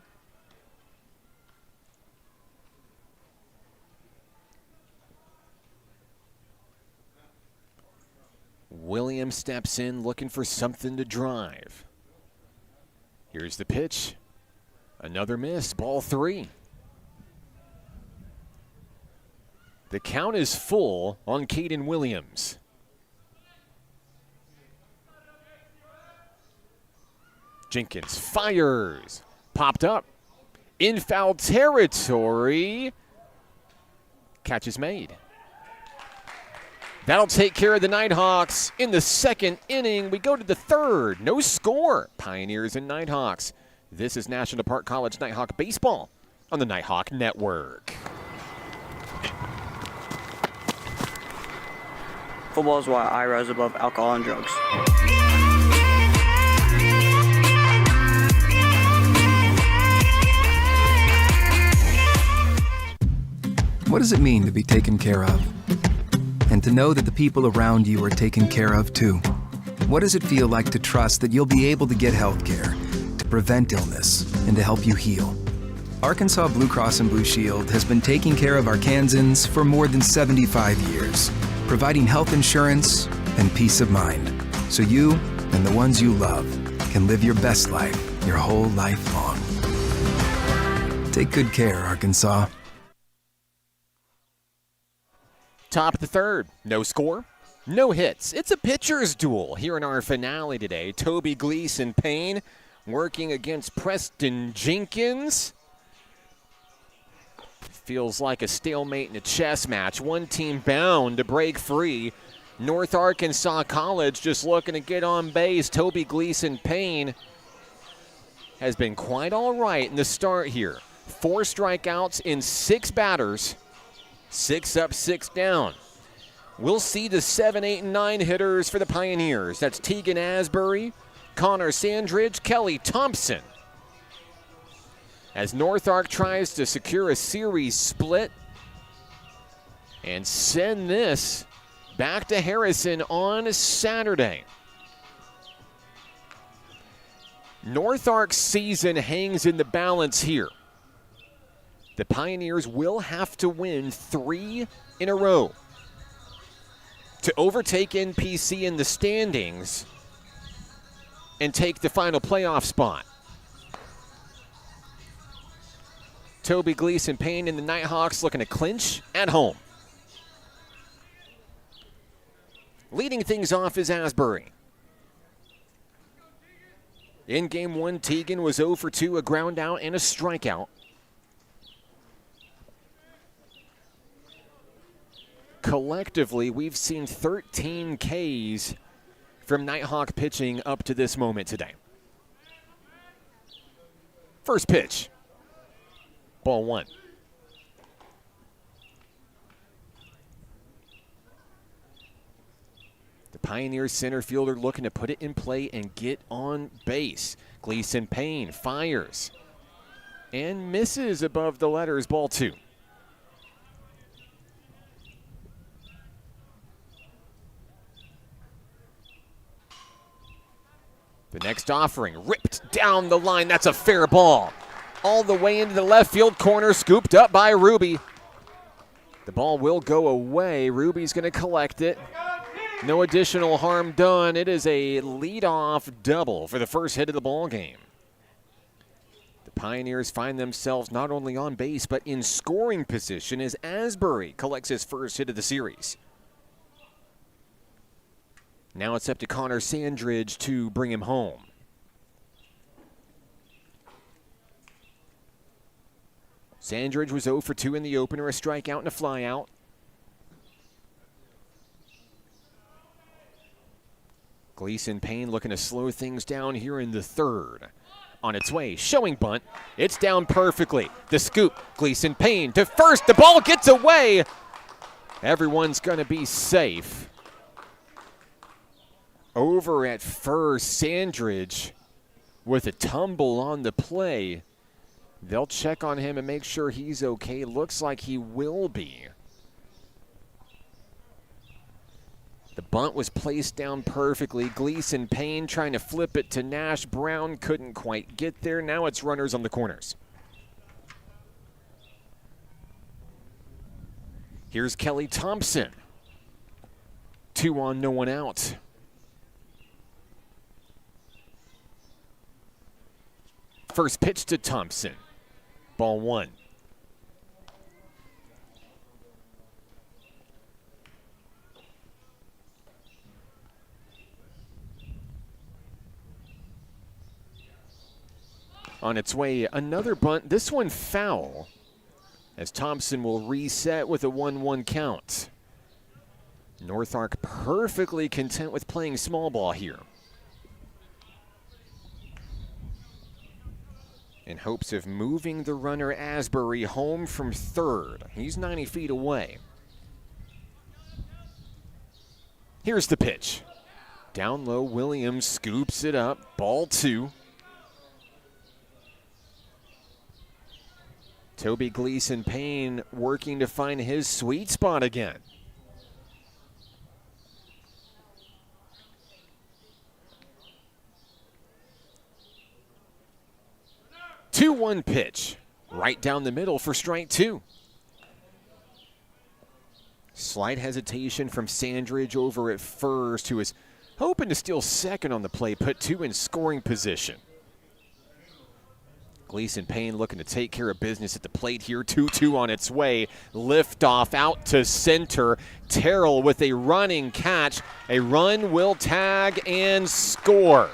Williams steps in looking for something to drive. Here's the pitch. Another miss, ball 3. The count is full on Caden Williams. Jenkins fires. Popped up. In foul territory. Catch is made. That'll take care of the Nighthawks in the second inning. We go to the third. No score. Pioneers and Nighthawks. This is National Park College Nighthawk baseball on the Nighthawk Network. Football is why I rise above alcohol and drugs. What does it mean to be taken care of? And to know that the people around you are taken care of too? What does it feel like to trust that you'll be able to get health care, to prevent illness, and to help you heal? Arkansas Blue Cross and Blue Shield has been taking care of Arkansans for more than 75 years, providing health insurance and peace of mind, so you and the ones you love can live your best life your whole life long. Take good care, Arkansas. Top of the third. No score, no hits. It's a pitcher's duel here in our finale today. Toby Gleason Payne working against Preston Jenkins. Feels like a stalemate in a chess match. One team bound to break free. North Arkansas College just looking to get on base. Toby Gleason Payne has been quite all right in the start here. 4 strikeouts in 6 batters. 6 up, 6 down. We'll see the 7, 8, and 9 hitters for the Pioneers. That's Tegan Asbury, Connor Sandridge, Kelly Thompson. As North Ark tries to secure a series split and send this back to Harrison on Saturday. North Ark's season hangs in the balance here. The Pioneers will have to win 3 in a row to overtake NPC in the standings and take the final playoff spot. Toby Gleason Payne and the Nighthawks looking to clinch at home. Leading things off is Asbury. In game one, Teagan was 0 for 2, a ground out and a strikeout. Collectively, we've seen 13 Ks from Nighthawk pitching up to this moment today. First pitch, ball 1. The Pioneers center fielder looking to put it in play and get on base. Gleason Payne fires and misses above the letters, ball 2. The next offering ripped down the line. That's a fair ball. All the way into the left field corner, scooped up by Ruby. The ball will go away. Ruby's going to collect it. No additional harm done. It is a leadoff double for the first hit of the ball game. The Pioneers find themselves not only on base but in scoring position as Asbury collects his first hit of the series. Now it's up to Connor Sandridge to bring him home. Sandridge was 0 for 2 in the opener, a strikeout and a flyout. Gleason Payne looking to slow things down here in the third. On its way, showing bunt. It's down perfectly. The scoop, Gleason Payne to first. The ball gets away. Everyone's going to be safe. Over at first, Sandridge with a tumble on the play. They'll check on him and make sure he's okay. Looks like he will be. The bunt was placed down perfectly. Gleason Payne trying to flip it to Nash. Brown couldn't quite get there. Now it's runners on the corners. Here's Kelly Thompson. 2 on, no one out. First pitch to Thompson. Ball 1. On its way, another bunt. This one foul, as Thompson will reset with a 1-1 count. North-Ark perfectly content with playing small ball here, in hopes of moving the runner Asbury home from third. He's 90 feet away. Here's the pitch. Down low, Williams scoops it up. Ball 2. Toby Gleason Payne working to find his sweet spot again. Two 2-1 pitch. Right down the middle for strike 2. Slight hesitation from Sandridge over at first, who is hoping to steal second on the play, put 2 in scoring position. Gleason Payne looking to take care of business at the plate here. 2-2 on its way. Liftoff out to center. Terrell with a running catch. A run will tag and score.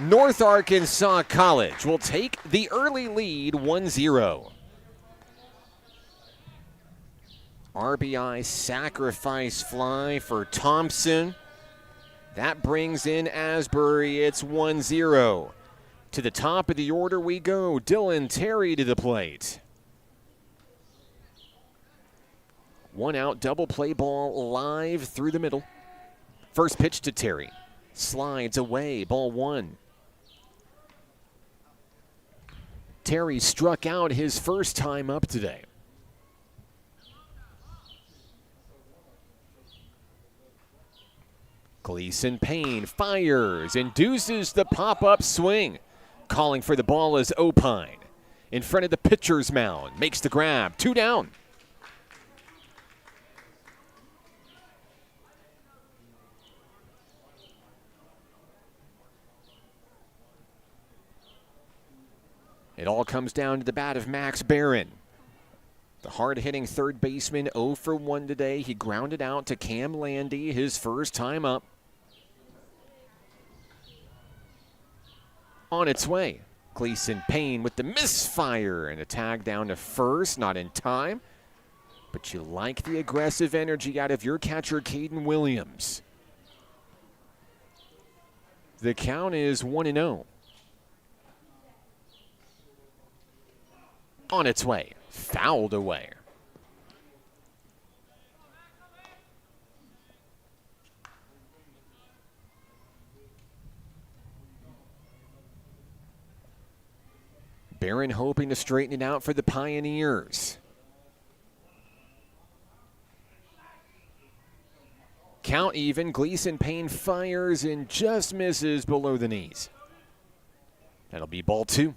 North Arkansas College will take the early lead 1-0. RBI sacrifice fly for Thompson. That brings in Asbury. It's 1-0. To the top of the order we go. Dylan Terry to the plate. 1 out, double play ball live through the middle. First pitch to Terry. Slides away, ball 1. Terry struck out his first time up today. Gleason Payne fires, induces the pop-up swing. Calling for the ball is Opine. In front of the pitcher's mound, makes the grab, 2 down. It all comes down to the bat of Max Barron. The hard-hitting third baseman 0 for 1 today. He grounded out to Cam Landy, his first time up. On its way, Gleason Payne with the misfire and a tag down to first, not in time. But you like the aggressive energy out of your catcher, Caden Williams. The count is 1-0. On its way, fouled away. Barron hoping to straighten it out for the Pioneers. Count even. Gleason Payne fires and just misses below the knees. That'll be ball 2.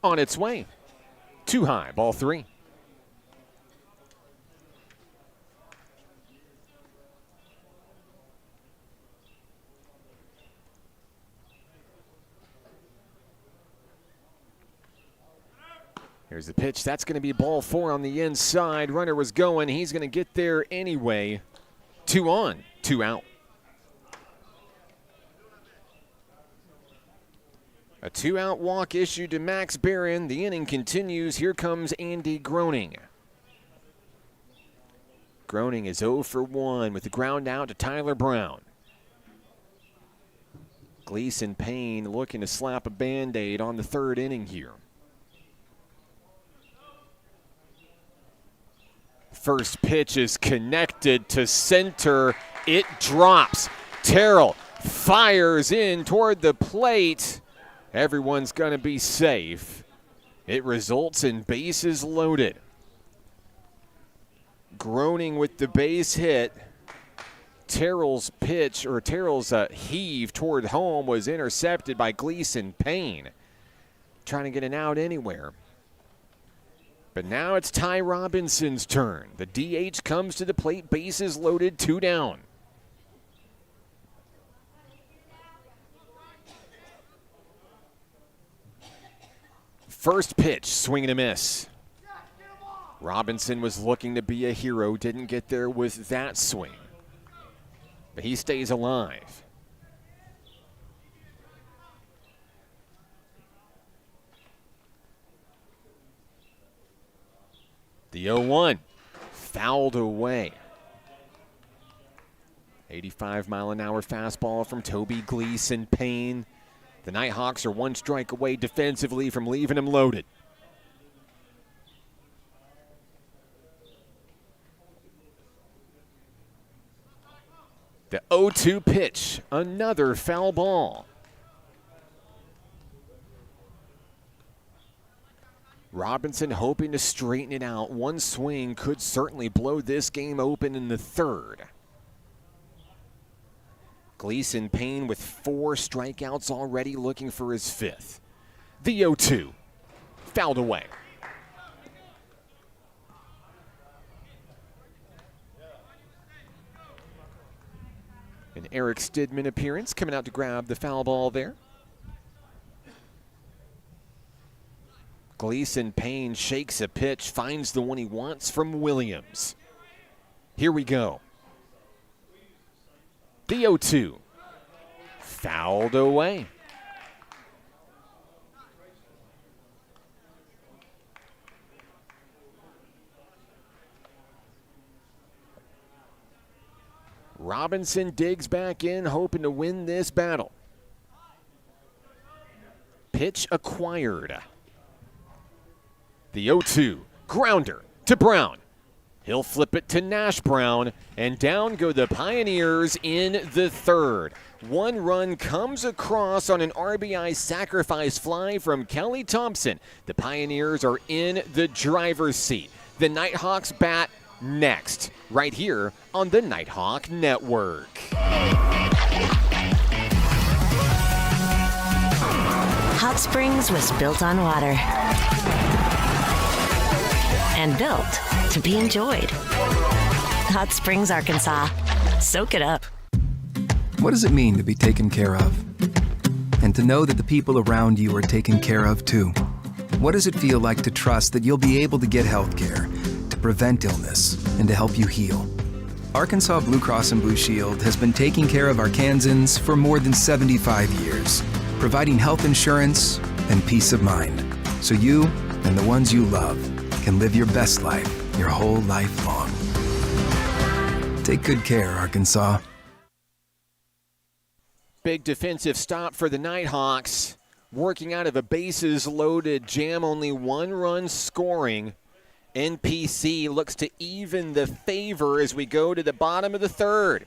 On its way. Too high, ball 3. Here's the pitch. That's going to be ball 4 on the inside. Runner was going. He's going to get there anyway. 2 on, 2 out. A 2-out walk issued to Max Barron. The inning continues. Here comes Andy Groening. Groening is 0 for 1 with the ground out to Tyler Brown. Gleason Payne looking to slap a Band-Aid on the third inning here. First pitch is connected to center. It drops. Terrell fires in toward the plate. Everyone's going to be safe. It results in bases loaded. Groening with the base hit. Terrell's pitch, or Terrell's heave toward home, was intercepted by Gleason Payne. Trying to get an out anywhere. But now it's Ty Robinson's turn. The DH comes to the plate, bases loaded, 2 down. First pitch, swing and a miss. Robinson was looking to be a hero, didn't get there with that swing. But he stays alive. The 0-1, fouled away. 85-mile-an-hour fastball from Toby Gleason Payne. The Nighthawks are 1 strike away defensively from leaving him loaded. The 0-2 pitch, another foul ball. Robinson hoping to straighten it out. One swing could certainly blow this game open in the third. Gleason Payne with 4 strikeouts already, looking for his 5th. The 0-2, fouled away. An Eric Stidman appearance coming out to grab the foul ball there. Gleason Payne shakes a pitch, finds the one he wants from Williams. Here we go. The 0-2, fouled away. Robinson digs back in, hoping to win this battle. Pitch acquired. The 0-2, grounder to Brown. He'll flip it to Nash Brown, and down go the Pioneers in the third. 1 run comes across on an RBI sacrifice fly from Kelly Thompson. The Pioneers are in the driver's seat. The Nighthawks bat next, right here on the Nighthawk Network. Hot Springs was built on water and built to be enjoyed. Hot Springs, Arkansas. Soak it up. What does it mean to be taken care of? And to know that the people around you are taken care of too. What does it feel like to trust that you'll be able to get health care, to prevent illness, and to help you heal? Arkansas Blue Cross and Blue Shield has been taking care of Arkansans for more than 75 years, providing health insurance and peace of mind, so you and the ones you love can live your best life your whole life long. Take good care, Arkansas. Big defensive stop for the Nighthawks. Working out of a bases-loaded jam, only one run scoring. NPC looks to even the favor as we go to the bottom of the third.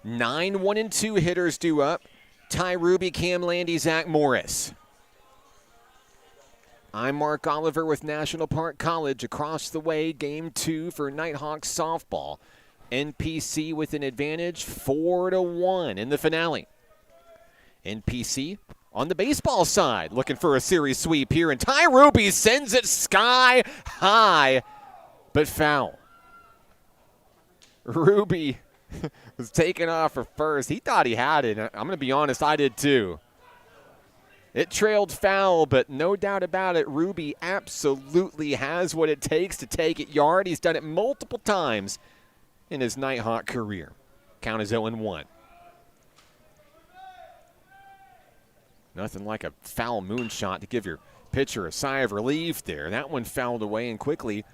9 1-2 hitters due up. Ty Ruby, Cam Landy, Zach Morris. I'm Mark Oliver with National Park College. Across the way, game 2 for Nighthawks softball. NPC with an advantage, 4-1 in the finale. NPC on the baseball side, looking for a series sweep here, and Ty Ruby sends it sky high, but foul. Ruby was taken off for first. He thought he had it. I'm going to be honest, I did too. It trailed foul, but no doubt about it, Ruby absolutely has what it takes to take it yard. He's done it multiple times in his Nighthawk career. Count is 0-1. Nothing like a foul moonshot to give your pitcher a sigh of relief there. That one fouled away, and quickly,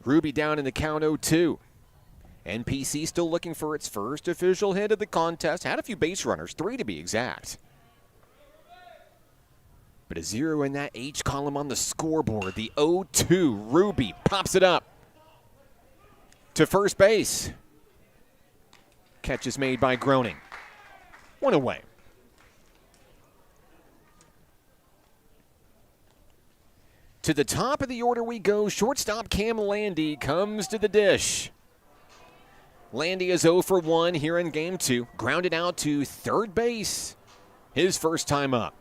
Ruby down in the count 0-2. NPC still looking for its first official hit of the contest. Had a few base runners, 3 to be exact. But a 0 in that H column on the scoreboard. The 0-2, Ruby pops it up to first base. Catch is made by Groening. 1 away. To the top of the order we go. Shortstop Cam Landy comes to the dish. Landy is 0 for 1 here in game 2. Grounded out to third base. His first time up.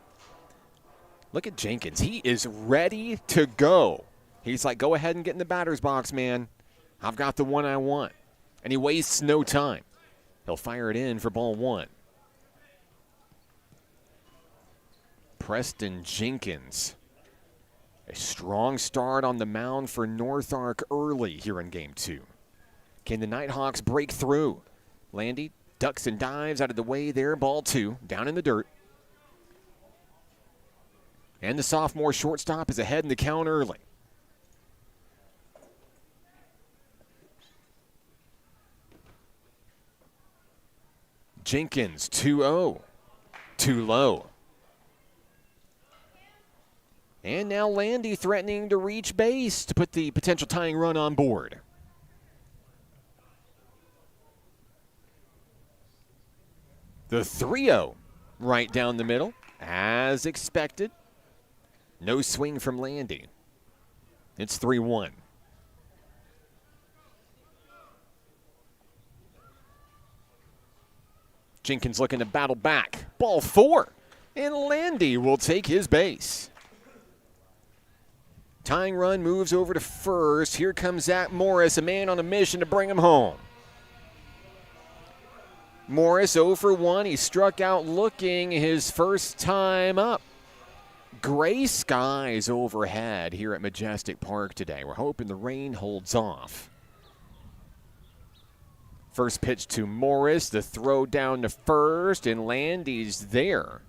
Look at Jenkins. He is ready to go. He's like, go ahead and get in the batter's box, man. I've got the one I want. And he wastes no time. He'll fire it in for ball 1. Preston Jenkins. A strong start on the mound for North Ark early here in game 2. Can the Nighthawks break through? Landy ducks and dives out of the way there. Ball 2, down in the dirt. And the sophomore shortstop is ahead in the count early. Jenkins 2-0. Too low. And now Landy threatening to reach base to put the potential tying run on board. The 3-0 right down the middle, as expected. No swing from Landy. It's 3-1. Jenkins looking to battle back. Ball 4. And Landy will take his base. Tying run moves over to first. Here comes Zach Morris, a man on a mission to bring him home. Morris 0 for 1. He struck out looking his first time up. Gray skies overhead here at Majestic Park today. We're hoping the rain holds off. First pitch to Morris, the throw down to first, and Landy's there.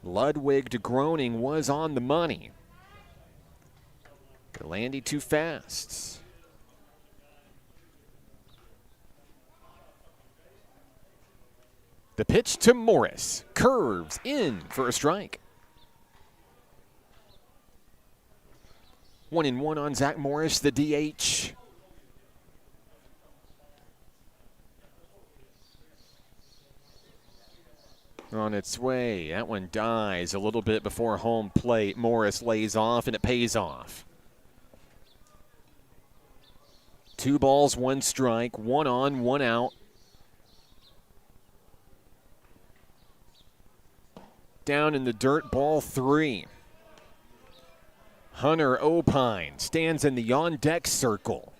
Ludwig to Groening was on the money. But Landy too fast. The pitch to Morris. Curves in for a strike. 1-1 on Zach Morris, the DH. On its way. That one dies a little bit before home plate. Morris lays off, and it pays off. 2 balls, 1 strike. 1 on, 1 out. Down in the dirt, ball 3. Hunter Opine stands in the on-deck circle.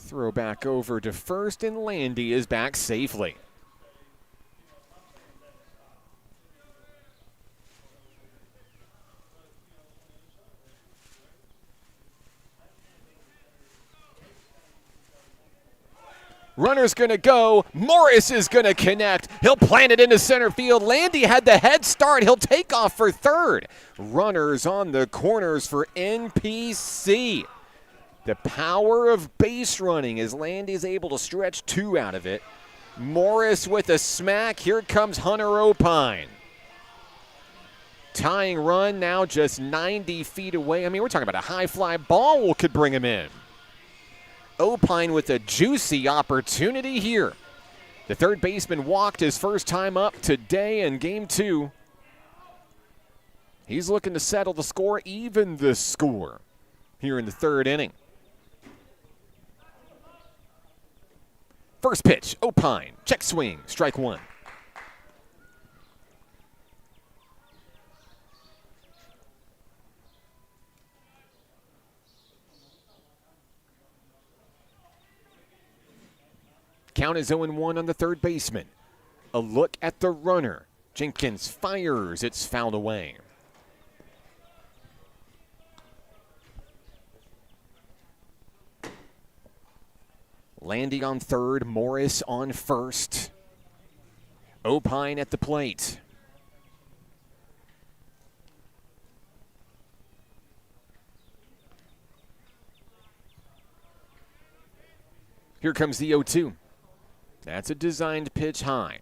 Throw back over to first, and Landy is back safely. Runner's going to go. Morris is going to connect. He'll plant it into center field. Landy had the head start. He'll take off for third. Runners on the corners for NPC. The power of base running as Landy's able to stretch two out of it. Morris with a smack. Here comes Hunter Opine. Tying run now just 90 feet away. I mean, we're talking about a high fly ball could bring him in. Opine with a juicy opportunity here. The third baseman walked his first time up today in game 2. He's looking to settle the score, even the score, here in the third inning. First pitch, Opine, check swing, strike one. Count is 0-1 on the third baseman. A look at the runner. Jenkins fires. It's fouled away. Landy on third. Morris on first. Opine at the plate. Here comes the 0-2. That's a designed pitch high.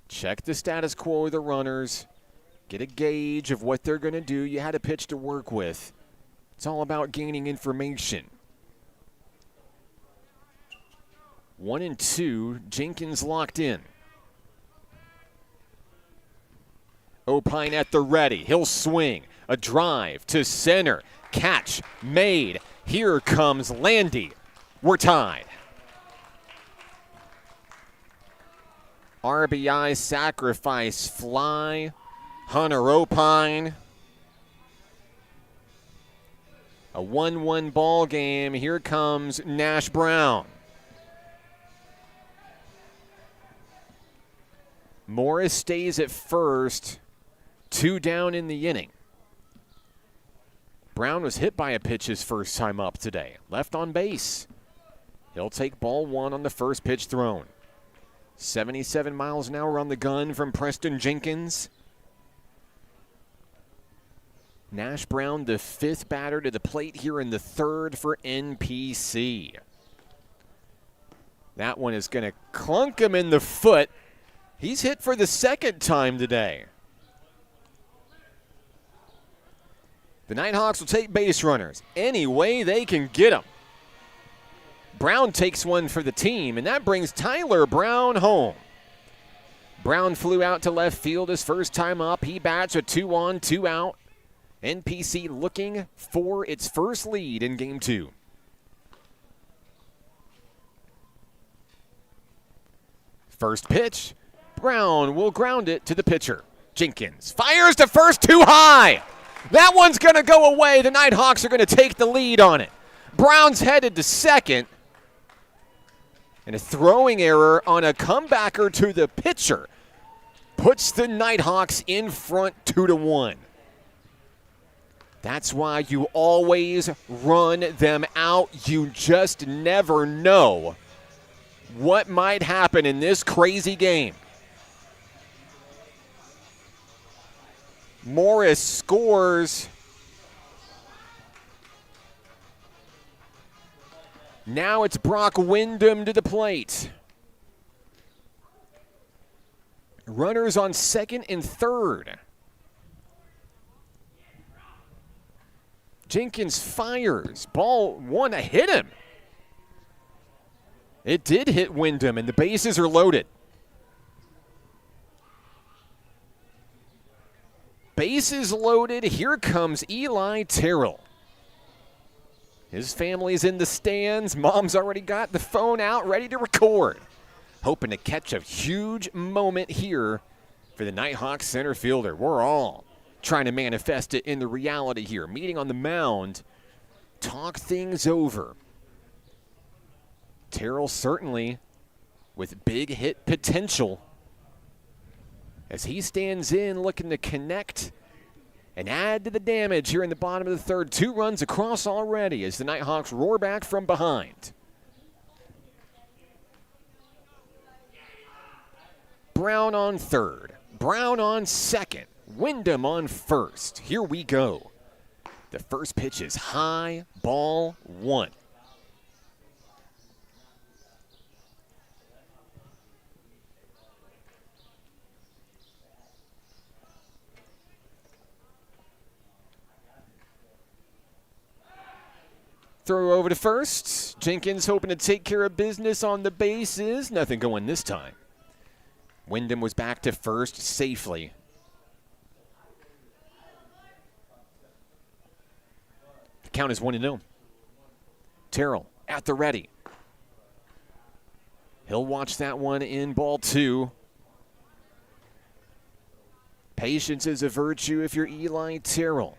Check the status quo of the runners. Get a gauge of what they're going to do. You had a pitch to work with. It's all about gaining information. 1-2, Jenkins locked in. Opine at the ready. He'll swing. A drive to center. Catch made. Here comes Landy. We're tied. RBI sacrifice fly. Hunter Opine. A 1-1 ball game. Here comes Nash Brown. Morris stays at first. 2 down in the inning. Brown was hit by a pitch his first time up today. Left on base. He'll take ball 1 on the first pitch thrown. 77 miles an hour on the gun from Preston Jenkins. Nash Brown, the 5th batter to the plate here in the 3rd for NPC. That one is going to clunk him in the foot. He's hit for the 2nd time today. The Nighthawks will take base runners any way they can get them. Brown takes one for the team, and that brings Tyler Brown home. Brown flew out to left field his first time up. He bats a 2-on, 2-out. NPC looking for its first lead in game 2. First pitch, Brown will ground it to the pitcher. Jenkins fires to first, too high. That one's going to go away. The Nighthawks are going to take the lead on it. Brown's headed to second. And a throwing error on a comebacker to the pitcher puts the Nighthawks in front 2-1. That's why you always run them out. You just never know what might happen in this crazy game. Morris scores. Now it's Brock Wyndham to the plate. Runners on 2nd and 3rd. Jenkins fires. Ball 1 hit him. It did hit Wyndham, and the bases are loaded. Bases loaded. Here comes Eli Terrell. His family's in the stands. Mom's already got the phone out, ready to record. Hoping to catch a huge moment here for the Nighthawks center fielder. We're all trying to manifest it in the reality here. Meeting on the mound, talk things over. Terrell certainly with big hit potential as he stands in looking to connect and add to the damage here in the bottom of the third. 2 runs across already as the Nighthawks roar back from behind. Brown on third, Brown on second, Wyndham on first. Here we go. The first pitch is high, ball 1. Throw over to first. Jenkins hoping to take care of business on the bases. Nothing going this time. Wyndham was back to first safely. The count is 1-0. Terrell at the ready. He'll watch that one in ball 2. Patience is a virtue if you're Eli Terrell.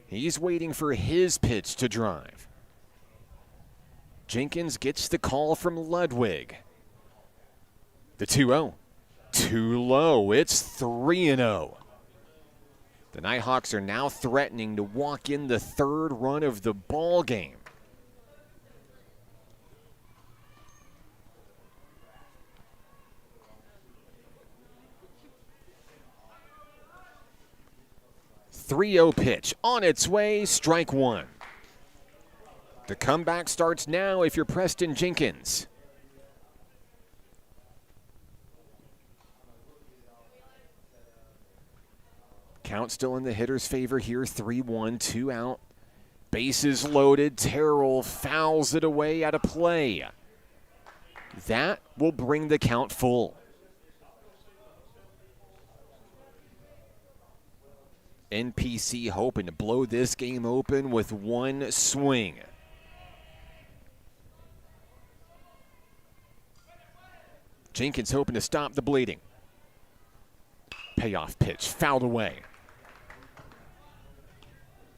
He's waiting for his pitch to drive. Jenkins gets the call from Ludwig. The 2-0. Too low. It's 3-0. The Nighthawks are now threatening to walk in the third run of the ball game. .30 pitch on its way, strike 1. The comeback starts now if you're Preston Jenkins. Count still in the hitter's favor here, 3-1, 2 out. Bases loaded, Terrell fouls it away out of play. That will bring the count full. NPC hoping to blow this game open with one swing. Jenkins hoping to stop the bleeding. Payoff pitch, fouled away.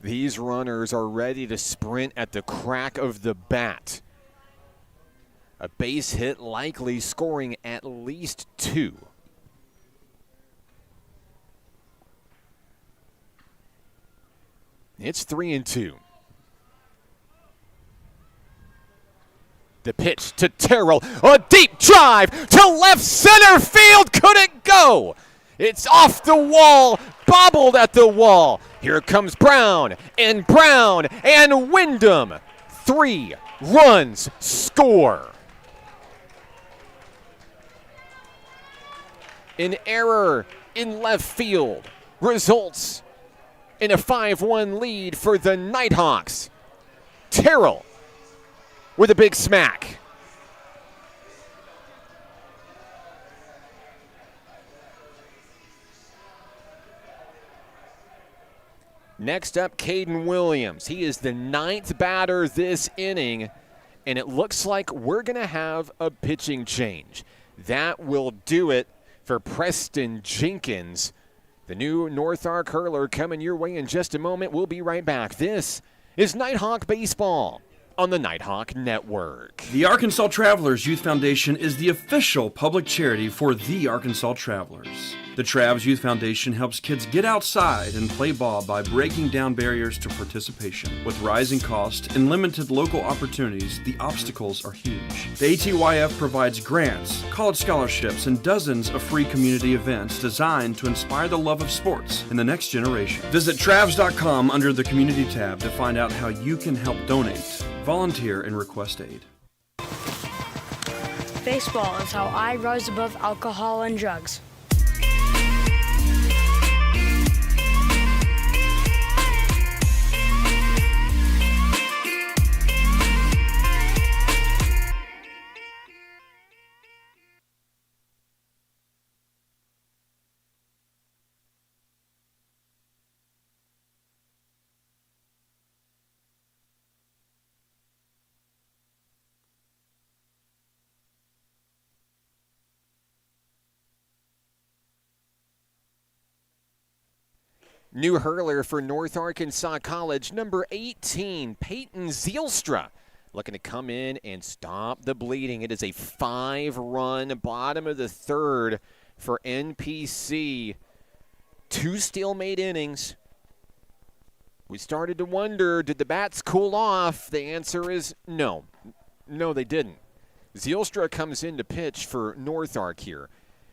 These runners are ready to sprint at the crack of the bat. A base hit likely scoring at least 2. It's 3-2. The pitch to Terrell. A deep drive to left center field. Couldn't go. It's off the wall. Bobbled at the wall. Here comes Brown and Wyndham. 3 runs score. An error in left field results in a 5-1 lead for the Nighthawks. Terrell with a big smack. Next up, Caden Williams. He is the 9th batter this inning, and it looks like we're going to have a pitching change. That will do it for Preston Jenkins. The new North Arc hurler coming your way in just a moment. We'll be right back. This is Nighthawk Baseball on the Nighthawk Network. The Arkansas Travelers Youth Foundation is the official public charity for the Arkansas Travelers. The Travs Youth Foundation helps kids get outside and play ball by breaking down barriers to participation. With rising costs and limited local opportunities, the obstacles are huge. The ATYF provides grants, college scholarships, and dozens of free community events designed to inspire the love of sports in the next generation. Visit Travs.com under the Community tab to find out how you can help donate, volunteer, and request aid. Baseball is how I rise above alcohol and drugs. New hurler for North Arkansas College, number 18, Peyton Zielstra, looking to come in and stop the bleeding. It is a 5-run bottom of the third for NPC. 2 stalemate innings. We started to wonder, did the bats cool off? The answer is no. No, they didn't. Zielstra comes in to pitch for Nighthawk here.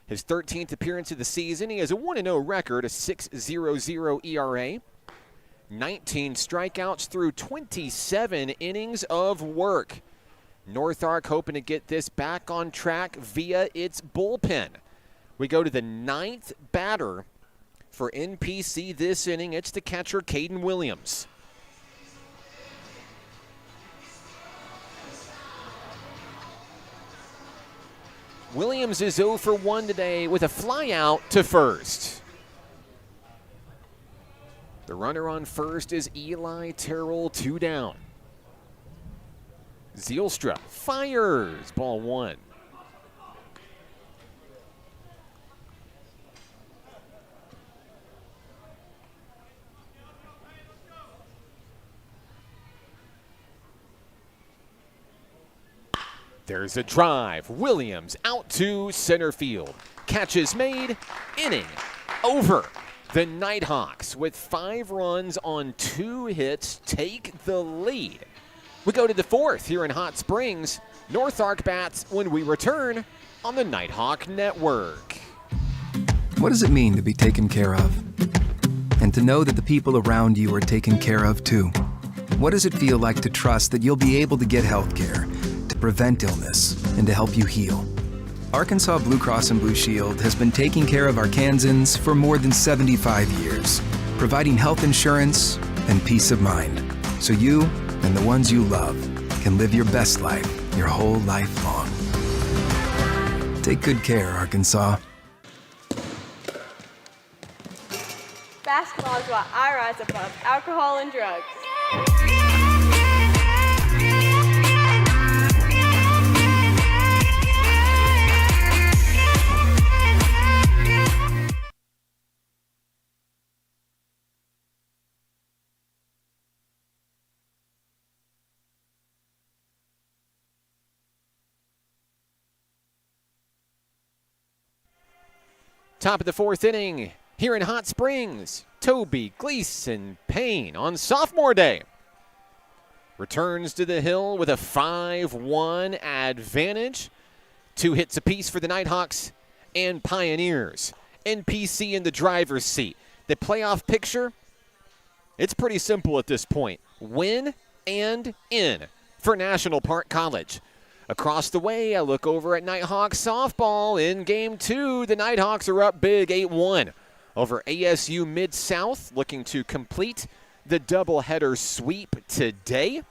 His 13th appearance of the season. He has a 1-0 record, a 6.00 ERA. 19 strikeouts through 27 innings of work. Nighthawk hoping to get this back on track via its bullpen. We go to the 9th batter for NPC this inning. It's the catcher, Caden Williams. Williams is 0 for 1 today with a fly out to first. The runner on first is Eli Terrell, 2 down. Zielstra fires, ball 1. There's a drive. Williams out to center field. Catch is made. Inning over. The Nighthawks, with 5 runs on 2 hits, take the lead. We go to the 4th here in Hot Springs. Nighthawk bats when we return on the Nighthawk Network. What does it mean to be taken care of? And to know that the people around you are taken care of too? What does it feel like to trust that you'll be able to get health care, to prevent illness, and to help you heal? Arkansas Blue Cross and Blue Shield has been taking care of Arkansans for more than 75 years, providing health insurance and peace of mind, so you and the ones you love can live your best life your whole life long. Take good care, Arkansas. Basketball is why I rise above alcohol and drugs. Top of the 4th inning here in Hot Springs. Toby Gleason Payne on Sophomore Day returns to the hill with a 5-1 advantage. 2 hits apiece for the Nighthawks and Pioneers. NPC in the driver's seat. The playoff picture, it's pretty simple at this point. Win and in for National Park College. Across the way, I look over at Nighthawks softball. In Game 2, the Nighthawks are up big 8-1 over ASU Mid-South, looking to complete the doubleheader sweep today.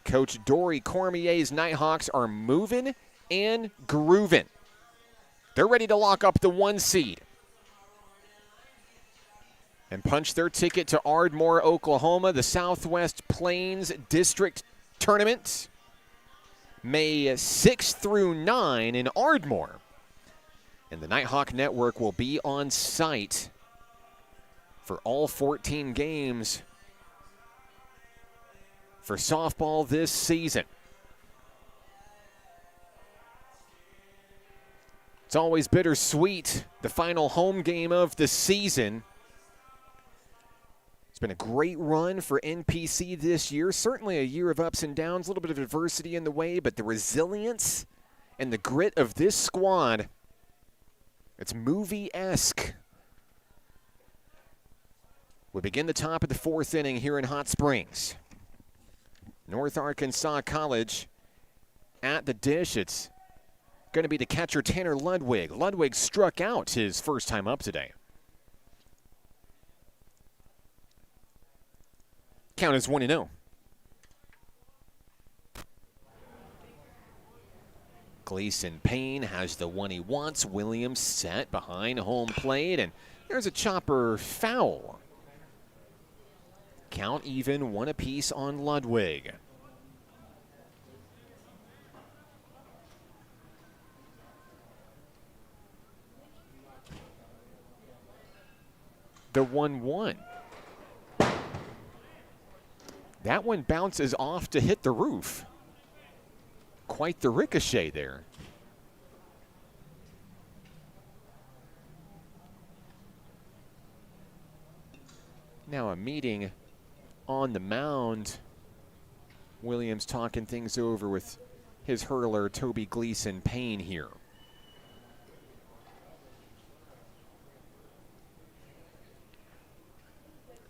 Coach Dory Cormier's Nighthawks are moving and grooving. They're ready to lock up the 1 seed and punch their ticket to Ardmore, Oklahoma, the Southwest Plains District Tournament. May 6th through 9 in Ardmore. And the Nighthawk Network will be on site for all 14 games for softball this season. It's always bittersweet, the final home game of the season. It's been a great run for NPC this year. Certainly a year of ups and downs, a little bit of adversity in the way, but the resilience and the grit of this squad, it's movie-esque. We begin the top of the 4th inning here in Hot Springs. North Arkansas College at the dish. It's going to be the catcher Tanner Ludwig. Ludwig struck out his first time up today. Count is 1-0. Gleason Payne has the one he wants. Williams set behind home plate, and there's a chopper foul. Count even, 1 apiece on Ludwig. The 1-1. That one bounces off to hit the roof. Quite the ricochet there. Now a meeting on the mound. Williams talking things over with his hurler, Toby Gleason Payne here.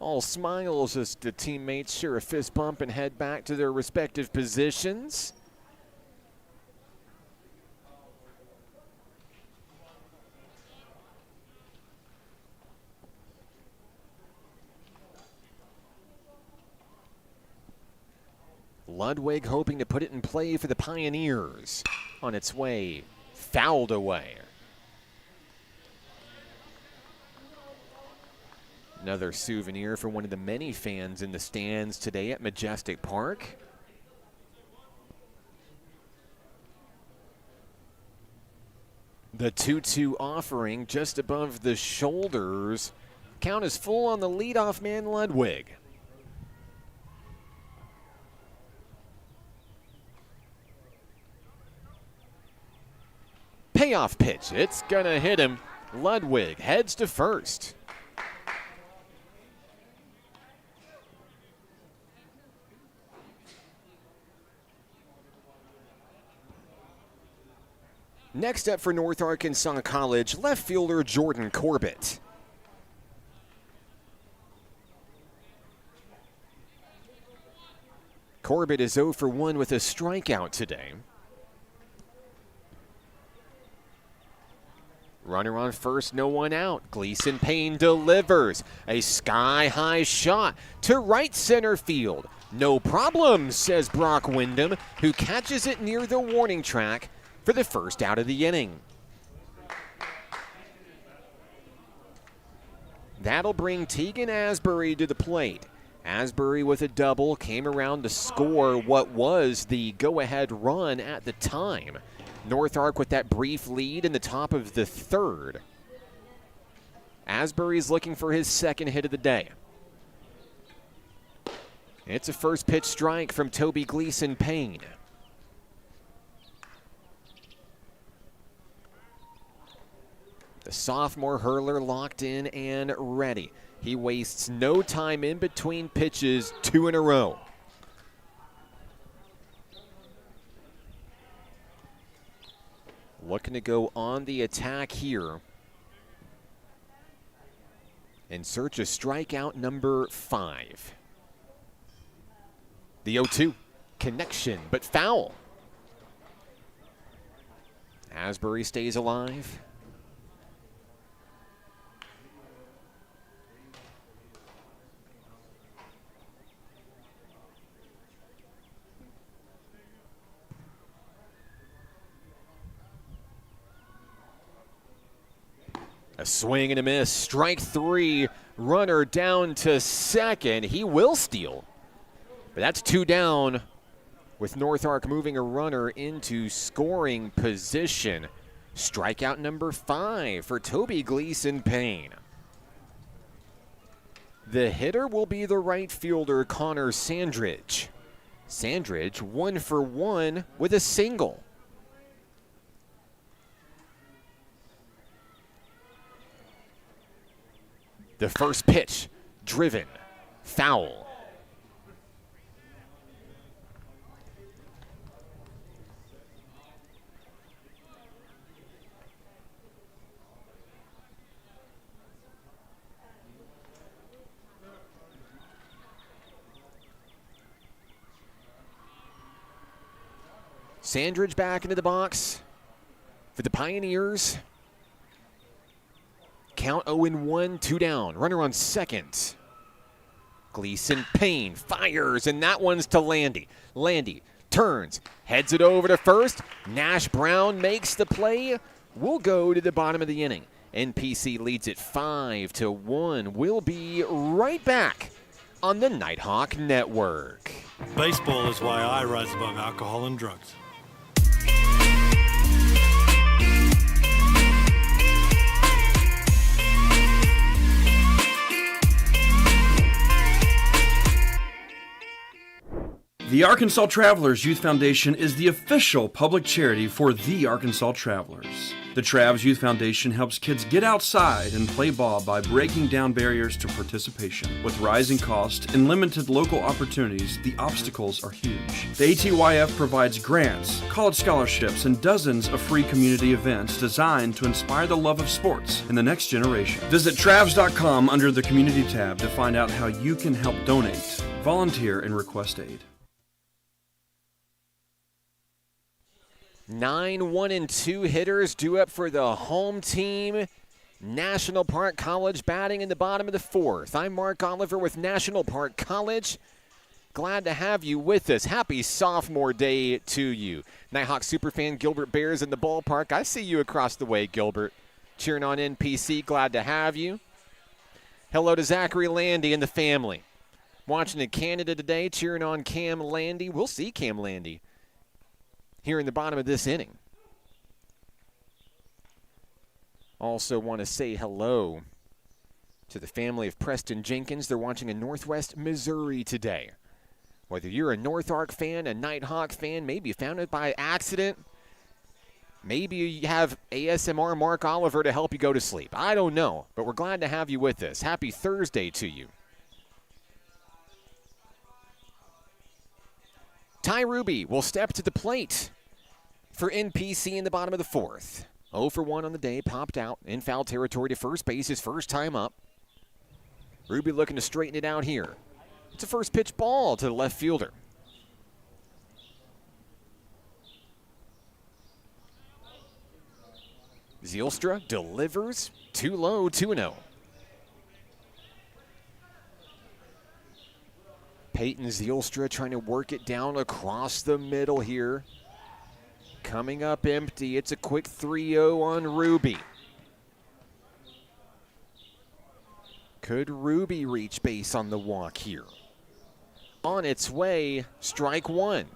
All smiles as the teammates share a fist bump and head back to their respective positions. Ludwig hoping to put it in play for the Pioneers. On its way, fouled away. Another souvenir for one of the many fans in the stands today at Majestic Park. The 2-2 offering just above the shoulders. Count is full on the leadoff man, Ludwig. Payoff pitch. It's going to hit him. Ludwig heads to first. Next up for North Arkansas College, left fielder Jordan Corbett. Corbett is 0 for 1 with a strikeout today. Runner on first, no one out. Gleason Payne delivers a sky-high shot to right center field. No problem, says Brock Wyndham, who catches it near the warning track for the first out of the inning. That'll bring Tegan Asbury to the plate. Asbury with a double came around to score what was the go-ahead run at the time. North Ark with that brief lead in the top of the third. Asbury's looking for his second hit of the day. It's a first pitch strike from Toby Gleason Payne. The sophomore hurler locked in and ready. He wastes no time in between pitches, 2 in a row. Looking to go on the attack here. In search of strikeout number 5. The 0-2, connection, but foul. Asbury stays alive. A swing and a miss, strike 3, runner down to second. He will steal, but that's 2 down with North Ark moving a runner into scoring position. Strikeout number 5 for Toby Gleason Payne. The hitter will be the right fielder, Connor Sandridge. Sandridge 1 for 1 with a single. The first pitch, driven, foul. Sandridge back into the box for the Pioneers. Count 0-1, 2 down. Runner on second. Gleason Payne fires, and that one's to Landy. Landy turns, heads it over to first. Nash Brown makes the play. We'll go to the bottom of the inning. NPC leads it 5-1. We'll be right back on the Nighthawk Network. Baseball is why I rise above alcohol and drugs. The Arkansas Travelers Youth Foundation is the official public charity for the Arkansas Travelers. The Travs Youth Foundation helps kids get outside and play ball by breaking down barriers to participation. With rising costs and limited local opportunities, the obstacles are huge. The ATYF provides grants, college scholarships, and dozens of free community events designed to inspire the love of sports in the next generation. Visit Travs.com under the Community tab to find out how you can help donate, volunteer, and request aid. 9 1-2 hitters due up for the home team. National Park College batting in the bottom of the fourth. I'm Mark Oliver with National Park College. Glad to have you with us. Happy sophomore day to you. Nighthawk superfan Gilbert Bears in the ballpark. I see you across the way, Gilbert. Cheering on NPC. Glad to have you. Hello to Zachary Landy and the family. Watching in Canada today, cheering on Cam Landy. We'll see Cam Landy here in the bottom of this inning. Also want to say hello to the family of Preston Jenkins. They're watching in Northwest Missouri today. Whether you're a North Ark fan, a Nighthawk fan, maybe you found it by accident, maybe you have ASMR Mark Oliver to help you go to sleep. I don't know, but we're glad to have you with us. Happy Thursday to you. Ty Ruby will step to the plate for NPC in the bottom of the fourth. 0 for 1 on the day, popped out in foul territory to first base, his first time up. Ruby looking to straighten it out here. It's a first pitch ball to the left fielder. Zielstra delivers, too low, 2-0. Peyton Zielstra trying to work it down across the middle here. Coming up empty. It's a quick 3-0 on Ruby. Could Ruby reach base on the walk here? On its way, strike one.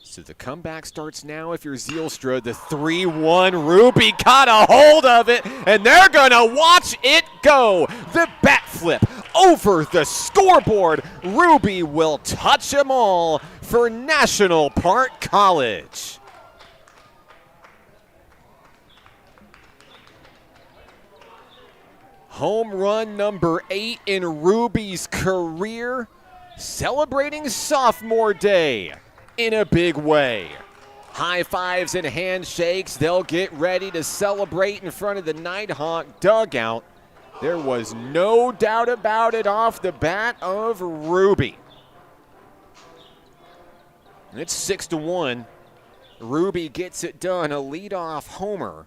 So the comeback starts now if you're Zielstra. The 3-1, Ruby got a hold of it, and they're gonna watch it go. The bat flip over the scoreboard. Ruby will touch them all for National Park College. Home run number 8 in Ruby's career, celebrating sophomore day in a big way. High fives and handshakes. They'll get ready to celebrate in front of the Nighthawk dugout. There was no doubt about it off the bat of Ruby. It's 6-1. Ruby gets it done, a leadoff homer.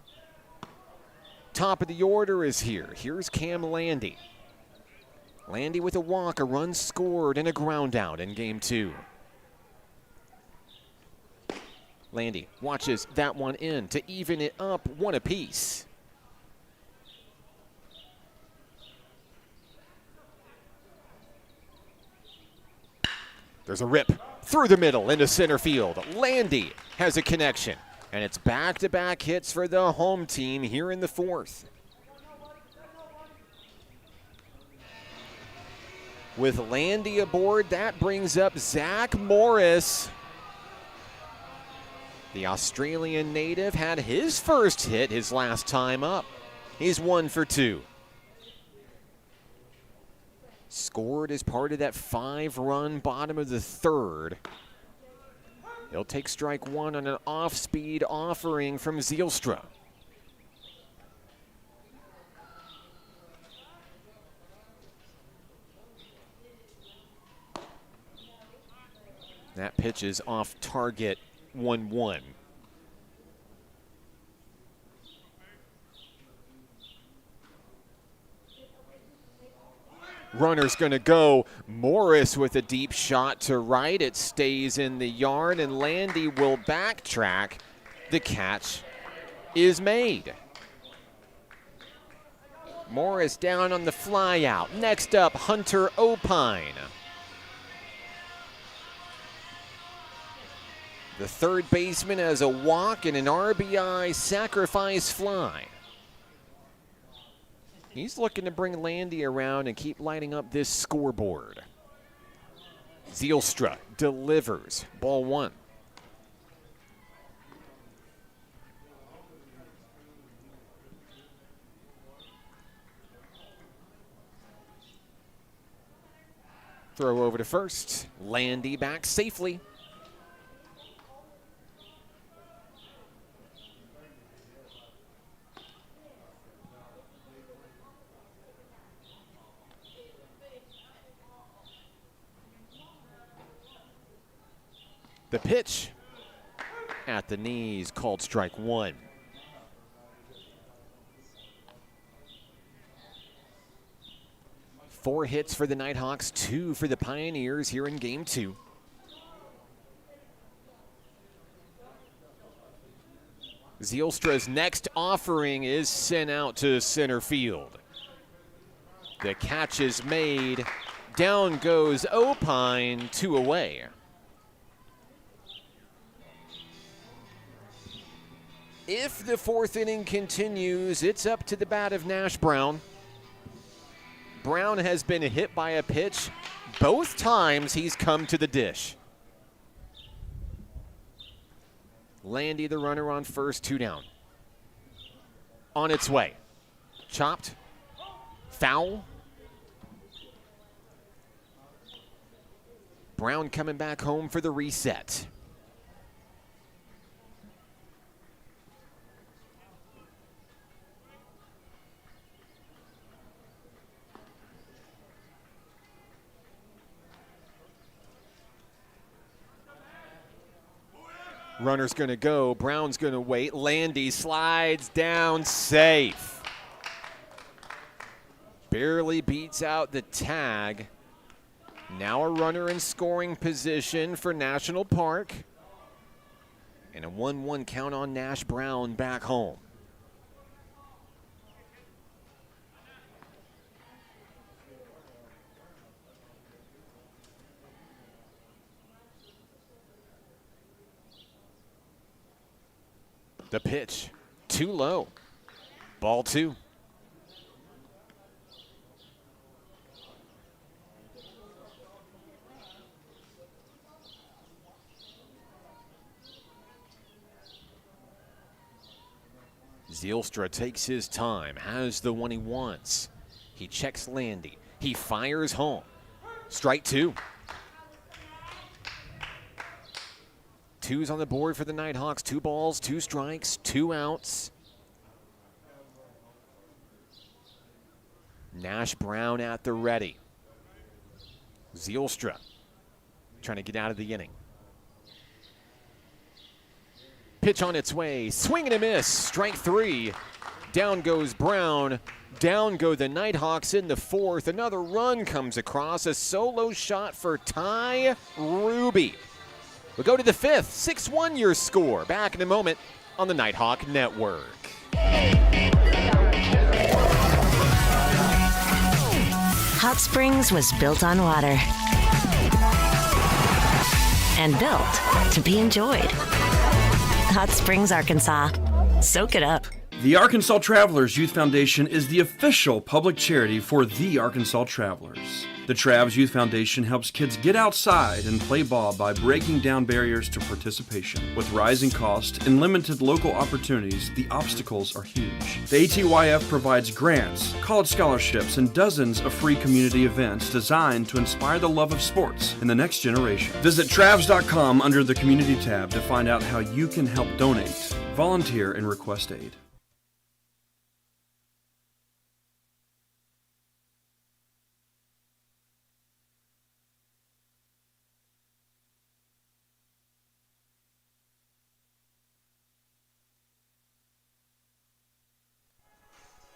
Top of the order is here. Here's Cam Landy. Landy with a walk, a run scored, and a ground out in game 2. Landy watches that one in to even it up, one apiece. There's a rip through the middle into center field. Landy has a connection, and it's back-to-back hits for the home team here in the fourth. With Landy aboard, that brings up Zach Morris. The Australian native had his first hit his last time up. He's 1 for 2. Scored as part of that 5-run bottom of the third. He'll take strike one on an off-speed offering from Zielstra. That pitch is off target, 1-1. Runner's going to go. Morris with a deep shot to right. It stays in the yard, and Landy will backtrack. The catch is made. Morris down on the fly out. Next up, Hunter Opine. The third baseman has a walk and an RBI sacrifice fly. He's looking to bring Landy around and keep lighting up this scoreboard. Zielstra delivers. Ball 1. Throw over to first. Landy back safely. The pitch at the knees, called strike 1. Four hits for the Nighthawks, 2 for the Pioneers here in game 2. Zielstra's next offering is sent out to center field. The catch is made. Down goes Opine, 2 away. If the 4th inning continues, it's up to the bat of Nash Brown. Brown has been hit by a pitch. Both times he's come to the dish. Landy, the runner on first, 2 down. On its way. Chopped. Foul. Brown coming back home for the reset. Runner's going to go. Brown's going to wait. Landy slides down safe. Barely beats out the tag. Now a runner in scoring position for National Park. And a 1-1 count on Nash Brown back home. The pitch, too low. Ball 2. Zielstra takes his time, has the one he wants. He checks Landy. He fires home. Strike 2. 2's on the board for the Nighthawks. 2 balls, 2 strikes, 2 outs. Nash Brown at the ready. Zielstra trying to get out of the inning. Pitch on its way. Swing and a miss. Strike 3. Down goes Brown. Down go the Nighthawks in the 4th. Another run comes across. A solo shot for Ty Ruby. We'll go to the 5th. 6-1 your score. Back in a moment on the Nighthawk Network. Hot Springs was built on water and built to be enjoyed. Hot Springs, Arkansas. Soak it up. The Arkansas Travelers Youth Foundation is the official public charity for the Arkansas Travelers. The Travs Youth Foundation helps kids get outside and play ball by breaking down barriers to participation. With rising costs and limited local opportunities, the obstacles are huge. The ATYF provides grants, college scholarships, and dozens of free community events designed to inspire the love of sports in the next generation. Visit Travs.com under the Community tab to find out how you can help donate, volunteer, and request aid.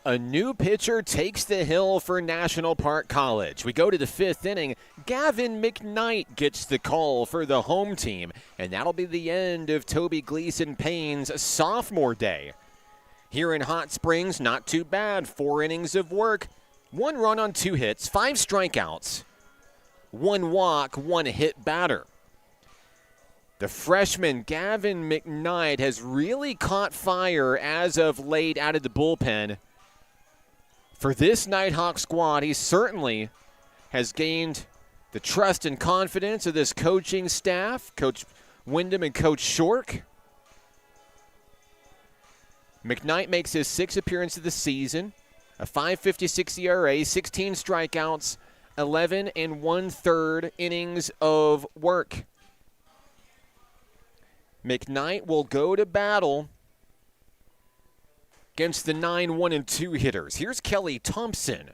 A new pitcher takes the hill for National Park College. We go to the 5th inning. Gavin McKnight gets the call for the home team, and that'll be the end of Toby Gleason Payne's sophomore day. Here in Hot Springs, not too bad. 4 innings of work, 1 run on 2 hits, 5 strikeouts, 1 walk, 1 hit batter. The freshman Gavin McKnight has really caught fire as of late out of the bullpen. For this Nighthawk squad, he certainly has gained the trust and confidence of this coaching staff, Coach Wyndham and Coach Shork. McKnight makes his 6th appearance of the season, a 5.56 ERA, 16 strikeouts, 11 1/3 innings of work. McKnight will go to battle against the 9-1-2 hitters. Here's Kelly Thompson,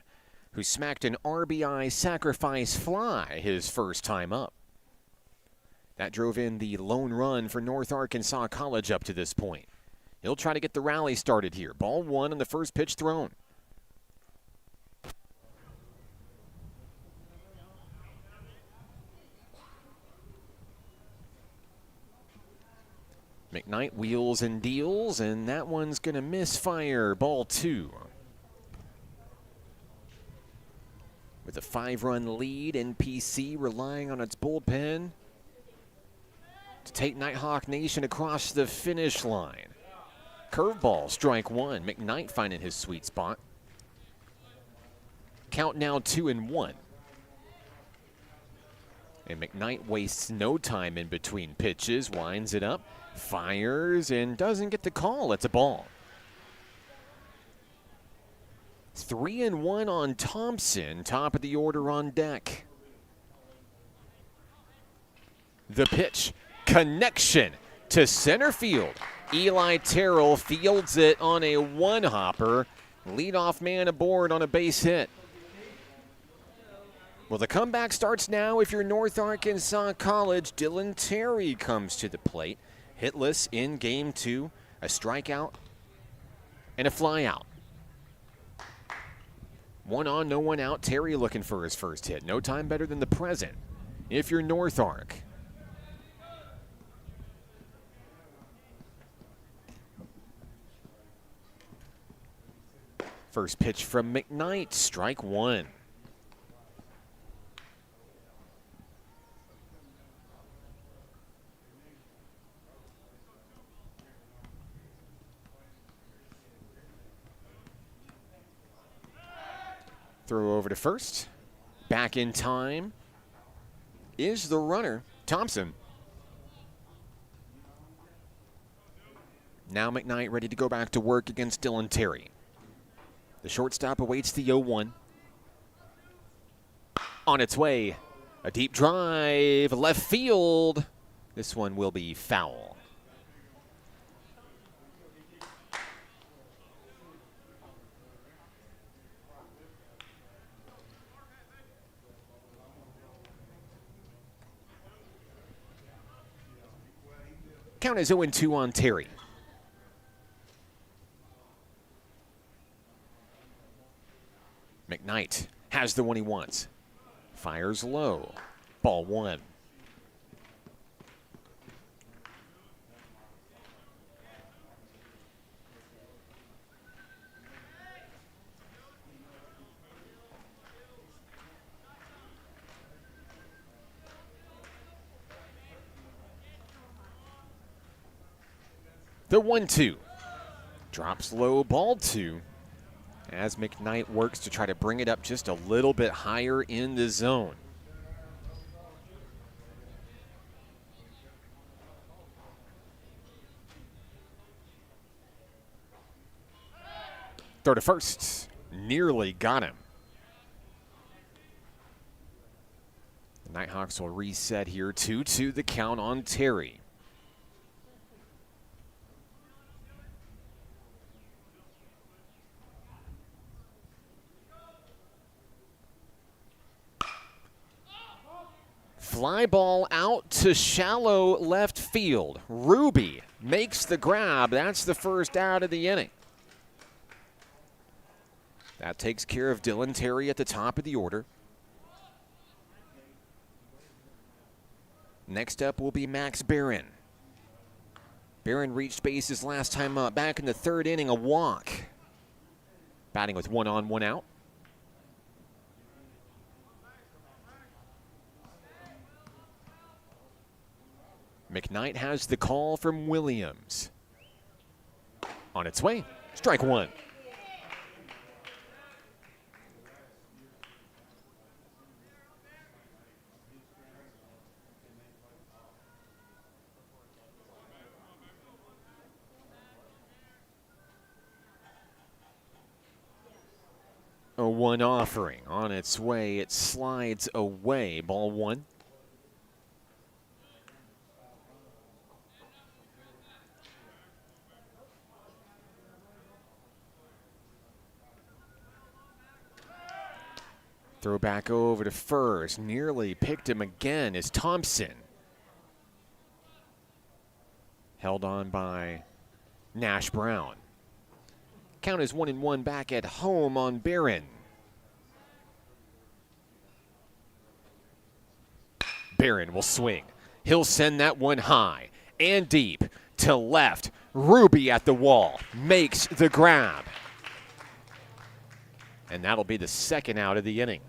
who smacked an RBI sacrifice fly his first time up. That drove in the lone run for North Arkansas College up to this point. He'll try to get the rally started here. Ball 1 on the first pitch thrown. McKnight wheels and deals, and that one's going to misfire. Ball 2. With a 5-run lead, NPC relying on its bullpen to take Nighthawk Nation across the finish line. Curveball, strike 1. McKnight finding his sweet spot. Count now 2-1. And McKnight wastes no time in between pitches, winds it up, fires, and doesn't get the call. It's a ball. 3-1 on Thompson, top of the order on deck. The pitch, connection to center field. Eli Terrell fields it on a one-hopper. Leadoff man aboard on a base hit. Well, the comeback starts now if you're North Arkansas College. Dylan Terry comes to the plate. Hitless in game 2. A strikeout and a flyout. 1 on, no one out. Terry looking for his first hit. No time better than the present if you're North Ark. First pitch from McKnight, strike 1. Throw over to first. Back in time is the runner, Thompson. Now McKnight ready to go back to work against Dylan Terry. The shortstop awaits the 0-1. On its way, a deep drive, left field. This one will be foul. Count is 0-2 on Terry. McKnight has the one he wants. Fires low. Ball 1. The 1-2. Drops low, ball 2. As McKnight works to try to bring it up just a little bit higher in the zone. Throw to first. Nearly got him. The Nighthawks will reset here. 2-2 the count on Terry. Fly ball out to shallow left field. Ruby makes the grab. That's the first out of the inning. That takes care of Dylan Terry at the top of the order. Next up will be Max Barron. Barron reached bases last time up. Back in the 3rd inning, a walk. Batting with 1 on, 1 out. McKnight has the call from Williams. On its way, strike 1. 0-1 offering. On its way, it slides away. Ball 1. Throw back over to first. Nearly picked him again is Thompson. Held on by Nash Brown. Count is 1-1 back at home on Barron. Barron will swing. He'll send that one high and deep to left. Ruby at the wall makes the grab. And that'll be the second out of the inning.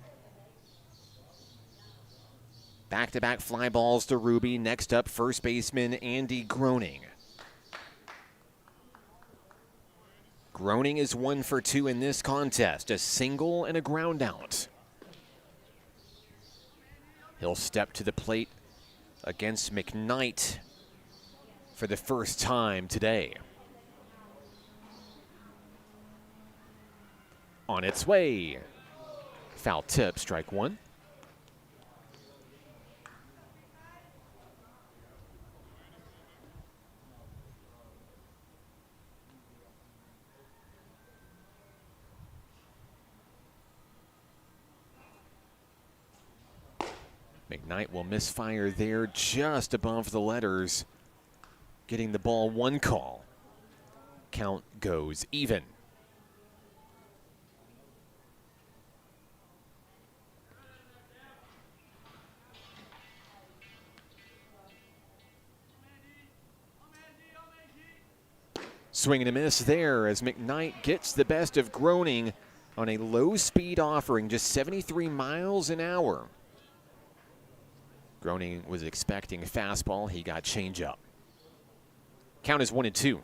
Back-to-back fly balls to Ruby. Next up, first baseman Andy Groening. Groening is 1 for 2 in this contest, a single and a ground out. He'll step to the plate against McKnight for the first time today. On its way. Foul tip, strike 1. McKnight will misfire there just above the letters, getting the ball 1 call. Count goes even. Swing and a miss there as McKnight gets the best of Groening on a low-speed offering, just 73 miles an hour. Groening was expecting a fastball. He got changeup. Count is 1-2.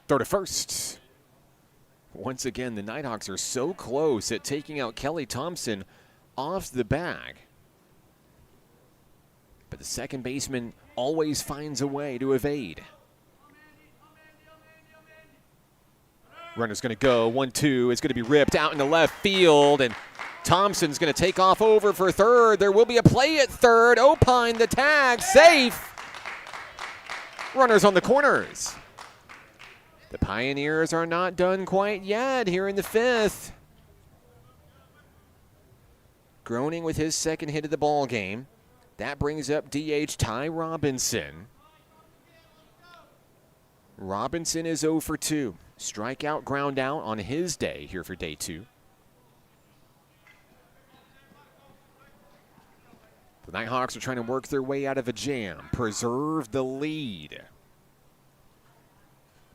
Throw to first. Once again, the Nighthawks are so close at taking out Kelly Thompson off the bag. But the second baseman always finds a way to evade. Runner's going to go. 1-2. It's going to be ripped out into left field, and Thompson's going to take off over for third. There will be a play at third. Opine the tag. Safe. Runners on the corners. The Pioneers are not done quite yet here in the 5th. Groening with his second hit of the ball game. That brings up DH Ty Robinson. Robinson is 0 for 2. Strikeout, ground out on his day here for day 2. The Nighthawks are trying to work their way out of a jam, preserve the lead.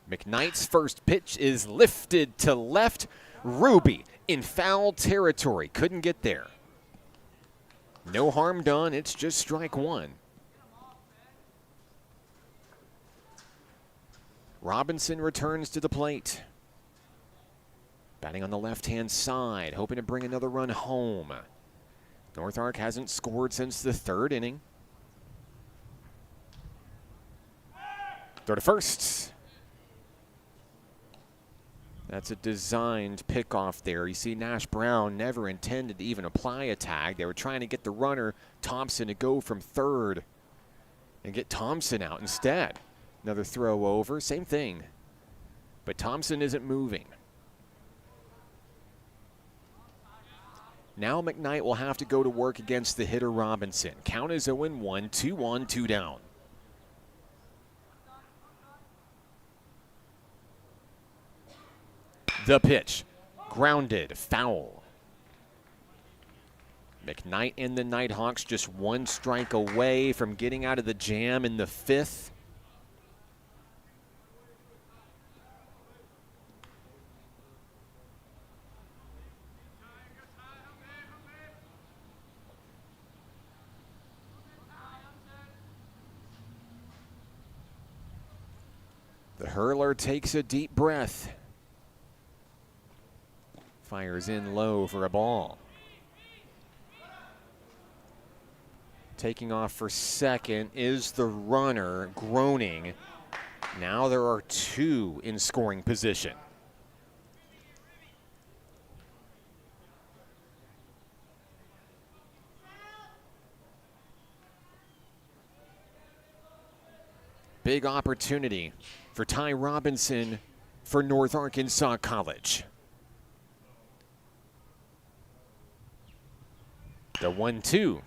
McKnight's first pitch is lifted to left. Ruby in foul territory, couldn't get there. No harm done, it's just strike 1. Robinson returns to the plate. Batting on the left-hand side, hoping to bring another run home. North Ark hasn't scored since the 3rd inning. Throw to first. That's a designed pickoff there. You see Nash Brown never intended to even apply a tag. They were trying to get the runner, Thompson, to go from third and get Thompson out instead. Another throw over, same thing. But Thompson isn't moving. Now McKnight will have to go to work against the hitter Robinson. Count is 0-1, 2 on, 2 down. The pitch, grounded, foul. McKnight and the Nighthawks just 1 strike away from getting out of the jam in the 5th. The hurler takes a deep breath. Fires in low for a ball. Taking off for second is the runner, Groening. Now there are 2 in scoring position. Big opportunity for Ty Robinson for North Arkansas College. The 1-2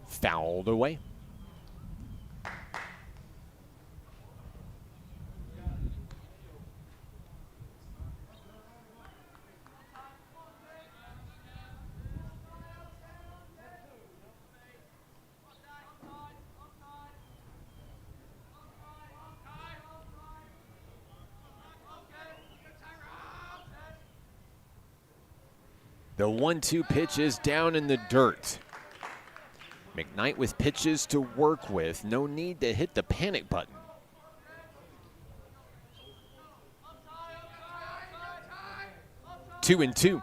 fouled away. The 1-2 pitch is down in the dirt. McKnight with pitches to work with. No need to hit the panic button. Two and two.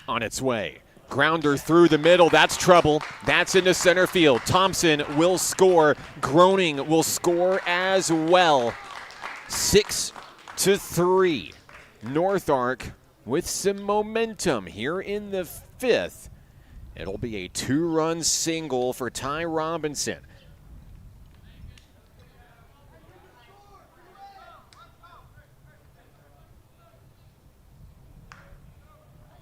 On its way. Grounder through the middle. That's trouble. That's into center field. Thompson will score. Groening will score as well. 6-3. North Ark with some momentum here in the 5th. It'll be a 2-run single for Ty Robinson.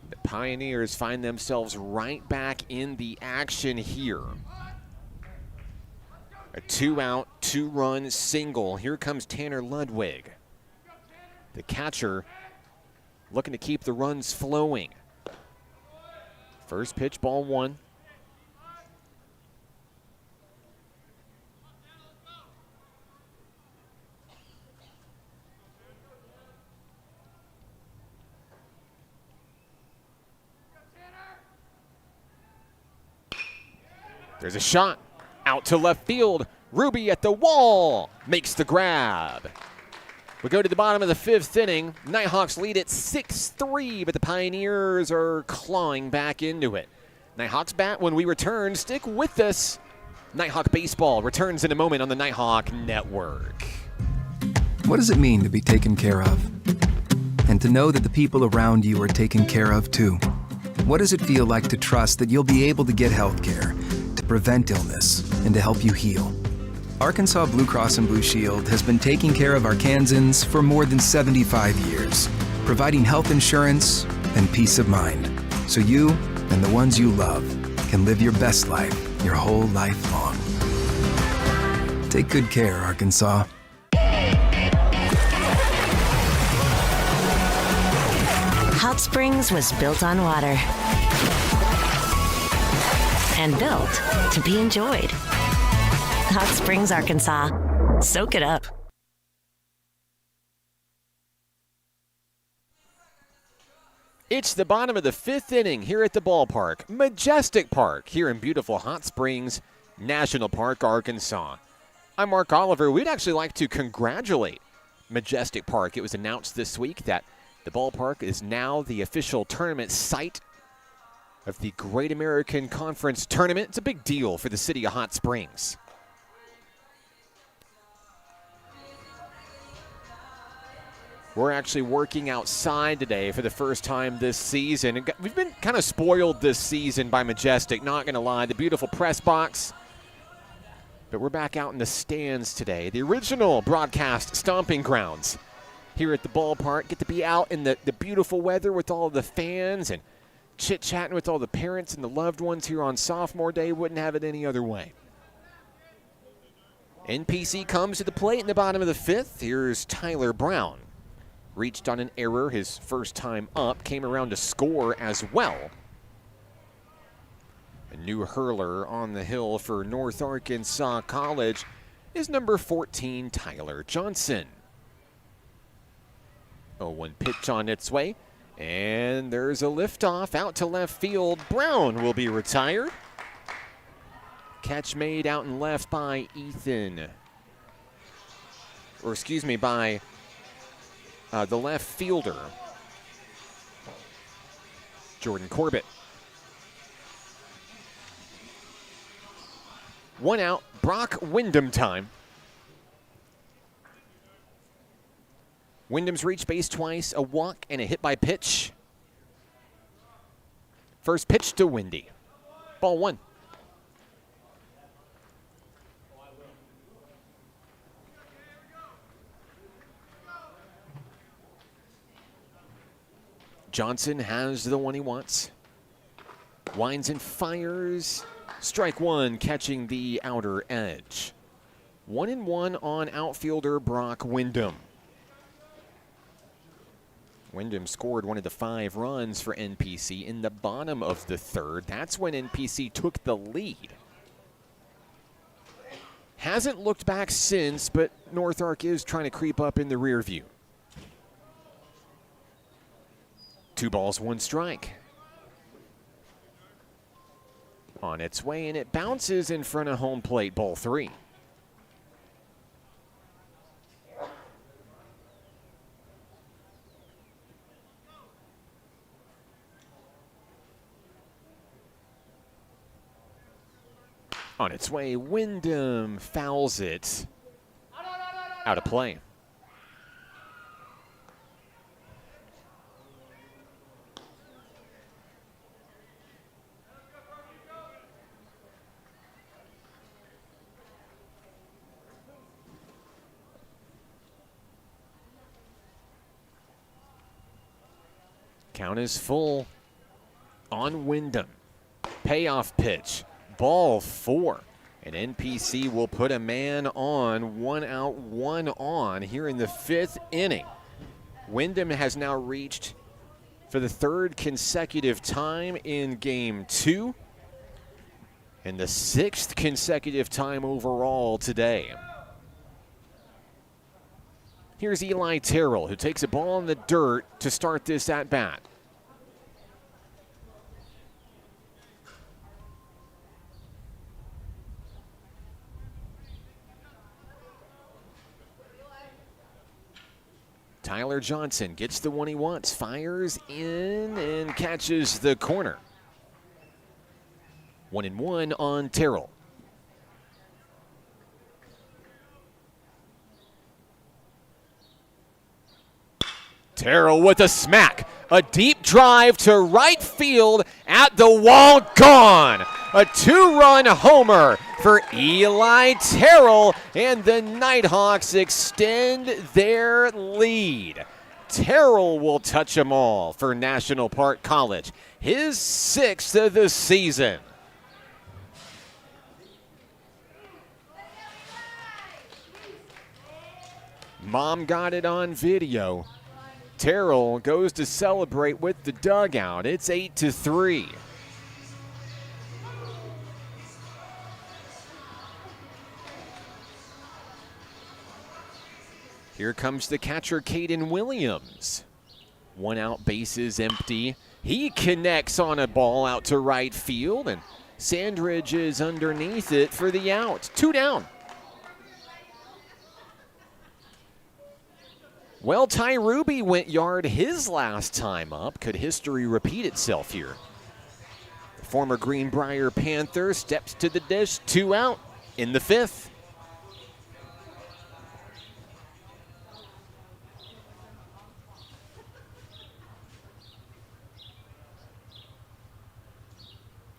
The Pioneers find themselves right back in the action here. A 2-out, 2-run single. Here comes Tanner Ludwig. The catcher looking to keep the runs flowing. First pitch, ball 1. There's a shot out to left field. Ruby at the wall makes the grab. We go to the bottom of the 5th inning. Nighthawks lead at 6-3, but the Pioneers are clawing back into it. Nighthawks bat when we return. Stick with us. Nighthawk Baseball returns in a moment on the Nighthawk Network. What does it mean to be taken care of? And to know that the people around you are taken care of too? What does it feel like to trust that you'll be able to get health care, to prevent illness, and to help you heal? Arkansas Blue Cross and Blue Shield has been taking care of Arkansans for more than 75 years, providing health insurance and peace of mind, so you and the ones you love can live your best life your whole life long. Take good care, Arkansas. Hot Springs was built on water and built to be enjoyed. Hot Springs, Arkansas. Soak it up. It's the bottom of the 5th inning here at the ballpark, Majestic Park, here in beautiful Hot Springs National Park, Arkansas. I'm Mark Oliver. We'd actually like to congratulate Majestic Park. It was announced this week that the ballpark is now the official tournament site of the Great American Conference Tournament. It's a big deal for the city of Hot Springs. We're actually working outside today for the first time this season. We've been kind of spoiled this season by Majestic, not going to lie. The beautiful press box. But we're back out in the stands today. The original broadcast stomping grounds here at the ballpark. Get to be out in the beautiful weather with all of the fans and chit-chatting with all the parents and the loved ones here on Sophomore Day. Wouldn't have it any other way. NPC comes to the plate in the bottom of the 5th. Here's Tyler Brown. Reached on an error his first time up. Came around to score as well. A new hurler on the hill for North Arkansas College is number 14, Tyler Johnson. 0-1 pitch on its way. And there's a liftoff out to left field. Brown will be retired. Catch made out in left by by the left fielder, Jordan Corbett. 1 out, Brock Wyndham time. Wyndham's reached base twice, a walk and a hit by pitch. First pitch to Windy. Ball 1. Johnson has the one he wants. Winds and fires. Strike 1, catching the outer edge. 1-1 on outfielder Brock Wyndham. Wyndham scored one of the 5 runs for NPC in the bottom of the 3rd. That's when NPC took the lead. Hasn't looked back since, but North Ark is trying to creep up in the rear view. 2 balls, 1 strike. On its way, and it bounces in front of home plate, ball 3. On its way, Wyndham fouls it out of play. Count is full on Wyndham. Payoff pitch. Ball 4. And NPC will put a man on, 1 out, 1 on here in the 5th inning. Wyndham has now reached for the 3rd consecutive time in game 2 and the 6th consecutive time overall today. Here's Eli Terrell, who takes a ball in the dirt to start this at-bat. Tyler Johnson gets the one he wants, fires in and catches the corner. 1-1 on Terrell. Terrell with a smack. A deep drive to right field at the wall, gone. A 2-run homer for Eli Terrell, and the Nighthawks extend their lead. Terrell will touch them all for National Park College, his 6th of the season. Mom got it on video. Terrell goes to celebrate with the dugout. It's 8-3. Here comes the catcher, Caden Williams. 1 out, bases empty. He connects on a ball out to right field, and Sandridge is underneath it for the out. 2 down. Well, Ty Ruby went yard his last time up. Could history repeat itself here? The former Greenbrier Panther steps to the dish, 2 out in the 5th.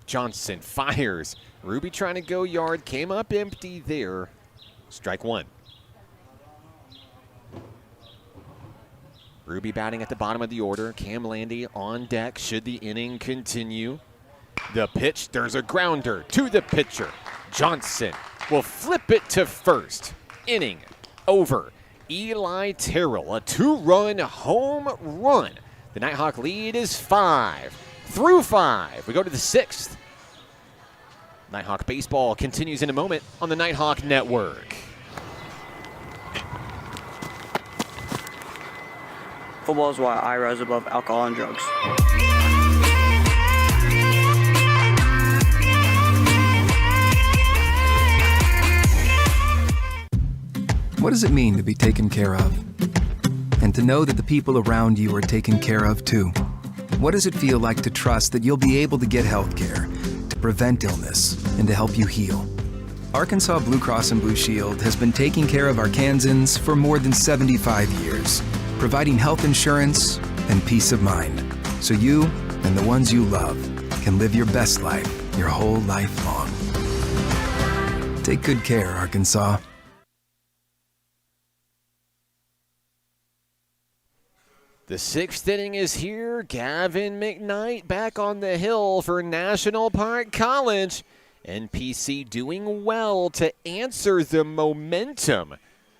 Johnson fires. Ruby trying to go yard, came up empty there. Strike 1. Ruby batting at the bottom of the order. Cam Landy on deck should the inning continue. The pitch, there's a grounder to the pitcher. Johnson will flip it to first. Inning over. Eli Terrell, a 2-run home run. The Nighthawk lead is 5 through 5. We go to the 6th. Nighthawk baseball continues in a moment on the Nighthawk Network. Football is why I rise above alcohol and drugs. What does it mean to be taken care of? And to know that the people around you are taken care of too. What does it feel like to trust that you'll be able to get health care, to prevent illness, and to help you heal? Arkansas Blue Cross and Blue Shield has been taking care of Arkansans for more than 75 years, providing health insurance and peace of mind, so you and the ones you love can live your best life your whole life long. Take good care, Arkansas. The sixth inning is here. Gavin McKnight back on the hill for National Park College. NPC doing well to answer the momentum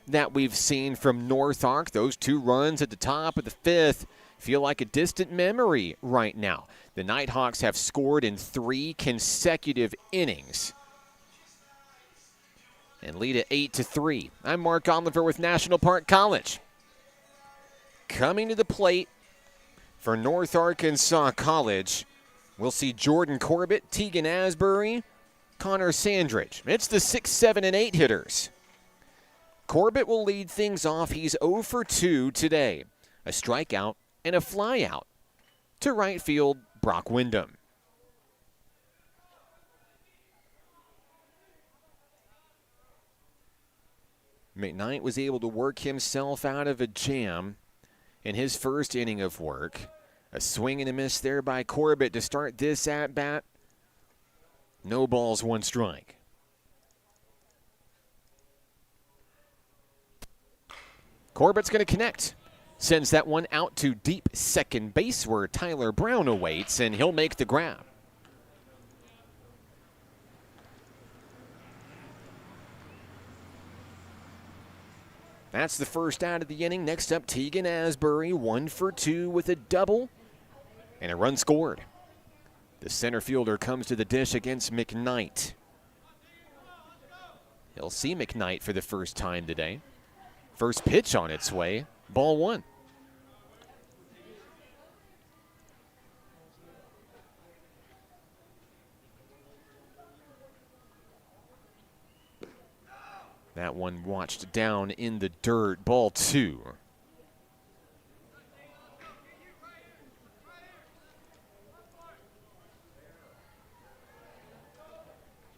that we've seen from North Ark. Those 2 runs at the top of the 5th feel like a distant memory right now. The Nighthawks have scored in 3 consecutive innings and lead at 8-3. I'm Mark Oliver with National Park College. Coming to the plate for North Arkansas College, we'll see Jordan Corbett, Tegan Asbury, Connor Sandridge. It's the 6, 7, and 8 hitters. Corbett will lead things off. He's 0 for 2 today. A strikeout and a flyout. To right field, Brock Wyndham. McKnight was able to work himself out of a jam in his first inning of work. A swing and a miss there by Corbett to start this at-bat. No balls, 1 strike. Corbett's going to connect. Sends that one out to deep second base where Tyler Brown awaits, and he'll make the grab. That's the first out of the inning. Next up, Tegan Asbury, 1 for 2 with a double and a run scored. The center fielder comes to the dish against McKnight. He'll see McKnight for the first time today. First pitch on its way, ball 1. That one watched down in the dirt, ball 2.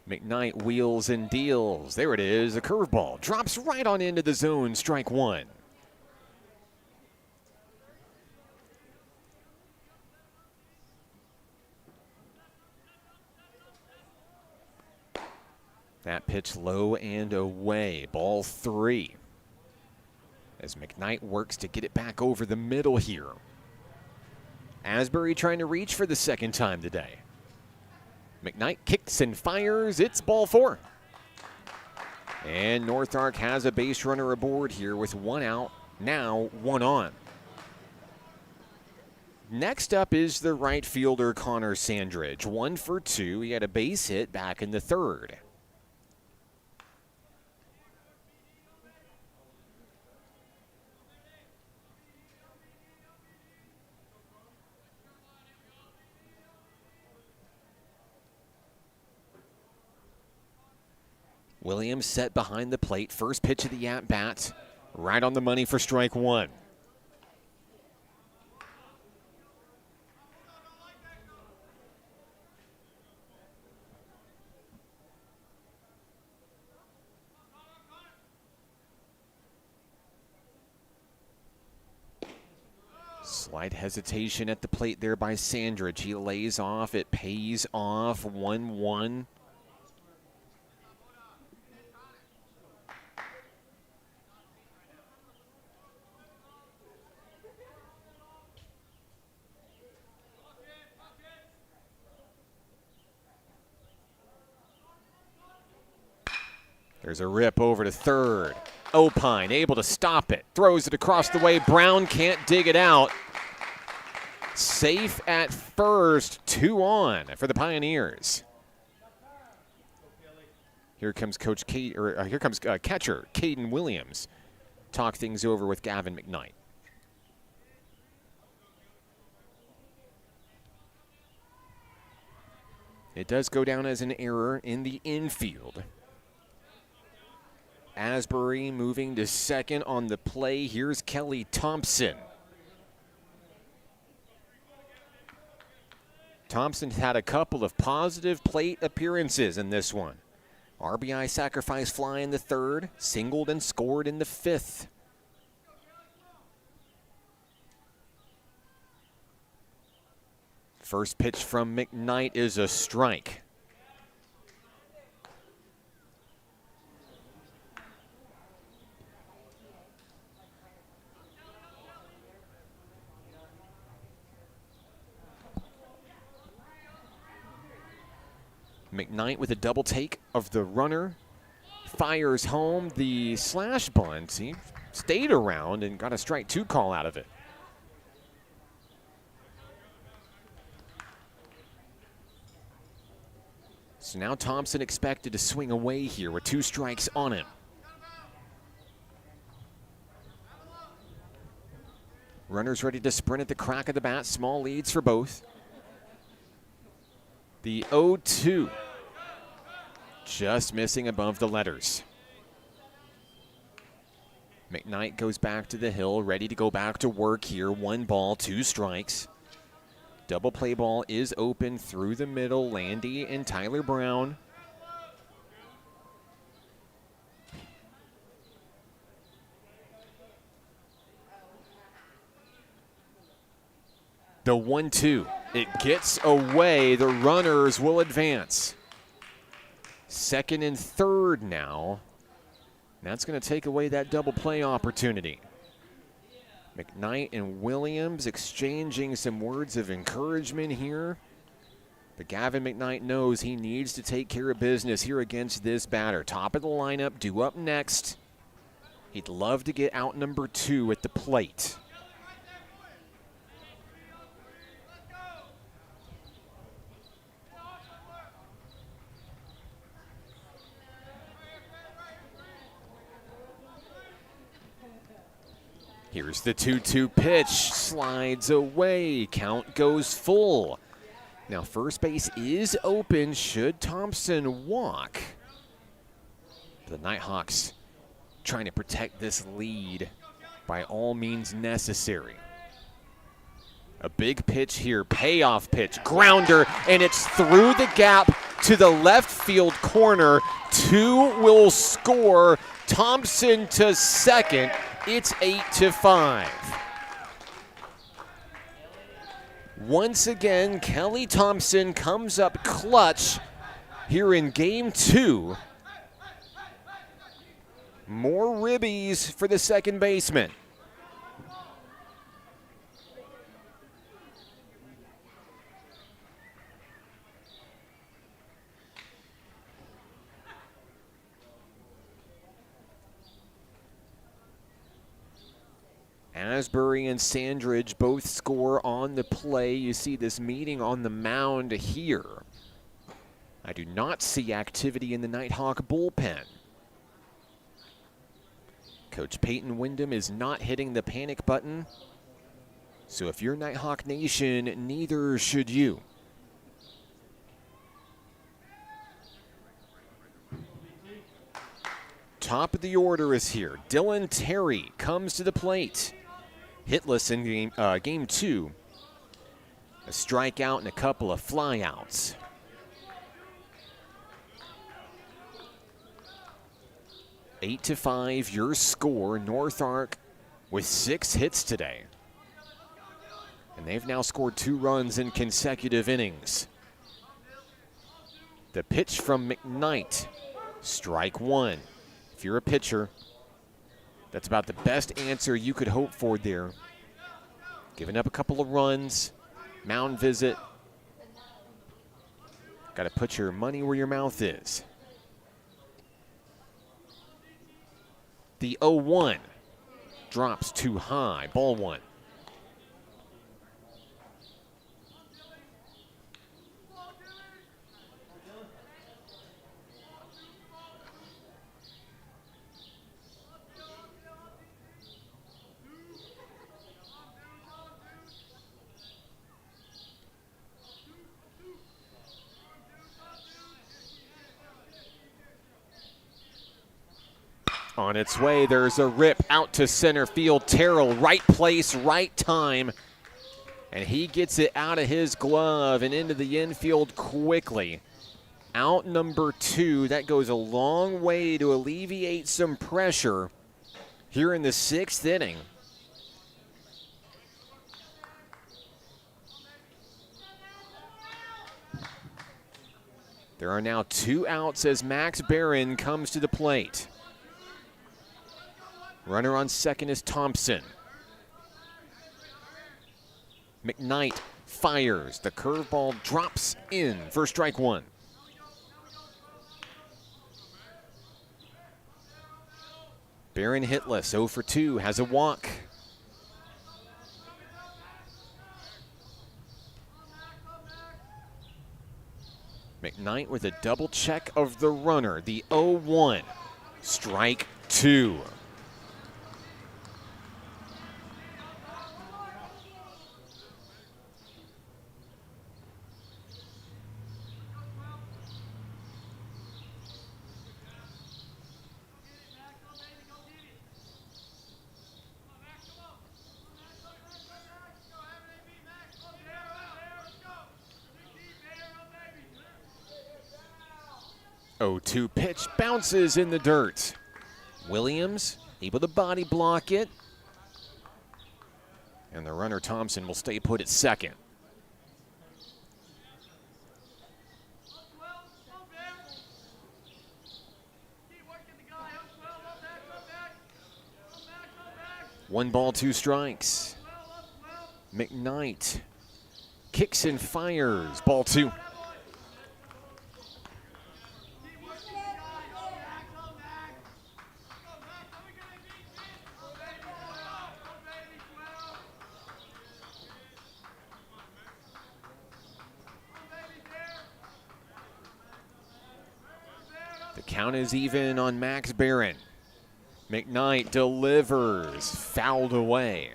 McKnight wheels and deals. There it is, a curveball. Drops right on into the zone, strike 1. That pitch low and away, ball 3. As McKnight works to get it back over the middle here. Asbury trying to reach for the second time today. McKnight kicks and fires. It's ball 4. And North Ark has a base runner aboard here with 1 out. Now 1 on. Next up is the right fielder Connor Sandridge. 1 for 2. He had a base hit back in the 3rd. Williams set behind the plate. First pitch of the at-bat. Right on the money for strike 1. Slight hesitation at the plate there by Sandridge. He lays off. It pays off. 1-1. There's a rip over to 3rd. Opine able to stop it. Throws it across the way. Brown can't dig it out. Safe at first. 2 on for the Pioneers. Here comes catcher Caden Williams. Talk things over with Gavin McKnight. It does go down as an error in the infield. Asbury moving to second on the play. Here's Kelly Thompson. Thompson had a couple of positive plate appearances in this one. RBI sacrifice fly in the third, singled and scored in the fifth. First pitch from McKnight is a strike. McKnight with a double take of the runner. Fires home the slash bunt. He stayed around and got a strike 2 call out of it. So now Thompson expected to swing away here with 2 strikes on him. Runners ready to sprint at the crack of the bat. Small leads for both. The 0-2. Just missing above the letters. McKnight goes back to the hill, ready to go back to work here. 1 ball, 2 strikes. Double play ball is open through the middle. Landy and Tyler Brown. The 1-2. It gets away. The runners will advance. Second and third now. That's going to take away that double play opportunity. McKnight and Williams exchanging some words of encouragement here. But Gavin McKnight knows he needs to take care of business here against this batter. Top of the lineup, due up next. He'd love to get out number 2 at the plate. Here's the 2-2 pitch, slides away, count goes full. Now first base is open, should Thompson walk? The Nighthawks trying to protect this lead by all means necessary. A big pitch here, payoff pitch, grounder, and it's through the gap to the left field corner. 2 will score, Thompson to second. It's 8-5. Once again, Kelly Thompson comes up clutch here in game 2. More ribbies for the second baseman. Asbury and Sandridge both score on the play. You see this meeting on the mound here. I do not see activity in the Nighthawk bullpen. Coach Peyton Wyndham is not hitting the panic button. So if you're Nighthawk Nation, neither should you. Top of the order is here. Dylan Terry comes to the plate. Hitless in game 2. A strikeout and a couple of flyouts. Eight to 5, your score. North Ark with 6 hits today. And they've now scored 2 runs in consecutive innings. The pitch from McKnight. Strike 1. If you're a pitcher, that's about the best answer you could hope for there. Giving up a couple of runs, mound visit. Got to put your money where your mouth is. The 0-1 drops too high, ball 1. On its way, there's a rip out to center field. Terrell, right place, right time. And he gets it out of his glove and into the infield quickly. Out number 2. That goes a long way to alleviate some pressure here in the 6th inning. There are now 2 outs as Max Barron comes to the plate. Runner on second is Thompson. McKnight fires. The curveball drops in for strike 1. Barron hitless, 0 for 2, has a walk. McKnight with a double check of the runner, the 0-1. Strike 2. Oh, 2 pitch bounces in the dirt. Williams able to body block it. And the runner Thompson will stay put at second. One ball, 2 strikes. McKnight kicks and fires. Ball 2. The count is even on Max Barron. McKnight delivers, fouled away.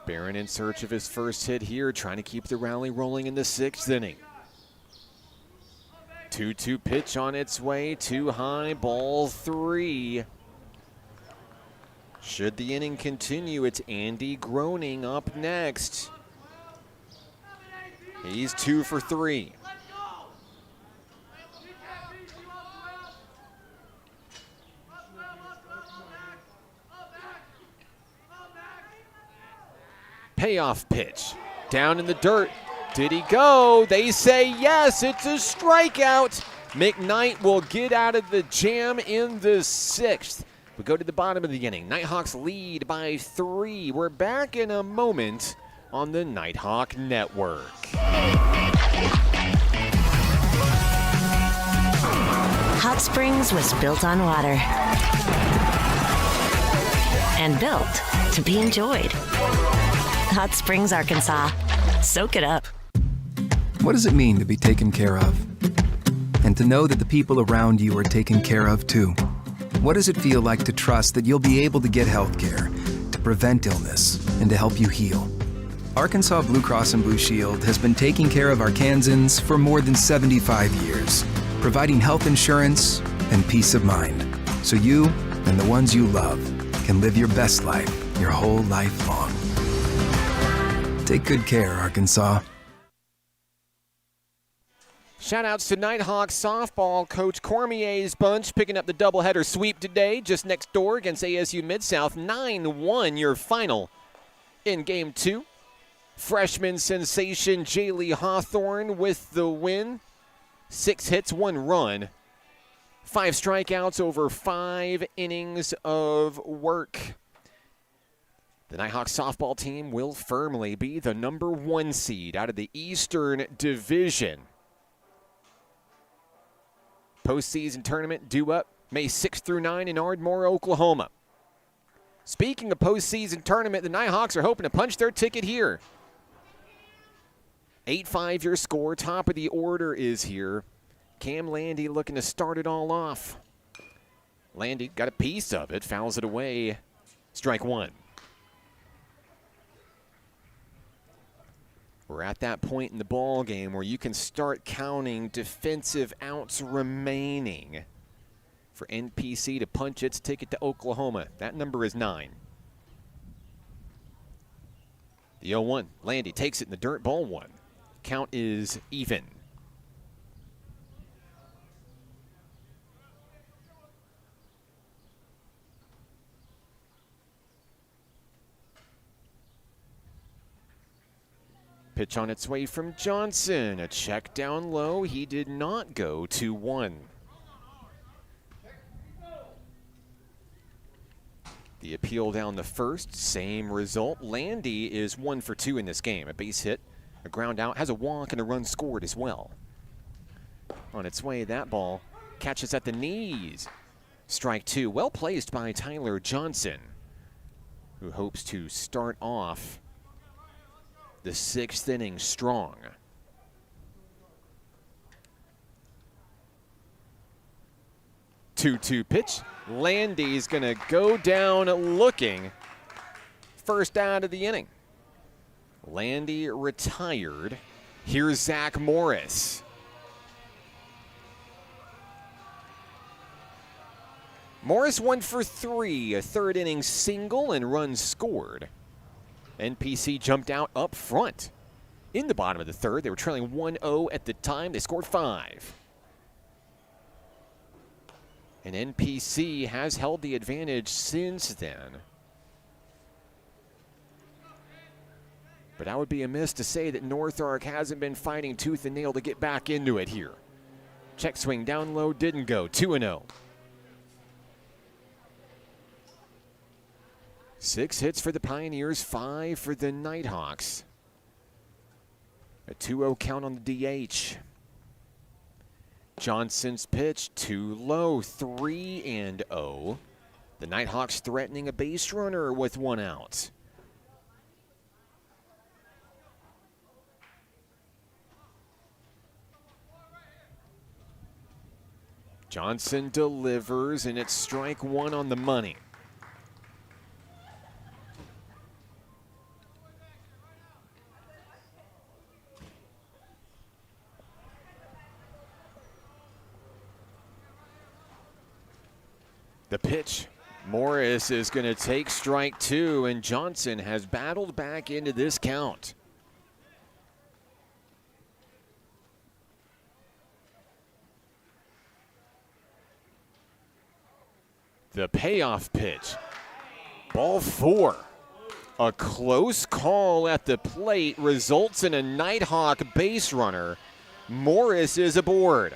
Barron in search of his first hit here, trying to keep the rally rolling in the 6th inning. 2-2 pitch on its way, too high, ball 3. Should the inning continue, it's Andy Groening up next. He's 2 for 3. Payoff pitch, down in the dirt. Did he go? They say yes, it's a strikeout. McKnight will get out of the jam in the 6th. We go to the bottom of the inning. Nighthawks lead by 3. We're back in a moment on the Nighthawk Network. Hot Springs was built on water and built to be enjoyed. Hot Springs, Arkansas. Soak it up. What does it mean to be taken care of? And to know that the people around you are taken care of too? What does it feel like to trust that you'll be able to get health care, to prevent illness, and to help you heal? Arkansas Blue Cross and Blue Shield has been taking care of Arkansans for more than 75 years, providing health insurance and peace of mind, so you and the ones you love can live your best life your whole life long. Take good care, Arkansas. Shout-outs to Nighthawk softball. Coach Cormier's bunch picking up the doubleheader sweep today, just next door against ASU Mid-South. 9-1 your final in Game 2. Freshman sensation Jaylee Hawthorne with the win. 6 hits, 1 run. 5 strikeouts over 5 innings of work. The Nighthawk softball team will firmly be the number 1 seed out of the Eastern Division. Postseason tournament due up May 6th through 9 in Ardmore, Oklahoma. Speaking of postseason tournament, the Nighthawks are hoping to punch their ticket here. 8-5 your score. Top of the order is here. Cam Landy looking to start it all off. Landy got a piece of it, fouls it away. Strike 1. We're at that point in the ball game where you can start counting defensive outs remaining for NPC to punch its ticket to Oklahoma. That number is 9. The 0-1. Landy takes it in the dirt, ball 1. Count is even. Pitch on its way from Johnson. A check down low. He did not go. 2-1. The appeal down the first. Same result. Landy is 1 for 2 in this game. A base hit, a ground out, has a walk, and a run scored as well. On its way, that ball catches at the knees. Strike 2. Well placed by Tyler Johnson, who hopes to start off the 6th inning strong. 2-2 pitch. Landy's going to go down looking. First out of the inning. Landy retired. Here's Zach Morris. Morris 1 for 3, a 3rd inning single and runs scored. NPC jumped out up front in the bottom of the 3rd. They were trailing 1-0 at the time. They scored 5. And NPC has held the advantage since then. But I would be amiss to say that North Ark hasn't been fighting tooth and nail to get back into it here. Check swing down low, didn't go. 2-0. 6 hits for the Pioneers, 5 for the Nighthawks. A 2-0 count on the DH. Johnson's pitch, too low, 3-0. The Nighthawks threatening a base runner with 1 out. Johnson delivers, and it's strike 1 on the money. The pitch, Morris is going to take strike 2, and Johnson has battled back into this count. The payoff pitch, ball 4. A close call at the plate results in a Nighthawk base runner. Morris is aboard.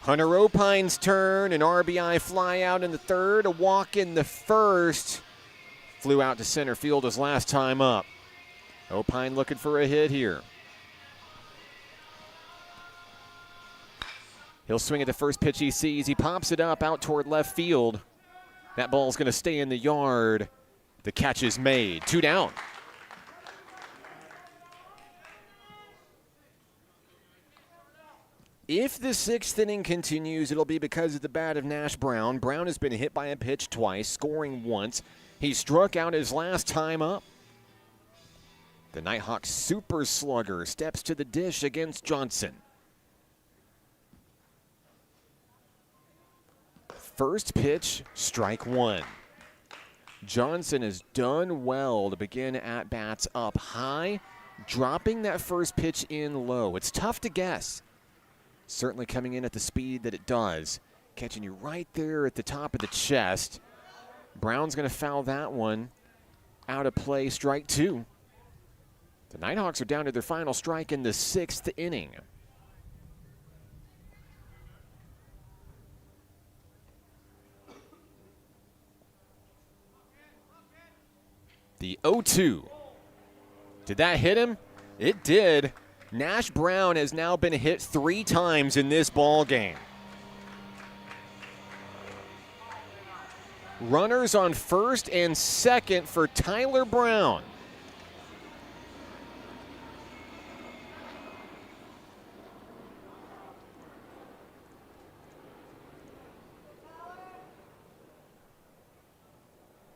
Hunter Opine's turn, an RBI fly out in the 3rd, a walk in the 1st. Flew out to center field his last time up. Opine looking for a hit here. He'll swing at the first pitch he sees. He pops it up out toward left field. That ball's going to stay in the yard. The catch is made. 2 down. If the 6th inning continues, it'll be because of the bat of Nash Brown. Brown has been hit by a pitch twice, scoring once. He struck out his last time up. The Nighthawk super slugger steps to the dish against Johnson. First pitch, strike 1. Johnson has done well to begin at-bats up high, dropping that first pitch in low. It's tough to guess. Certainly coming in at the speed that it does. Catching you right there at the top of the chest. Brown's going to foul that one out of play, strike 2. The Nighthawks are down to their final strike in the 6th inning. The 0-2. Did that hit him? It did. Nash Brown has now been hit 3 times in this ball game. Runners on first and second for Tyler Brown.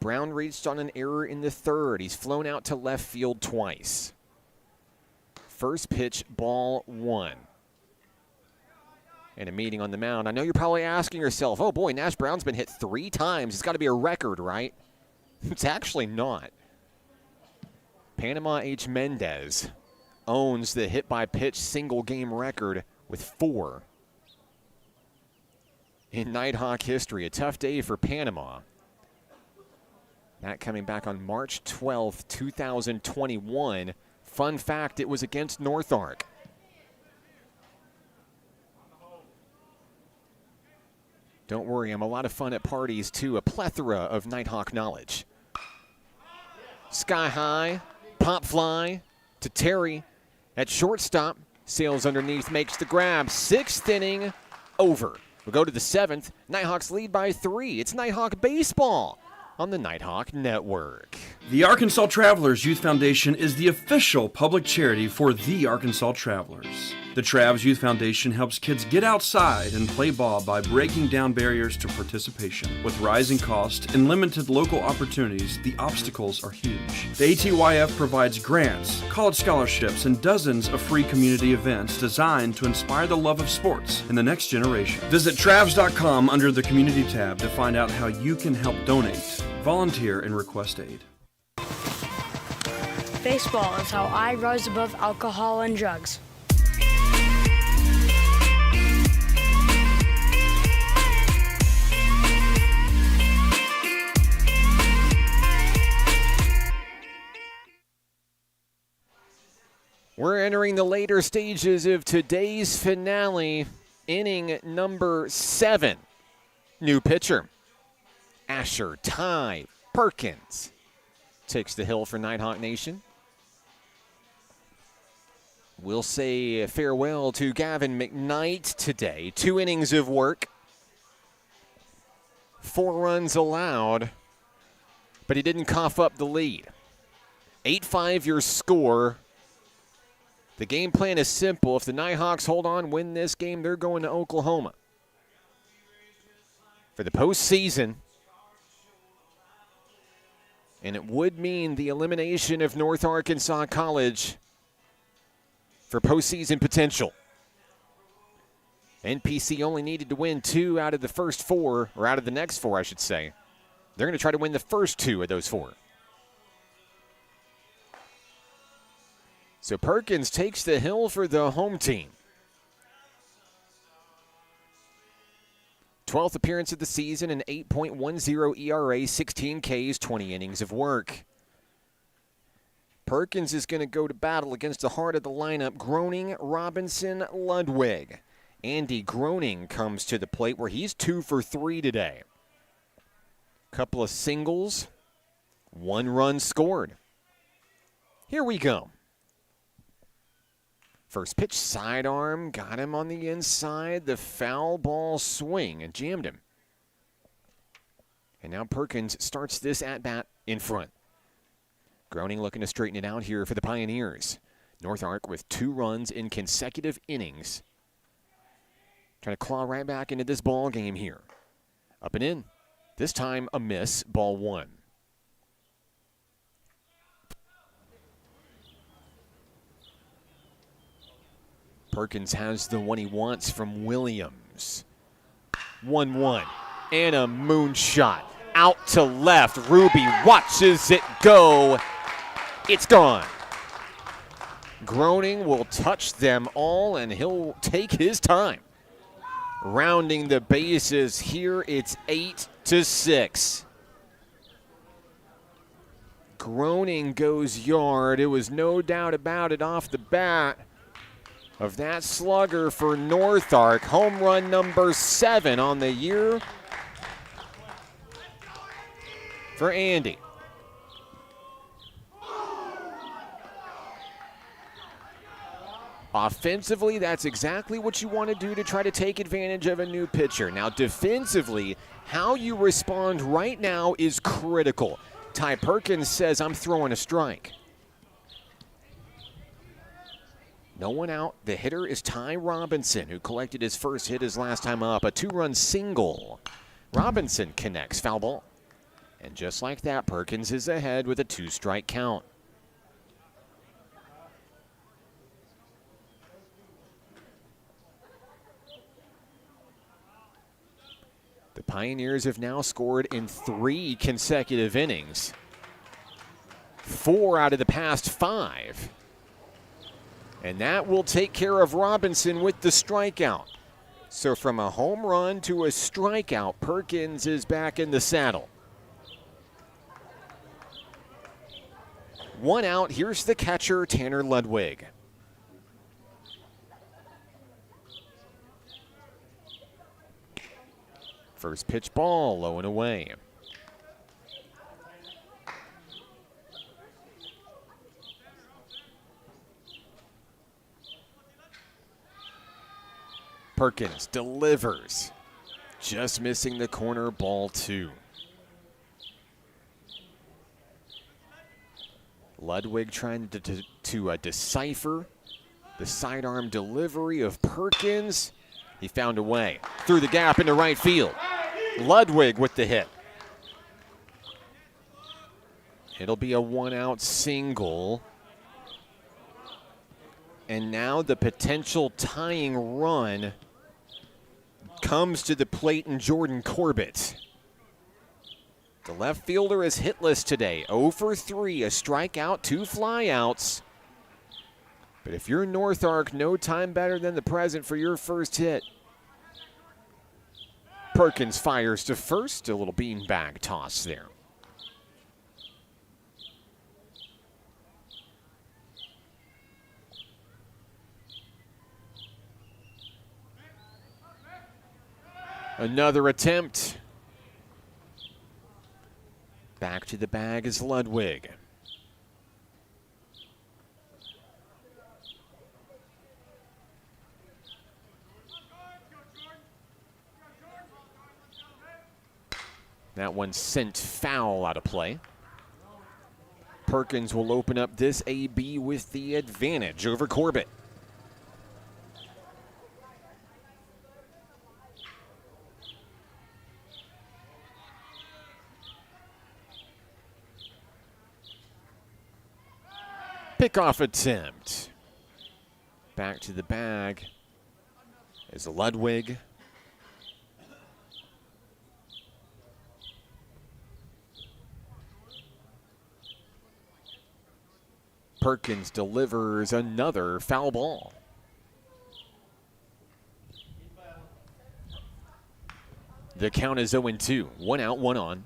Brown reached on an error in the third. He's flown out to left field twice. First pitch, ball 1. And a meeting on the mound. I know you're probably asking yourself, oh boy, Nash Brown's been hit 3 times. It's got to be a record, right? It's actually not. Panama H. Mendez owns the hit-by-pitch single-game record with 4. In Nighthawk history, a tough day for Panama. That coming back on March 12th, 2021. Fun fact, it was against North Ark. Don't worry, I'm a lot of fun at parties too. A plethora of Nighthawk knowledge. Sky high, pop fly to Terry at shortstop. Sails underneath, makes the grab. 6th inning, over. We'll go to the 7th. Nighthawks lead by 3. It's Nighthawk baseball on the Nighthawk Network. The Arkansas Travelers Youth Foundation is the official public charity for the Arkansas Travelers. The Travs Youth Foundation helps kids get outside and play ball by breaking down barriers to participation. With rising costs and limited local opportunities, the obstacles are huge. The ATYF provides grants, college scholarships, and dozens of free community events designed to inspire the love of sports in the next generation. Visit Travs.com under the Community tab to find out how you can help donate, volunteer, and request aid. Baseball is how I rise above alcohol and drugs. We're entering the later stages of today's finale, inning number 7. New pitcher, Asher Ty Perkins, takes the hill for Nighthawk Nation. We'll say farewell to Gavin McKnight today. 2 innings of work, 4 runs allowed, but he didn't cough up the lead. 8-5 your score. The game plan is simple. If the Nighthawks hold on, win this game, they're going to Oklahoma for the postseason. And it would mean the elimination of North Arkansas College for postseason potential. NPC only needed to win 2 out of the first 4, or out of the next 4, I should say. They're going to try to win the first 2 of those 4. So Perkins takes the hill for the home team. 12th appearance of the season, an 8.10 ERA, 16 Ks, 20 innings of work. Perkins is going to go to battle against the heart of the lineup, Groening, Robinson, Ludwig. Andy Groening comes to the plate where he's 2 for 3 today. Couple of singles, 1 run scored. Here we go. First pitch, sidearm, got him on the inside. The foul ball swing and jammed him. And now Perkins starts this at-bat in front. Groening looking to straighten it out here for the Pioneers. North Ark with 2 runs in consecutive innings. Trying to claw right back into this ball game here. Up and in. This time a miss, ball 1. Perkins has the one he wants from Williams. 1-1 and a moonshot out to left. Ruby watches it go. It's gone. Groening will touch them all and he'll take his time. Rounding the bases here, it's 8-6. Groening goes yard. It was no doubt about it off the bat of that slugger for North Ark. Home run number 7 on the year for Andy. Offensively, that's exactly what you want to do to try to take advantage of a new pitcher. Now, defensively, how you respond right now is critical. Ty Perkins says, I'm throwing a strike. No one out. The hitter is Ty Robinson, who collected his first hit his last time up. A 2-run single. Robinson connects. Foul ball. And just like that, Perkins is ahead with a 2-strike count. The Pioneers have now scored in 3 consecutive innings. 4 out of the past 5. And that will take care of Robinson with the strikeout. So from a home run to a strikeout, Perkins is back in the saddle. 1 out, here's the catcher, Tanner Ludwig. First pitch ball, low and away. Perkins delivers. Just missing the corner, ball 2. Ludwig trying to decipher the sidearm delivery of Perkins. He found a way through the gap into right field. Ludwig with the hit. It'll be a 1-out single. And now the potential tying run comes to the plate in Jordan Corbett. The left fielder is hitless today. 0 for 3, a strikeout, 2 flyouts. But if you're North Ark, no time better than the present for your first hit. Perkins fires to first, a little beanbag toss there. Another attempt. Back to the bag is Ludwig. That one sent foul out of play. Perkins will open up this AB with the advantage over Corbett. Pickoff attempt. Back to the bag is Ludwig. Perkins delivers another foul ball. The count is 0-2. 1 out, 1 on.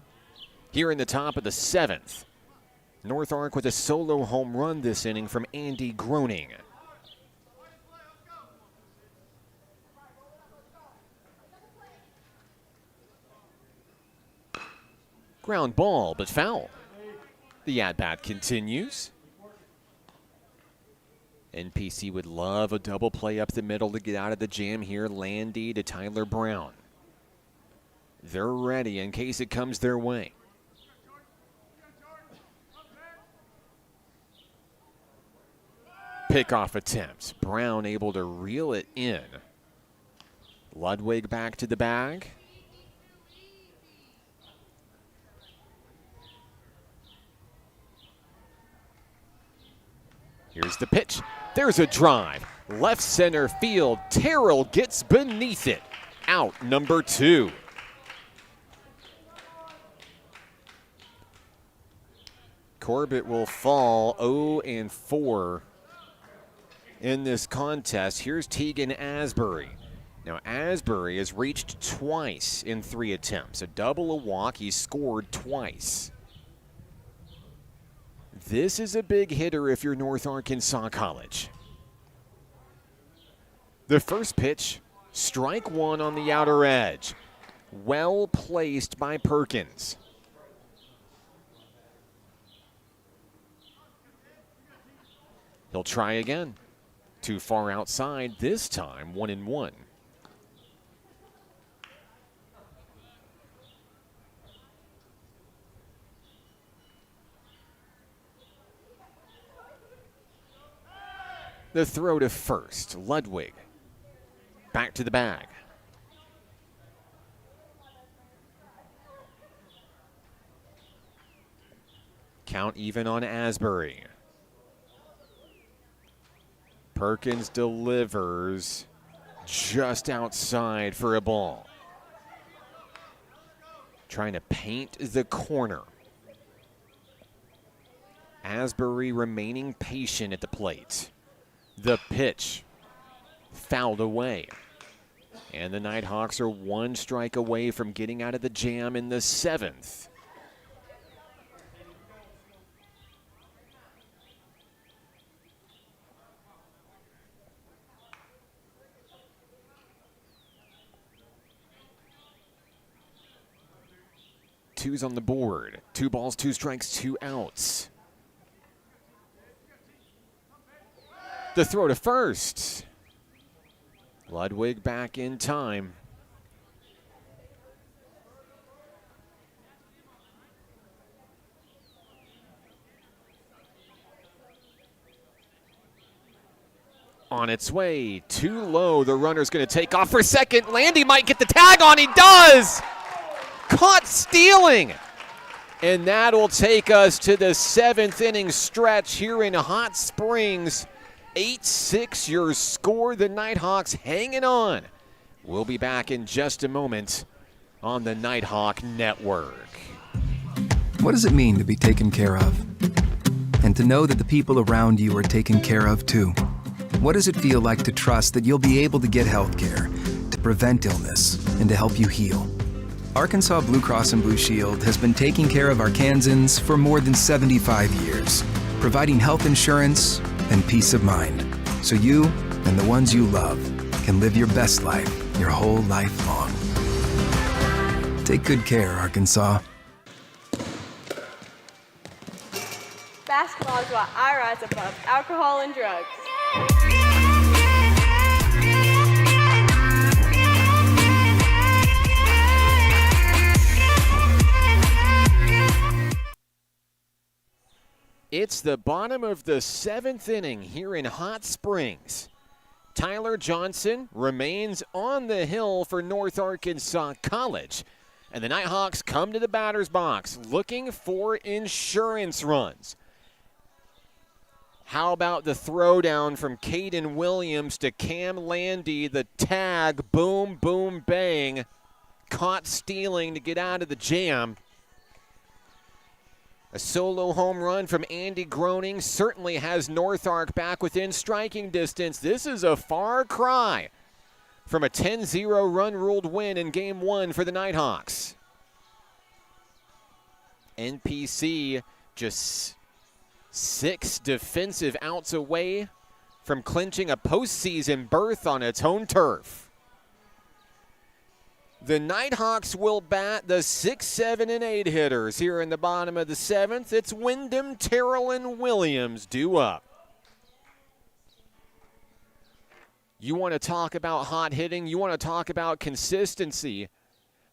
Here in the top of the 7th. North Ark with a solo home run this inning from Andy Groening. Ground ball, but foul. The at-bat continues. NPC would love a double play up the middle to get out of the jam here. Landy to Tyler Brown. They're ready in case it comes their way. Pickoff attempts. Brown able to reel it in. Ludwig back to the bag. Here's the pitch. There's a drive. Left center field. Terrell gets beneath it. Out number 2. Corbett will fall 0-4 in this contest. Here's Tegan Asbury. Now Asbury has reached twice in 3 attempts. A double, a walk. He's scored twice. This is a big hitter if you're North Arkansas College. The first pitch, strike 1 on the outer edge. Well placed by Perkins. He'll try again. Too far outside, this time 1-1. The throw to first, Ludwig. Back to the bag. Count even on Asbury. Perkins delivers just outside for a ball. Trying to paint the corner. Asbury remaining patient at the plate. The pitch fouled away. And the Nighthawks are one strike away from getting out of the jam in the 7th. Two's on the board. 2 balls, 2 strikes, 2 outs. The throw to first. Ludwig back in time. On its way, too low. The runner's going to take off for second. Landy might get the tag on. He does! Caught stealing. And that'll take us to the 7th inning stretch here in Hot Springs. 8-6 your score. The Nighthawks hanging on. We'll be back in just a moment on the Nighthawk Network. What does it mean to be taken care of? And to know that the people around you are taken care of too? What does it feel like to trust that you'll be able to get health care, to prevent illness, and to help you heal? Arkansas Blue Cross and Blue Shield has been taking care of Arkansans for more than 75 years, providing health insurance and peace of mind, so you and the ones you love can live your best life your whole life long. Take good care, Arkansas. Basketball is why I rise above alcohol and drugs. It's the bottom of the 7th inning here in Hot Springs. Tyler Johnson remains on the hill for North Arkansas College. And the Nighthawks come to the batter's box looking for insurance runs. How about the throwdown from Caden Williams to Cam Landy? The tag, boom, boom, bang. Caught stealing to get out of the jam. A solo home run from Andy Groening certainly has North Ark back within striking distance. This is a far cry from a 10-0 run-ruled win in Game 1 for the Nighthawks. NPC just 6 defensive outs away from clinching a postseason berth on its home turf. The Nighthawks will bat the 6, 7, and 8 hitters here in the bottom of the 7th. It's Wyndham, Terrell, and Williams due up. You want to talk about hot hitting? You want to talk about consistency?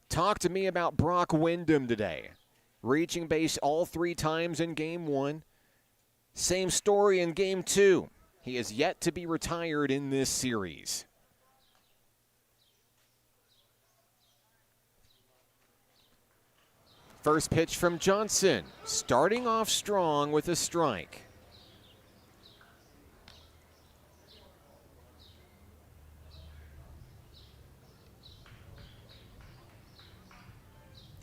Talk to me about Brock Wyndham today. Reaching base all 3 times in Game 1. Same story in Game 2. He is yet to be retired in this series. First pitch from Johnson, starting off strong with a strike.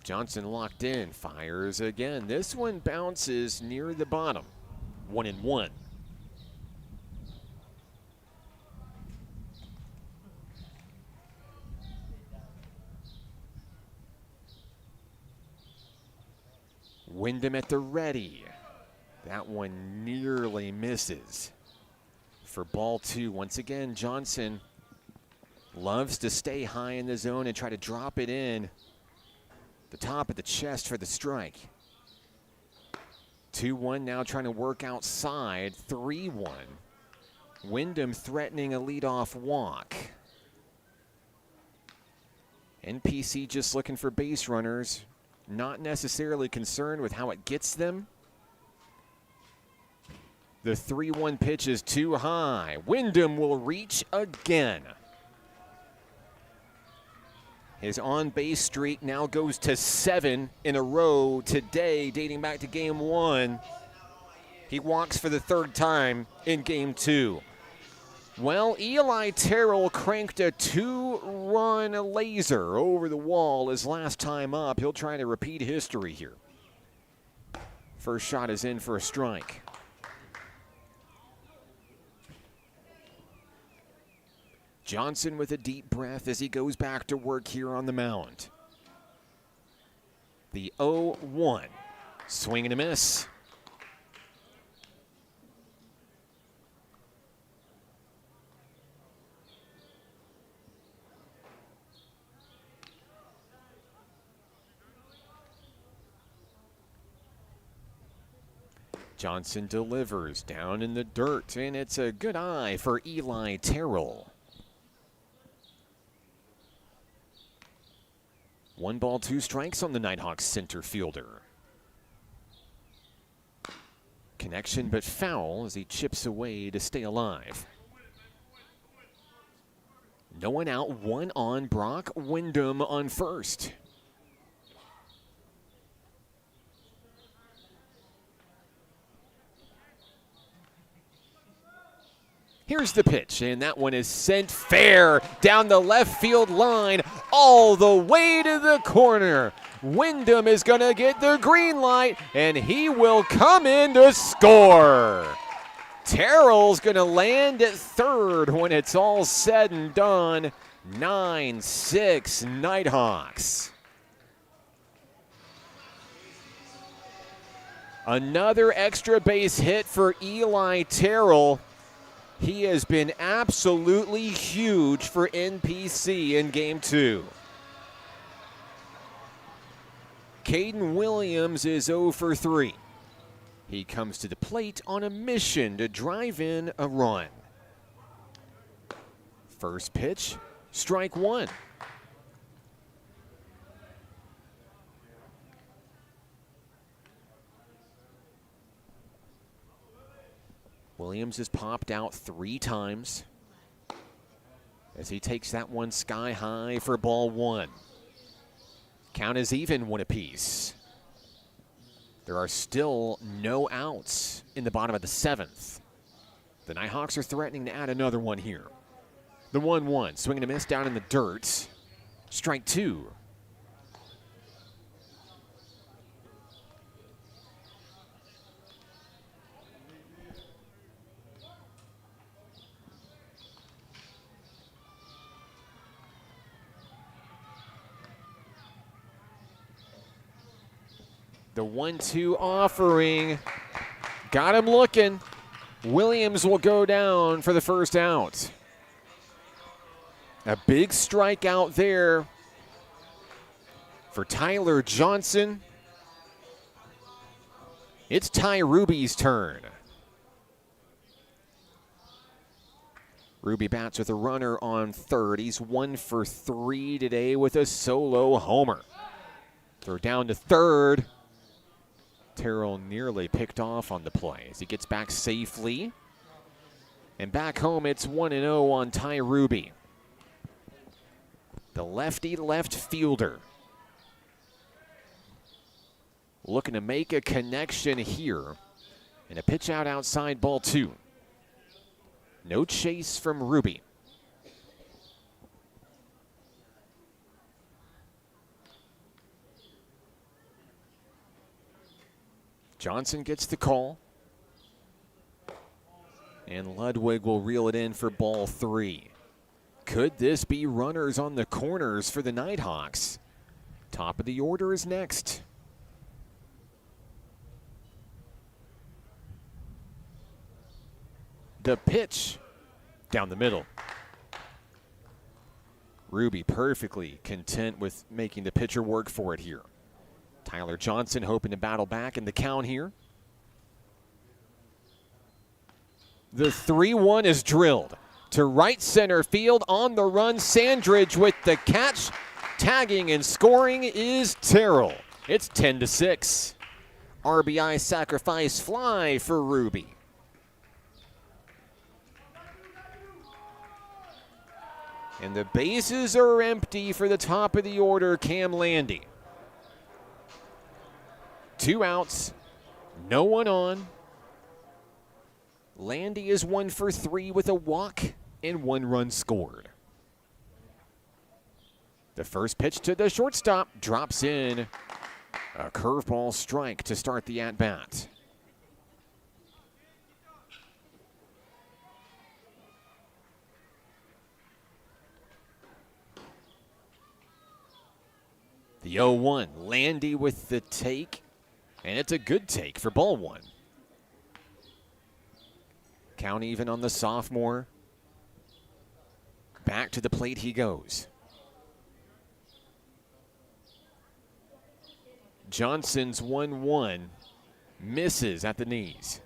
Johnson locked in, fires again. This one bounces near the bottom. 1-1. Wyndham at the ready. That one nearly misses. For ball 2, once again, Johnson loves to stay high in the zone and try to drop it in the top of the chest for the strike. 2-1 now trying to work outside. 3-1. Wyndham threatening a leadoff walk. NPC just looking for base runners. Not necessarily concerned with how it gets them. The 3-1 pitch is too high. Wyndham will reach again. His on-base streak now goes to 7 in a row today, dating back to game 1. He walks for the 3rd time in game 2. Well, Eli Terrell cranked a 2-run laser over the wall his last time up. He'll try to repeat history here. First shot is in for a strike. Johnson with a deep breath as he goes back to work here on the mound. The 0-1. Swing and a miss. Johnson delivers down in the dirt, and it's a good eye for Eli Terrell. 1 ball, 2 strikes on the Nighthawks center fielder. Connection but foul as he chips away to stay alive. No one out, 1 on. Brock Wyndham on first. Here's the pitch, and that one is sent fair down the left field line all the way to the corner. Wyndham is going to get the green light, and he will come in to score. Terrell's going to land at 3rd when it's all said and done. 9-6 Nighthawks. Another extra base hit for Eli Terrell. He has been absolutely huge for NPC in game 2. Caden Williams is 0 for 3. He comes to the plate on a mission to drive in a run. First pitch, strike 1. Williams has popped out 3 times as he takes that one sky high for ball 1. Count is even, 1 apiece. There are still no outs in the bottom of the 7th. The Nighthawks are threatening to add another one here. The 1-1, swing and a miss down in the dirt. Strike 2. The 1-2 offering. Got him looking. Williams will go down for the first out. A big strikeout there for Tyler Johnson. It's Ty Ruby's turn. Ruby bats with a runner on 3rd. He's 1 for 3 today with a solo homer. Throw down to 3rd. Terrell nearly picked off on the play as he gets back safely. And back home, it's 1-0 on Ty Ruby. The lefty left fielder. Looking to make a connection here. And a pitch out outside, ball 2. No chase from Ruby. Johnson gets the call. And Ludwig will reel it in for ball 3. Could this be runners on the corners for the Nighthawks? Top of the order is next. The pitch down the middle. Ruby perfectly content with making the pitcher work for it here. Tyler Johnson hoping to battle back in the count here. The 3-1 is drilled to right center field. On the run, Sandridge with the catch. Tagging and scoring is Terrell. It's 10-6. RBI sacrifice fly for Ruby. And the bases are empty for the top of the order, Cam Landy. 2 outs, no one on. Landy is 1 for 3 with a walk and 1 run scored. The first pitch to the shortstop drops in. A curveball strike to start the at-bat. The 0-1, Landy with the take, and it's a good take for ball 1. Count even on the sophomore. Back to the plate he goes. Johnson's 1-1, misses at the knees.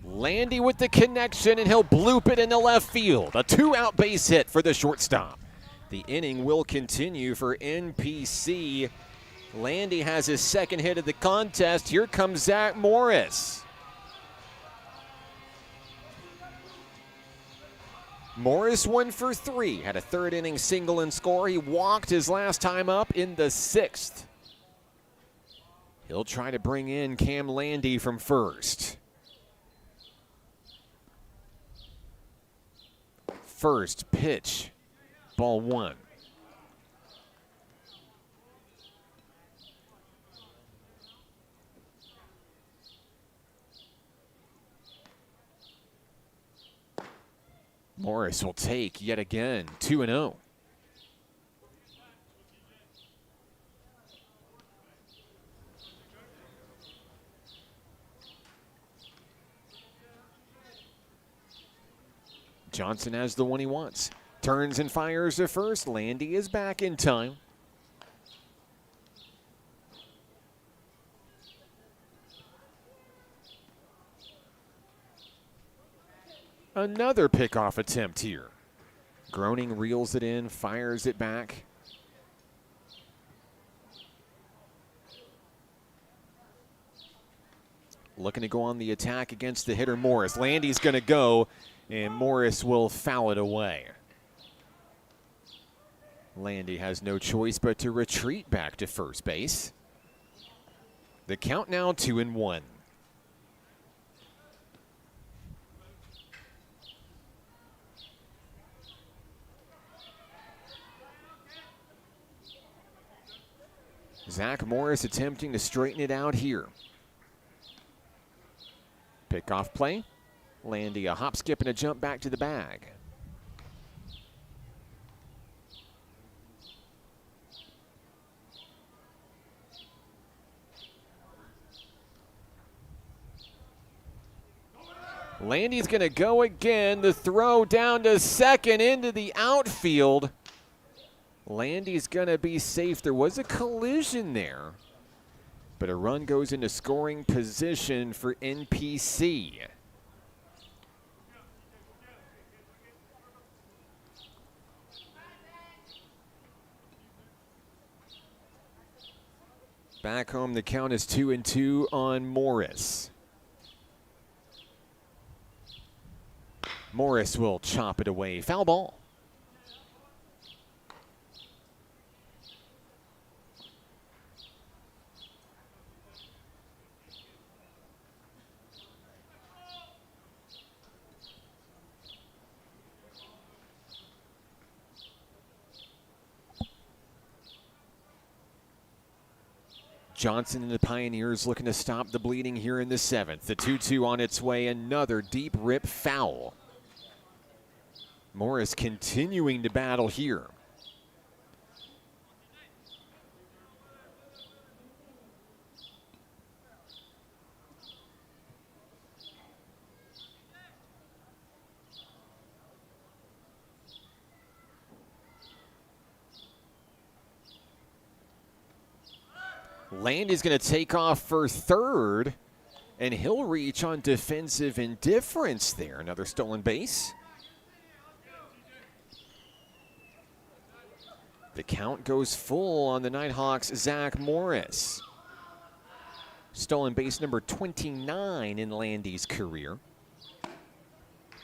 Landy with the connection, and he'll bloop it into left field. A 2-out base hit for the shortstop. The inning will continue for NPC. Landy has his second hit of the contest. Here comes Zach Morris. Morris 1 for 3. Had a third inning single and score. He walked his last time up in the 6th. He'll try to bring in Cam Landy from first. First pitch, ball 1. Morris will take yet again, 2-0. Johnson has the one he wants. Turns and fires to first. Landy is back in time. Another pickoff attempt here. Groening reels it in, fires it back. Looking to go on the attack against the hitter Morris. Landy's going to go, and Morris will foul it away. Landy has no choice but to retreat back to first base. The count now 2-1. Zach Morris attempting to straighten it out here. Pickoff play. Landy a hop, skip, and a jump back to the bag. Landy's going to go again. The throw down to second into the outfield. Landy's going to be safe. There was a collision there, but a run goes into scoring position for NPC. Back home, the count is 2-2 on Morris. Morris will chop it away. Foul ball. Johnson and the Pioneers looking to stop the bleeding here in the 7th. The 2-2 on its way. Another deep rip foul. Morris continuing to battle here. Landy's going to take off for third, and he'll reach on defensive indifference there. Another stolen base. The count goes full on the Nighthawks' Zach Morris. Stolen base number 29 in Landy's career.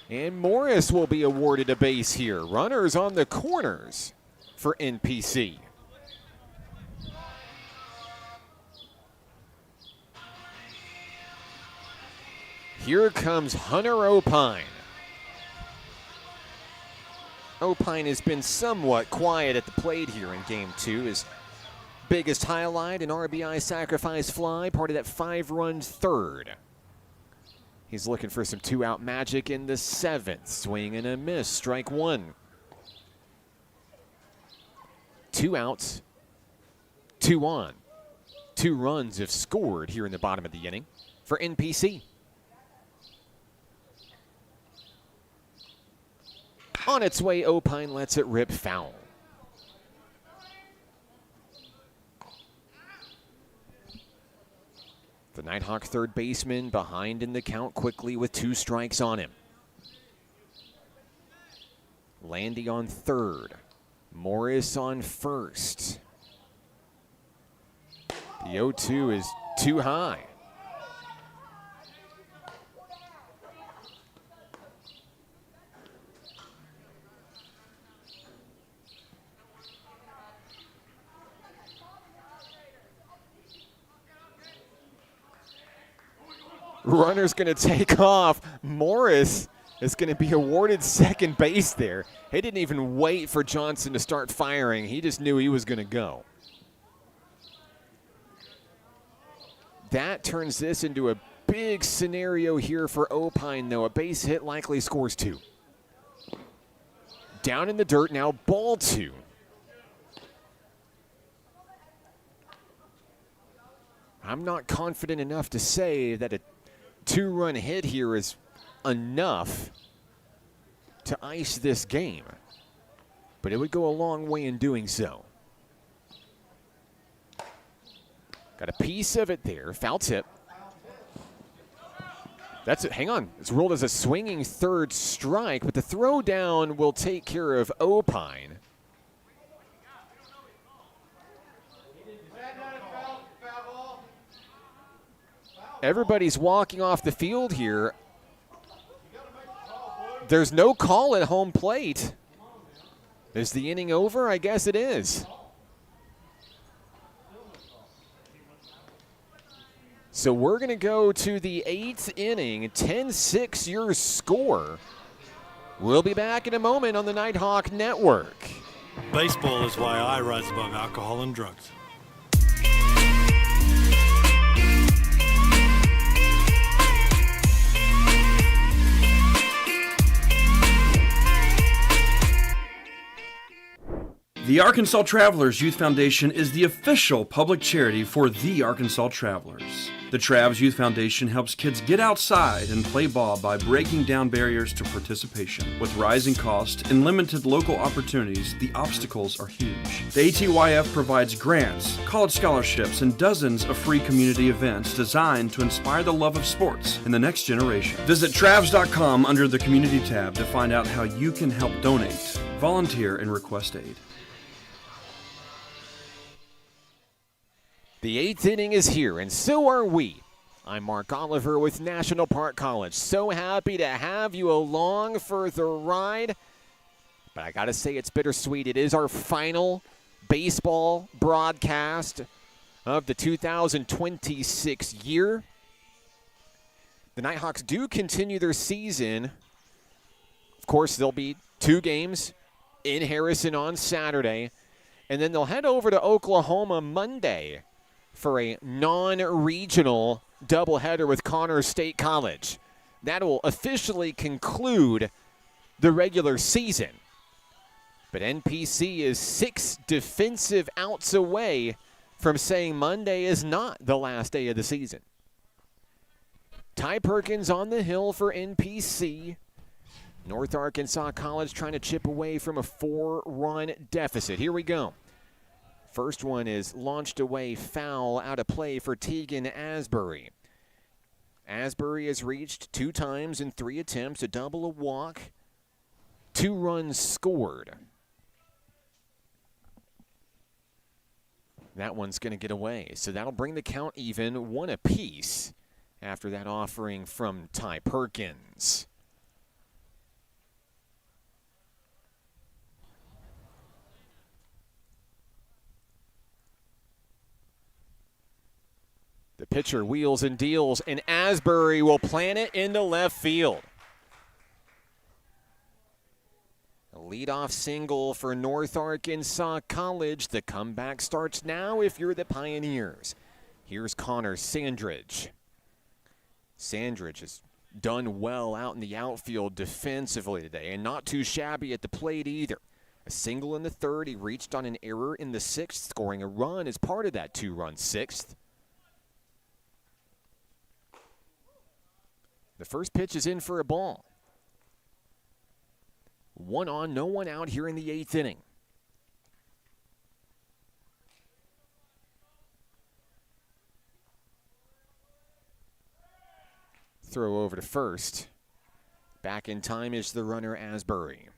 And Morris will be awarded a base here. Runners on the corners for NPC. Here comes Hunter Opine. Opine has been somewhat quiet at the plate here in Game 2. His biggest highlight, an RBI sacrifice fly, part of that 5-run third. He's looking for some 2-out magic in the 7th. Swing and a miss, strike 1. 2 outs, 2 on. 2 runs have scored here in the bottom of the inning for NPC. On its way, Opine lets it rip foul. The Nighthawk third baseman behind in the count quickly with 2 strikes on him. Landy on third. Morris on first. The 0-2 is too high. Runner's going to take off. Morris is going to be awarded second base there. He didn't even wait for Johnson to start firing. He just knew he was going to go. That turns this into a big scenario here for Opine, though. A base hit likely scores 2. Down in the dirt now, ball 2. I'm not confident enough to say that a 2-run hit here is enough to ice this game, but it would go a long way in doing so. Got a piece of it there, foul tip. That's it, hang on. It's ruled as a swinging third strike, but the throw down will take care of Opine. Everybody's walking off the field here. There's no call at home plate. Is the inning over? I guess it is. So we're going to go to the 8th inning. 10-6 your score. We'll be back in a moment on the Nighthawk Network. Baseball is why I rise above alcohol and drugs. The Arkansas Travelers Youth Foundation is the official public charity for the Arkansas Travelers. The Travs Youth Foundation helps kids get outside and play ball by breaking down barriers to participation. With rising costs and limited local opportunities, the obstacles are huge. The ATYF provides grants, college scholarships, and dozens of free community events designed to inspire the love of sports in the next generation. Visit Travs.com under the Community tab to find out how you can help donate, volunteer, and request aid. The 8th inning is here, and so are we. I'm Mark Oliver with National Park College. So happy to have you along for the ride. But I got to say, it's bittersweet. It is our final baseball broadcast of the 2026 year. The Nighthawks do continue their season. Of course, there'll be 2 games in Harrison on Saturday, and then they'll head over to Oklahoma Monday for a non-regional doubleheader with Connors State College. That will officially conclude the regular season. But NPC is 6 defensive outs away from saying Monday is not the last day of the season. Ty Perkins on the hill for NPC. North Arkansas College trying to chip away from a 4-run deficit. Here we go. First one is launched away, foul, out of play for Tegan Asbury. Asbury has reached 2 times in 3 attempts, a double, a walk, 2 runs scored. That one's going to get away. So that'll bring the count even, 1 apiece after that offering from Ty Perkins. The pitcher wheels and deals, and Asbury will plant it into left field. A leadoff single for North Arkansas College. The comeback starts now if you're the Pioneers. Here's Connor Sandridge. Sandridge has done well out in the outfield defensively today, and not too shabby at the plate either. A single in the third. He reached on an error in the sixth, scoring a run as part of that 2-run sixth. The first pitch is in for a ball. 1 on, no one out here in the 8th inning. Throw over to first. Back in time is the runner Asbury.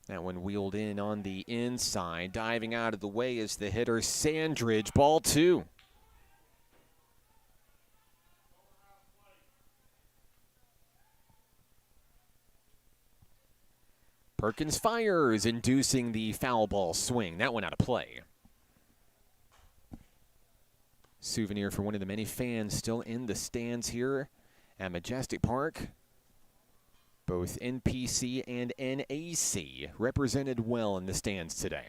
That one wheeled in on the inside. Diving out of the way is the hitter Sandridge. Ball 2. Perkins fires, inducing the foul ball swing. That one out of play. Souvenir for one of the many fans still in the stands here at Majestic Park. Both NPC and NAC represented well in the stands today.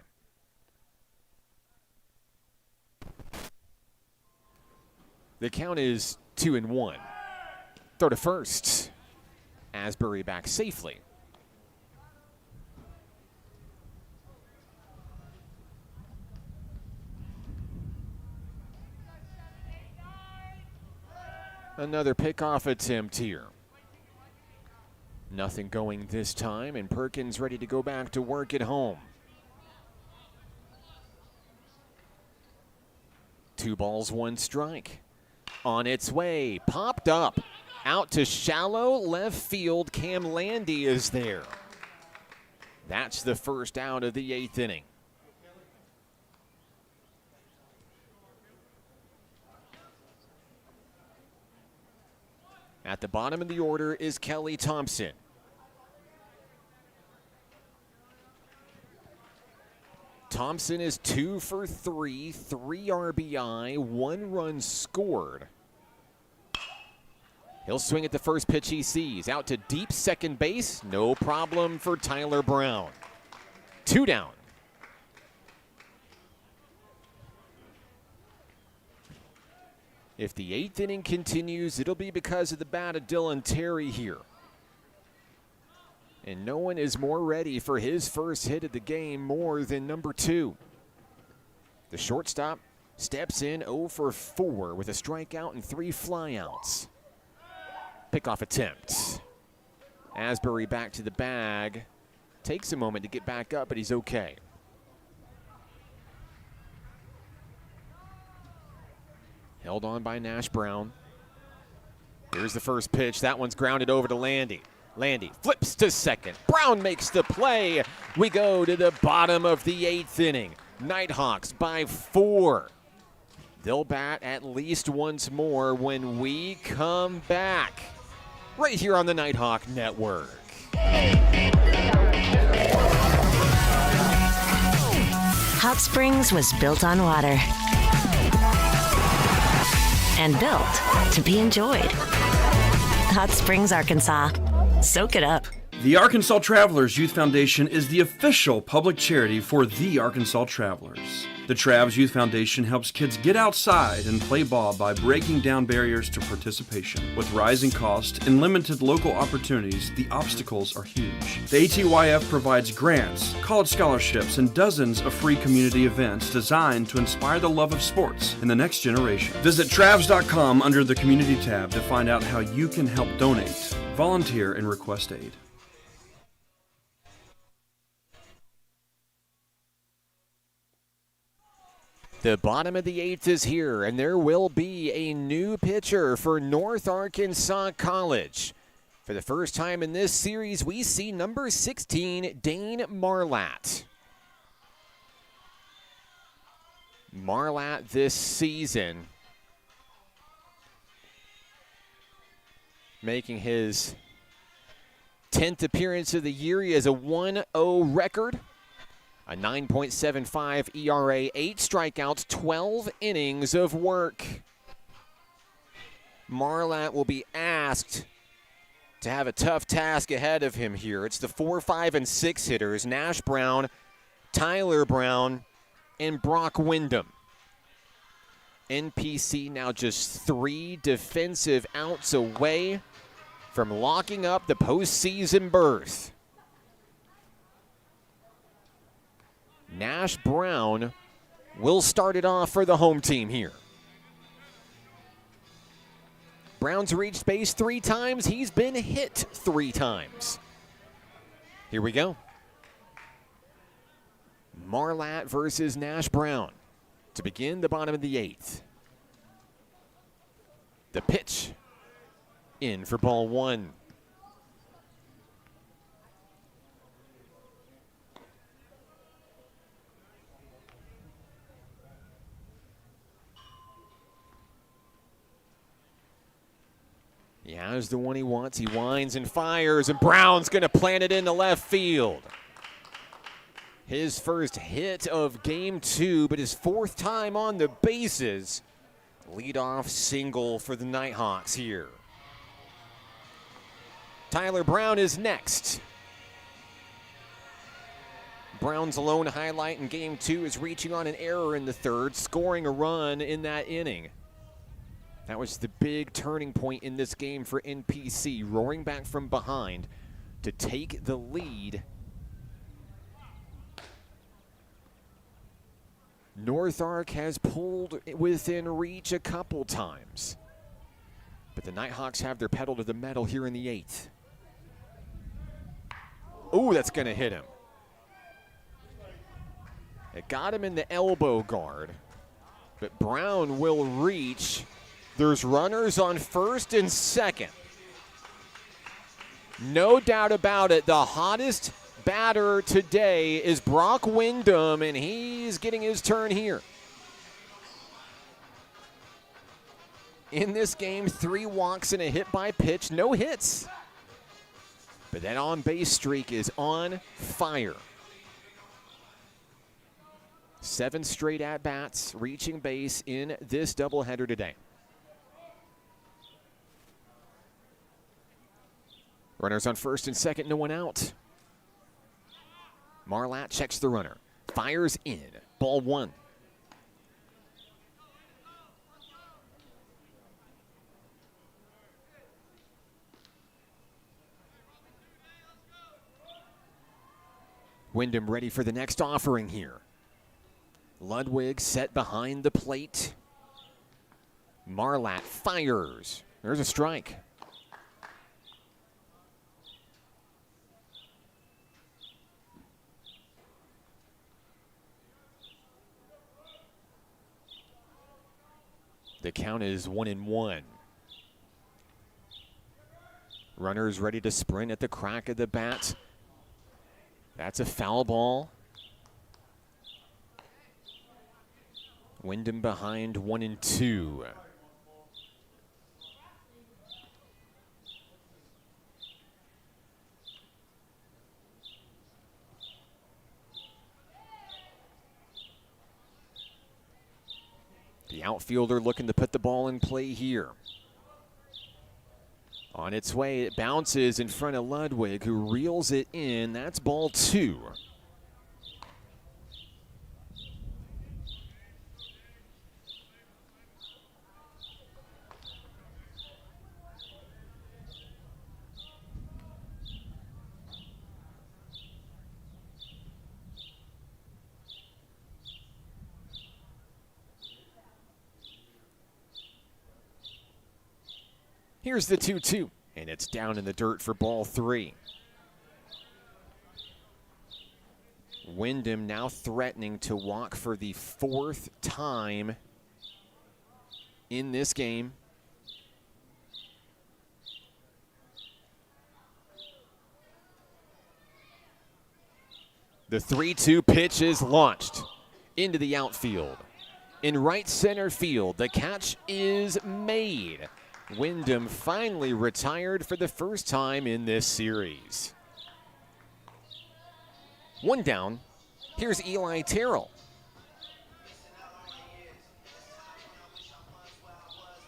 The count is 2-1. Throw to first. Asbury back safely. Another pickoff attempt here. Nothing going this time, and Perkins ready to go back to work at home. 2 balls, 1 strike. On its way, popped up. Out to shallow left field, Cam Landy is there. That's the first out of the 8th inning. At the bottom of the order is Kelly Thompson. Thompson is 2 for 3, 3 RBI, 1 run scored. He'll swing at the first pitch he sees. Out to deep second base. No problem for Tyler Brown. 2 down. If the 8th inning continues, it'll be because of the bat of Dylan Terry here. And no one is more ready for his first hit of the game more than number 2. The shortstop steps in 0 for 4 with a strikeout and 3 flyouts. Pickoff attempt. Asbury back to the bag. Takes a moment to get back up, but he's okay. Held on by Nash Brown. Here's the first pitch. That one's grounded over to Landy. Landy flips to second. Brown makes the play. We go to the bottom of the 8th inning. Nighthawks by 4. They'll bat at least once more when we come back. Right here on the Nighthawk Network. Hot Springs was built on water and built to be enjoyed. Hot Springs, Arkansas. Soak it up. The Arkansas Travelers Youth Foundation is the official public charity for the Arkansas Travelers. The Travs Youth Foundation helps kids get outside and play ball by breaking down barriers to participation. With rising costs and limited local opportunities, the obstacles are huge. The ATYF provides grants, college scholarships, and dozens of free community events designed to inspire the love of sports in the next generation. Visit Travs.com under the Community tab to find out how you can help donate, volunteer, and request aid. The bottom of the 8th is here, and there will be a new pitcher for North Arkansas College. For the first time in this series, we see number 16, Dane Marlatt. Marlatt this season making his 10th appearance of the year. He has a 1-0 record, a 9.75 ERA, 8 strikeouts, 12 innings of work. Marlatt will be asked to have a tough task ahead of him here. It's the 4, 5, and 6 hitters, Nash Brown, Tyler Brown, and Brock Wyndham. NPC now just 3 defensive outs away from locking up the postseason berth. Nash Brown will start it off for the home team here. Brown's reached base 3 times. He's been hit 3 times. Here we go. Marlatt versus Nash Brown to begin the bottom of the 8th. The pitch in for ball 1. He has the one he wants. He winds and fires, and Brown's going to plant it into left field. His first hit of game 2, but his 4th time on the bases. Leadoff single for the Nighthawks here. Tyler Brown is next. Brown's lone highlight in game 2 is reaching on an error in the 3rd, scoring a run in that inning. That was the big turning point in this game for NPC, roaring back from behind to take the lead. North Ark has pulled within reach a couple times, but the Nighthawks have their pedal to the metal here in the 8th. Oh, that's going to hit him. It got him in the elbow guard, but Brown will reach. There's runners on 1st and 2nd. No doubt about it, the hottest batter today is Brock Wyndham, and he's getting his turn here. In this game, 3 walks and a hit by pitch, no hits. But that on-base streak is on fire. 7 straight at-bats, reaching base in this doubleheader today. Runners on 1st and 2nd, no one out. Marlatt checks the runner, fires in, ball 1. Wyndham ready for the next offering here. Ludwig set behind the plate. Marlatt fires. There's a strike. The count is 1-1. Runners ready to sprint at the crack of the bat. That's a foul ball. Wyndham behind 1-2. The outfielder looking to put the ball in play here. On its way, it bounces in front of Ludwig, who reels it in. That's ball 2. Here's the 2-2, and it's down in the dirt for ball 3. Wyndham now threatening to walk for the 4th time in this game. The 3-2 pitch is launched into the outfield. In right center field, the catch is made. Wyndham finally retired for the first time in this series. 1 down. Here's Eli Terrell.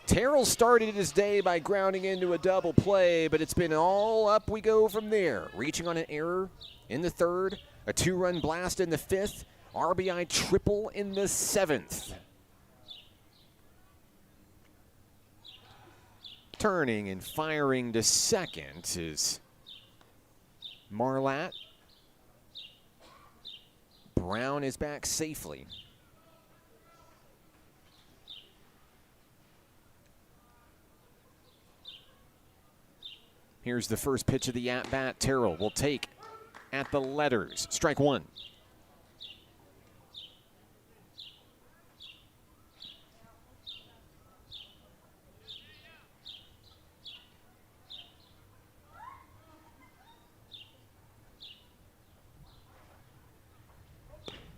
Terrell started his day by grounding into a double play, but it's been all up we go from there. Reaching on an error in the 3rd, a 2-run blast in the 5th, RBI triple in the 7th. Turning and firing to second is Marlatt. Brown is back safely. Here's the first pitch of the at-bat. Terrell will take at the letters. Strike 1.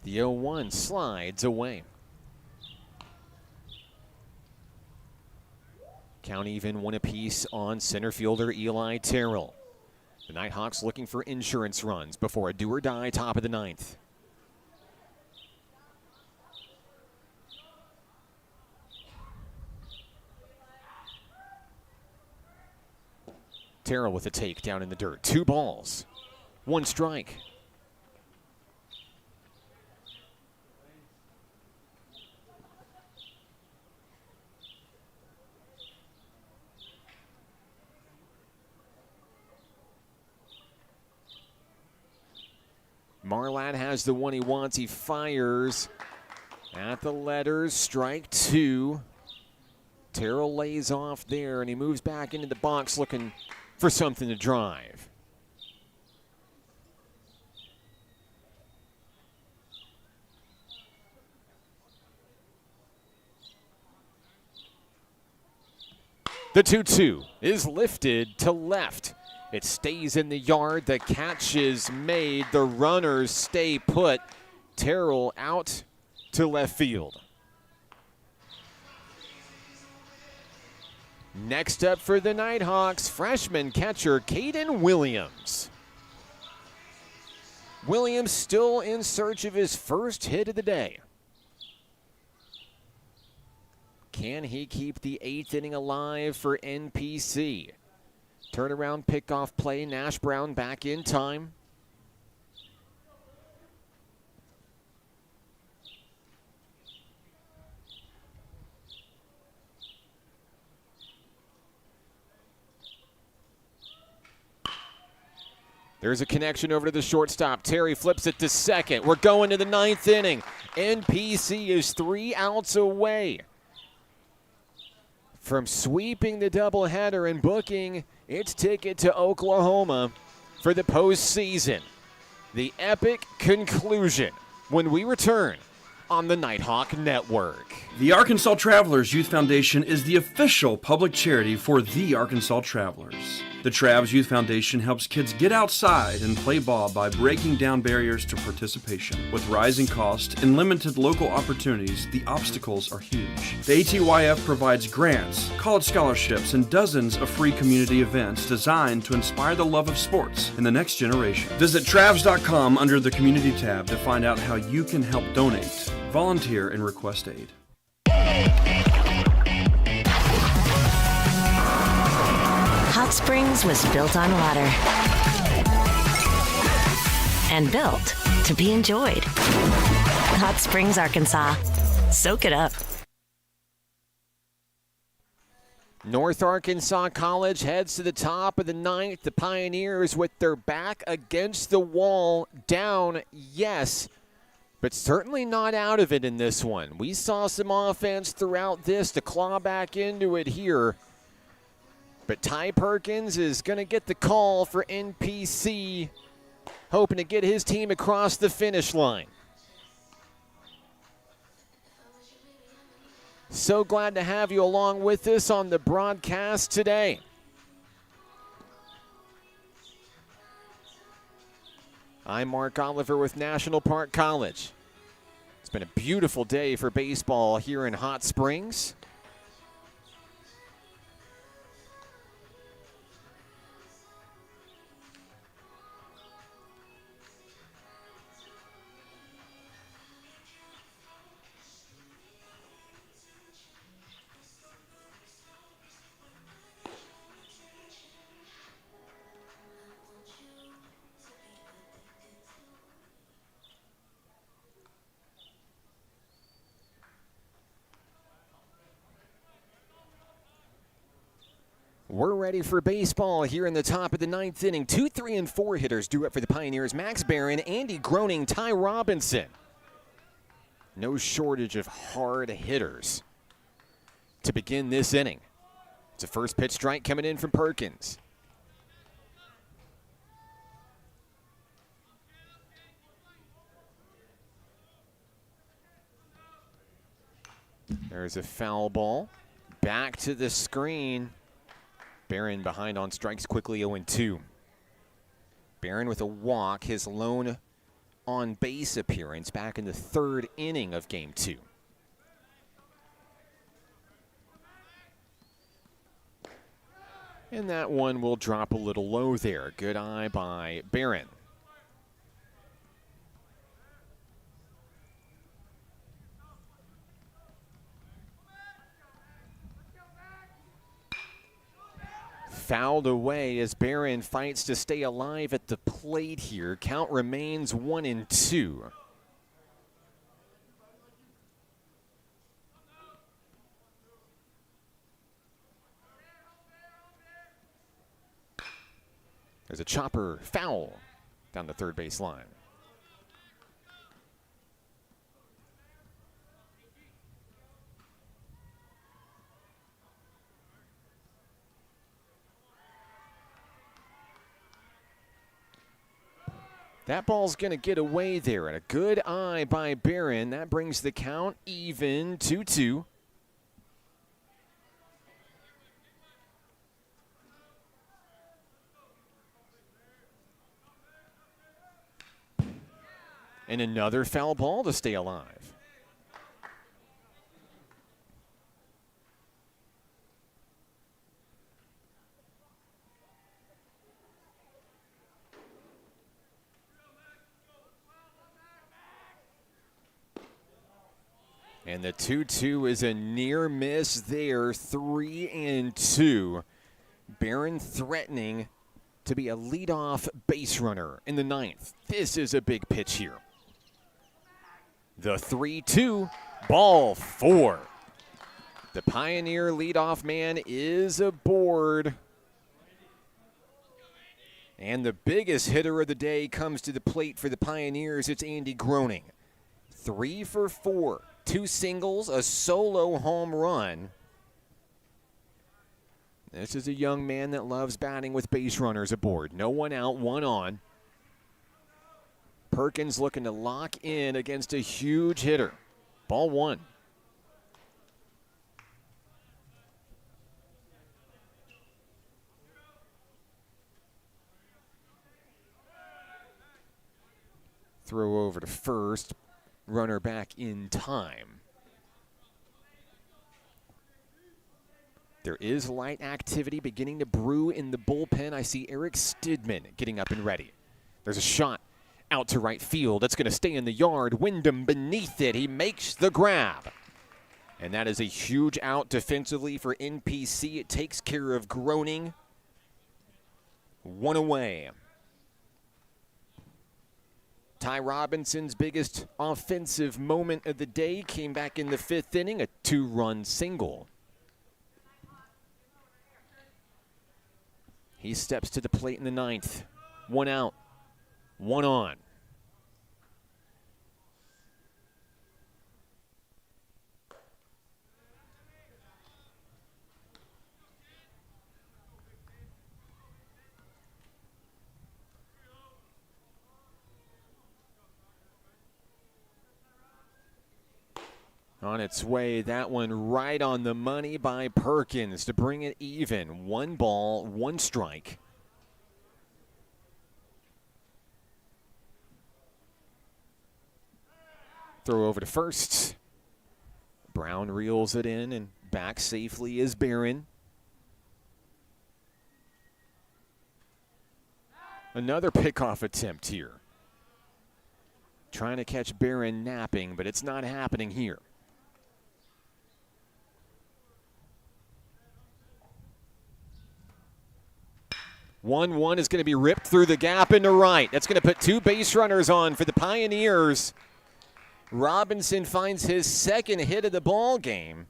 The 0-1 slides away. Count even, 1 apiece on center fielder Eli Terrell. The Nighthawks looking for insurance runs before a do-or-die top of the 9th. Terrell with a take down in the dirt. 2 balls, 1 strike. Marlatt has the one he wants. He fires at the letters. Strike 2. Terrell lays off there, and he moves back into the box looking for something to drive. The 2-2 is lifted to left. It stays in the yard. The catch is made. The runners stay put. Terrell out to left field. Next up for the Nighthawks, freshman catcher Caden Williams. Williams still in search of his first hit of the day. Can he keep the 8th inning alive for NPC? Turnaround pickoff play, Nash Brown back in time. There's a connection over to the shortstop. Terry flips it to second. We're going to the 9th inning. NPC is 3 outs away from sweeping the doubleheader and booking its ticket to Oklahoma for the postseason. The epic conclusion when we return on the Nighthawk Network. The Arkansas Travelers Youth Foundation is the official public charity for the Arkansas Travelers. The Travs Youth Foundation helps kids get outside and play ball by breaking down barriers to participation. With rising costs and limited local opportunities, the obstacles are huge. The ATYF provides grants, college scholarships, and dozens of free community events designed to inspire the love of sports in the next generation. Visit Travs.com under the Community tab to find out how you can help donate, volunteer, and request aid. Hot Springs was built on water and built to be enjoyed. Hot Springs, Arkansas. Soak it up. North Arkansas College heads to the top of the 9th. The Pioneers with their back against the wall, down, yes, but certainly not out of it in this one. We saw some offense throughout this to claw back into it here. But Ty Perkins is going to get the call for NPC hoping to get his team across the finish line. So glad to have you along with us on the broadcast today. I'm Mark Oliver with National Park College. It's been a beautiful day for baseball here in Hot Springs. We're ready for baseball here in the top of the ninth inning. 2, 3, and 4 hitters due up for the Pioneers. Max Barron, Andy Groening, Ty Robinson. No shortage of hard hitters to begin this inning. It's a first pitch strike coming in from Perkins. There's a foul ball. Back to the screen. Barron behind on strikes quickly, 0-2. Barron with a walk, his lone on-base appearance back in the third inning of Game 2. And that one will drop a little low there. Good eye by Barron. Fouled away as Barron fights to stay alive at the plate here. Count remains 1-2. There's a chopper foul down the third base line. That ball's going to get away there, and a good eye by Barron. That brings the count even, 2-2. And another foul ball to stay alive. And the 2-2 is a near miss there, 3-2. Barron threatening to be a leadoff base runner in the ninth. This is a big pitch here. The 3-2, ball 4. The Pioneer leadoff man is aboard. And the biggest hitter of the day comes to the plate for the Pioneers. It's Andy Groening. 3 for 4. 2 singles, a solo home run. This is a young man that loves batting with base runners aboard. No one out, one on. Perkins looking to lock in against a huge hitter. Ball 1. Throw over to first. Runner back in time. There is light activity beginning to brew in the bullpen. I see Eric Stidman getting up and ready. There's a shot out to right field. That's going to stay in the yard. Wyndham beneath it. He makes the grab. And that is a huge out defensively for NPC. It takes care of Groening. 1 away. Ty Robinson's biggest offensive moment of the day came back in the 5th inning, a 2-run single. He steps to the plate in the 9th. 1 out, 1 on. On its way, that one right on the money by Perkins to bring it even. 1 ball, 1 strike. Throw over to first. Brown reels it in, and back safely is Barron. Another pickoff attempt here. Trying to catch Barron napping, but it's not happening here. One is going to be ripped through the gap into right. That's going to put 2 base runners on for the Pioneers. Robinson finds his 2nd hit of the ball game,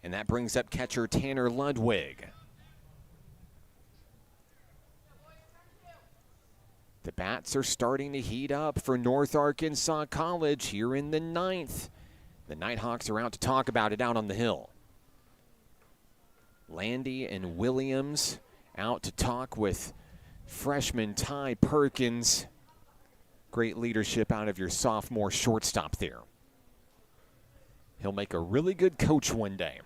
and that brings up catcher Tanner Ludwig. The bats are starting to heat up for North Arkansas College here in the 9th. The Nighthawks are out to talk about it out on the hill. Landy and Williams out to talk with freshman Ty Perkins. Great leadership out of your sophomore shortstop there. He'll make a really good coach one day.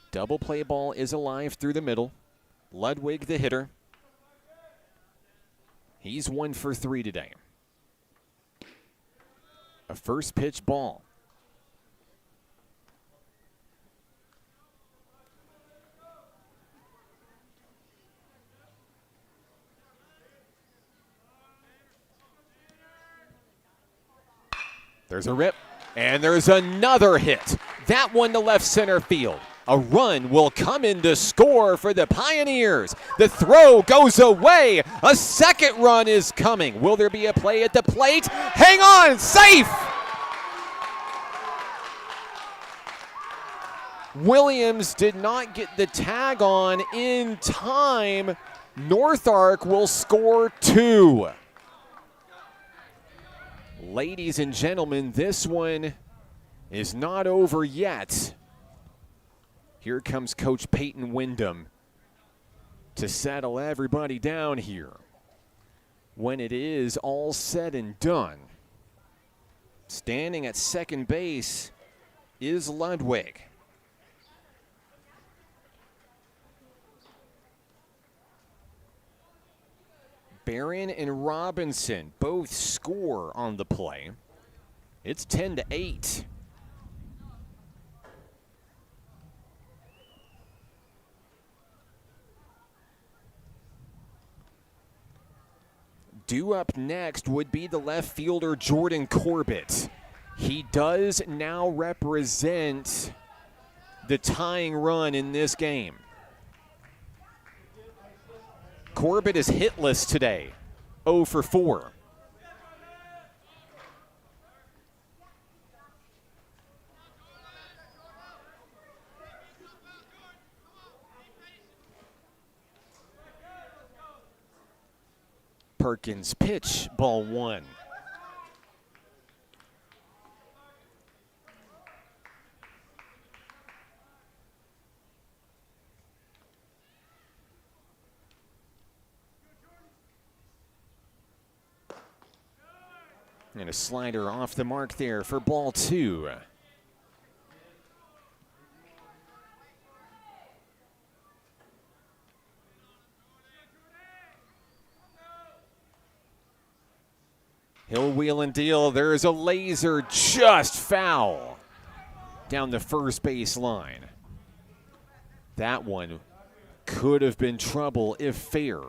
Double play ball is alive through the middle. Ludwig the hitter. He's 1 for 3 today. A first pitch ball. There's a rip, and there's another hit. That one to left center field. A run will come in to score for the Pioneers. The throw goes away. A second run is coming. Will there be a play at the plate? Hang on, safe! Williams did not get the tag on in time. North Ark will score 2. Ladies and gentlemen, this one is not over yet. Here comes Coach Peyton Wyndham to settle everybody down here. When it is all said and done, standing at second base is Ludwig. Barron and Robinson both score on the play. It's 10-8. Due up next would be the left fielder Jordan Corbett. He does now represent the tying run in this game. Corbett is hitless today, 0 for 4. Perkins pitch, ball 1. And a slider off the mark there for ball 2. He'll wheel and deal. There's a laser just foul down the first base line. That one could have been trouble if fair.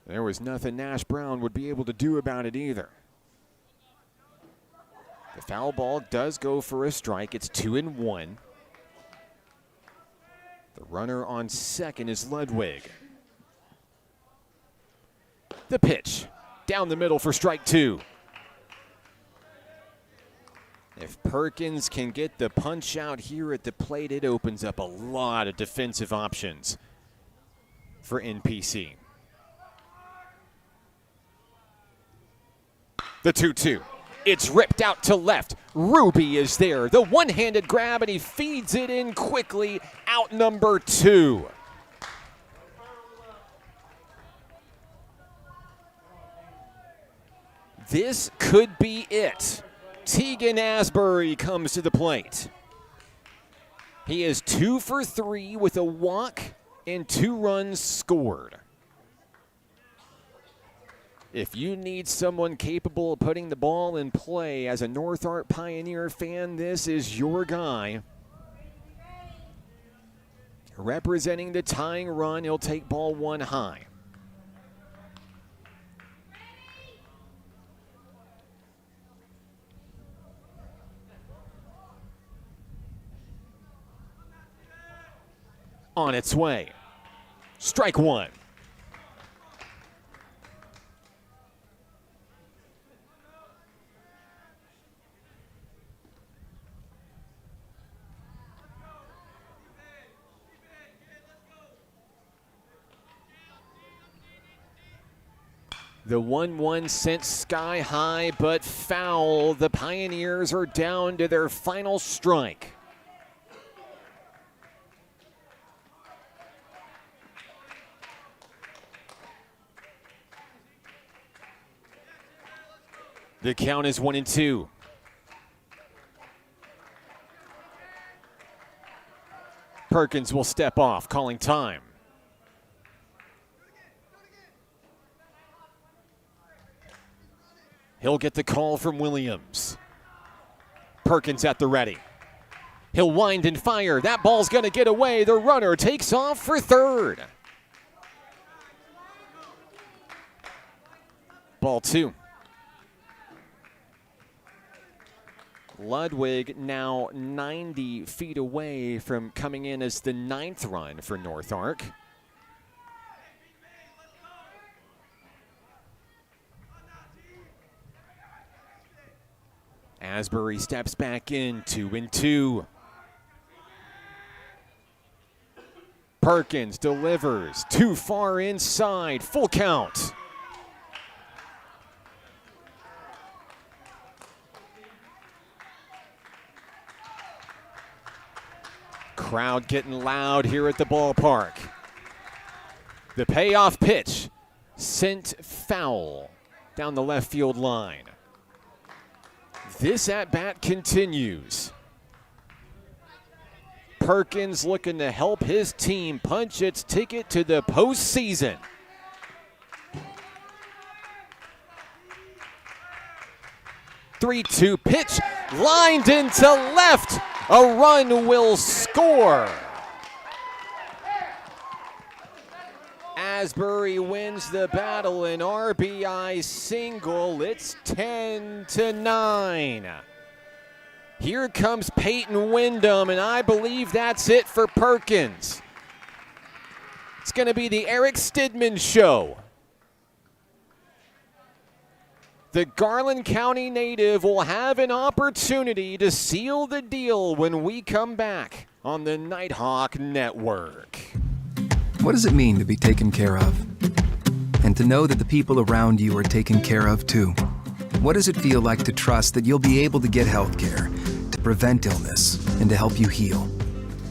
There was nothing Nash Brown would be able to do about it either. The foul ball does go for a strike. It's 2-1. The runner on second is Ludwig. The pitch down the middle for strike 2. If Perkins can get the punch out here at the plate, it opens up a lot of defensive options for NPC. The 2-2. It's ripped out to left. Ruby is there. The one-handed grab, and he feeds it in quickly. Out number 2. This could be it. Tegan Asbury comes to the plate. He is 2 for 3 with a walk and 2 runs scored. If you need someone capable of putting the ball in play as a North Ark Pioneer fan, this is your guy. Representing the tying run, he'll take ball 1 high. On its way. Strike 1. The 1-1 sent sky high, but foul. The Pioneers are down to their final strike. The count is 1-2. Perkins will step off, calling time. He'll get the call from Williams. Perkins at the ready. He'll wind and fire. That ball's going to get away. The runner takes off for third. Ball 2. Ludwig now 90 feet away from coming in as the 9th run for North Ark. Asbury steps back in, 2-2. Perkins delivers, too far inside, full count. Crowd getting loud here at the ballpark. The payoff pitch sent foul down the left field line. This at-bat continues. Perkins looking to help his team punch its ticket to the postseason. Three-two pitch, lined into left. A run will score. Asbury wins the battle, an RBI single. It's 10-9. Here comes Peyton Wyndham, and I believe that's it for Perkins. It's going to be the Eric Stidman show. The Garland County native will have an opportunity to seal the deal when we come back on the Nighthawk Network. What does it mean to be taken care of? And to know that the people around you are taken care of too? What does it feel like to trust that you'll be able to get health care, to prevent illness, and to help you heal?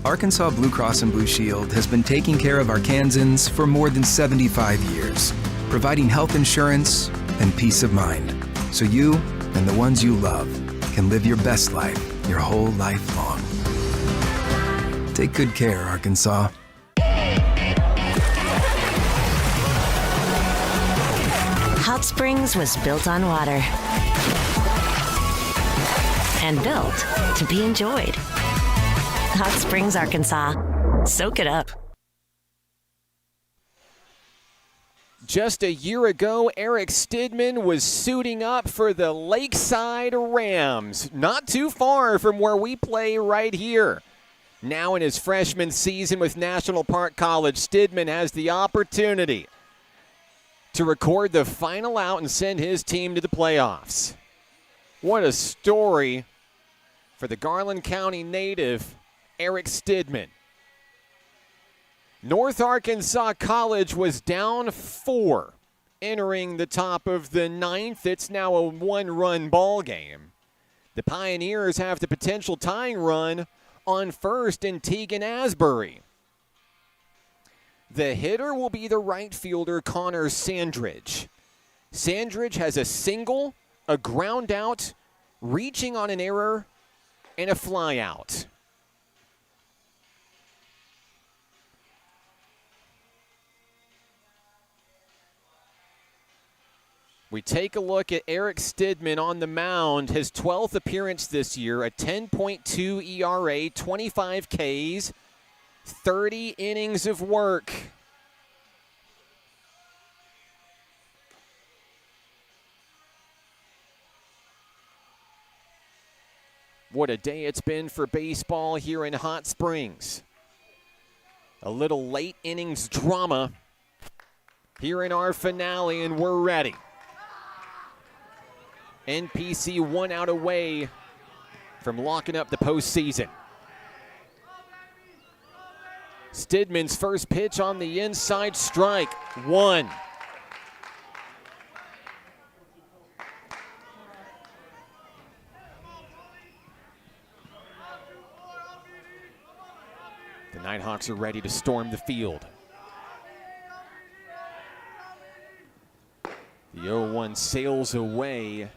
Arkansas Blue Cross and Blue Shield has been taking care of Arkansans for more than 75 years, providing health insurance and peace of mind, so you and the ones you love can live your best life your whole life long. Take good care, Arkansas. Hot Springs was built on water and built to be enjoyed. Hot Springs, Arkansas. Soak it up. Just a year ago, Eric Stidman was suiting up for the Lakeside Rams, not too far from where we play right here. Now in his freshman season with National Park College, Stidman has the opportunity to record the final out and send his team to the playoffs. What a story for the Garland County native, Eric Stidman. North Arkansas College was down 4 Entering the top of the ninth, it's now a one-run ball game. The Pioneers have the potential tying run on first in Tegan Asbury. The hitter will be the right fielder, Connor Sandridge. Sandridge has a single, a ground out, reaching on an error, and a fly out. We take a look at Eric Stidman on the mound, his 12th appearance this year, a 10.2 ERA, 25 Ks, 30 innings of work. What a day it's been for baseball here in Hot Springs. A little late innings drama here in our finale, and we're ready. NPC 1 out away from locking up the postseason. Stidman's first pitch on the inside, strike one. The Nighthawks are ready to storm the field. The 0-1 sails away.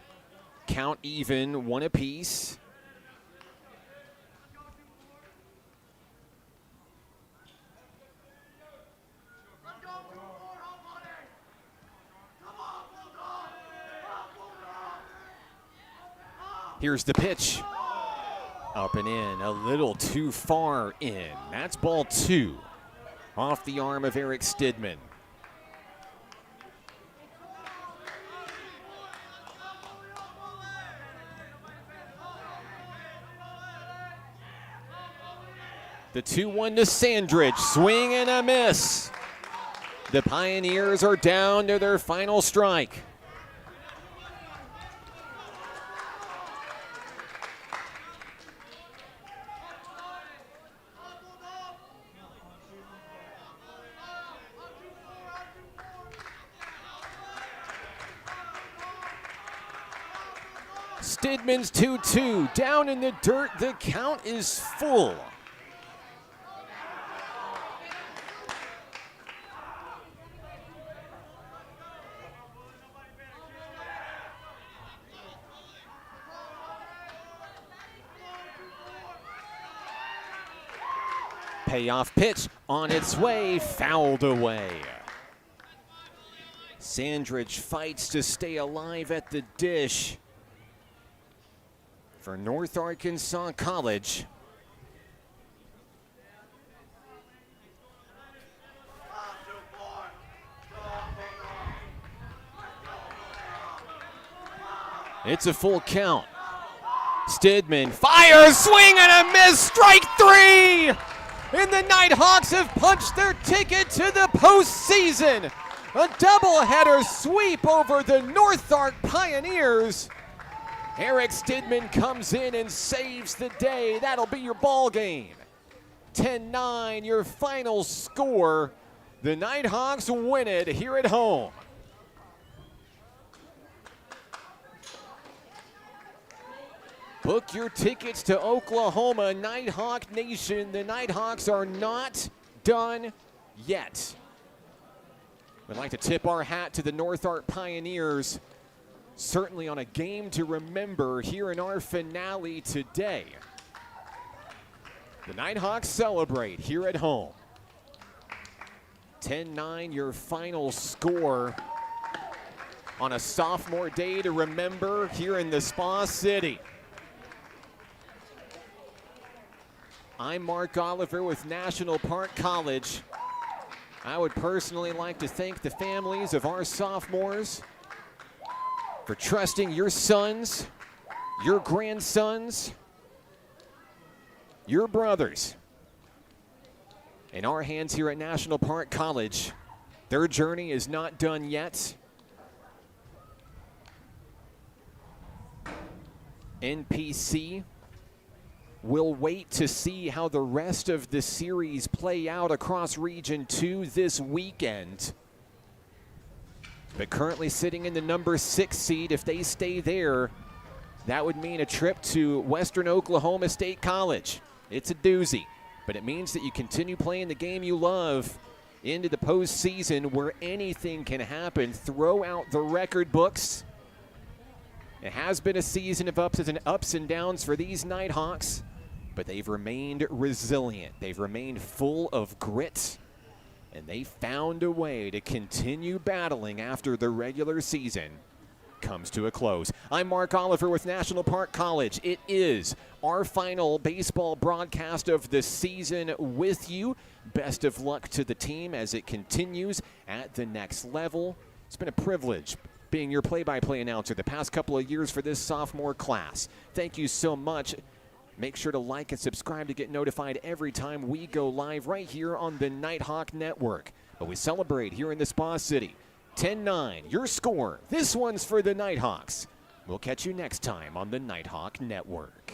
Count even, one apiece. Here's the pitch. Up and in, a little too far in. That's ball two. Off the arm of Eric Stidman. The 2-1 to Sandridge, swing and a miss. The Pioneers are down to their final strike. Stidman's 2-2, down in the dirt, the count is full. Payoff pitch on its way, fouled away. Sandridge fights to stay alive at the dish for North Arkansas College. It's a full count. Stidman fires, swing and a miss, strike three! And the Nighthawks have punched their ticket to the postseason. A doubleheader sweep over the North Ark Pioneers. Eric Stidman comes in and saves the day. That'll be your ball game. 10-9, your final score. The Nighthawks win it here at home. Book your tickets to Oklahoma, Nighthawk Nation. The Nighthawks are not done yet. We'd like to tip our hat to the North Ark Pioneers, certainly on a game to remember here in our finale today. The Nighthawks celebrate here at home. 10-9, your final score on a sophomore day to remember here in the Spa City. I'm Mark Oliver with National Park College. I would personally like to thank the families of our sophomores for trusting your sons, your grandsons, your brothers in our hands here at National Park College. Their journey is not done yet. NPC will wait to see how the rest of the series play out across Region 2 this weekend. but currently sitting in the number 6 seed. If they stay there, that would mean a trip to Western Oklahoma State College. It's a doozy, but it means that you continue playing the game you love into the postseason where anything can happen. Throw out the record books. It has been a season of ups and downs for these Nighthawks, but they've remained resilient. They've remained full of grit, and they found a way to continue battling after the regular season comes to a close. I'm Mark Oliver with National Park College. It is our final baseball broadcast of the season with you. Best of luck to the team as it continues at the next level. It's been a privilege being your play-by-play announcer the past couple of years for this sophomore class. Thank you so much. Make sure to like and subscribe to get notified every time we go live right here on the Nighthawk Network. But we celebrate here in the Spa City. 10-9, your score. This one's for the Nighthawks. We'll catch you next time on the Nighthawk Network.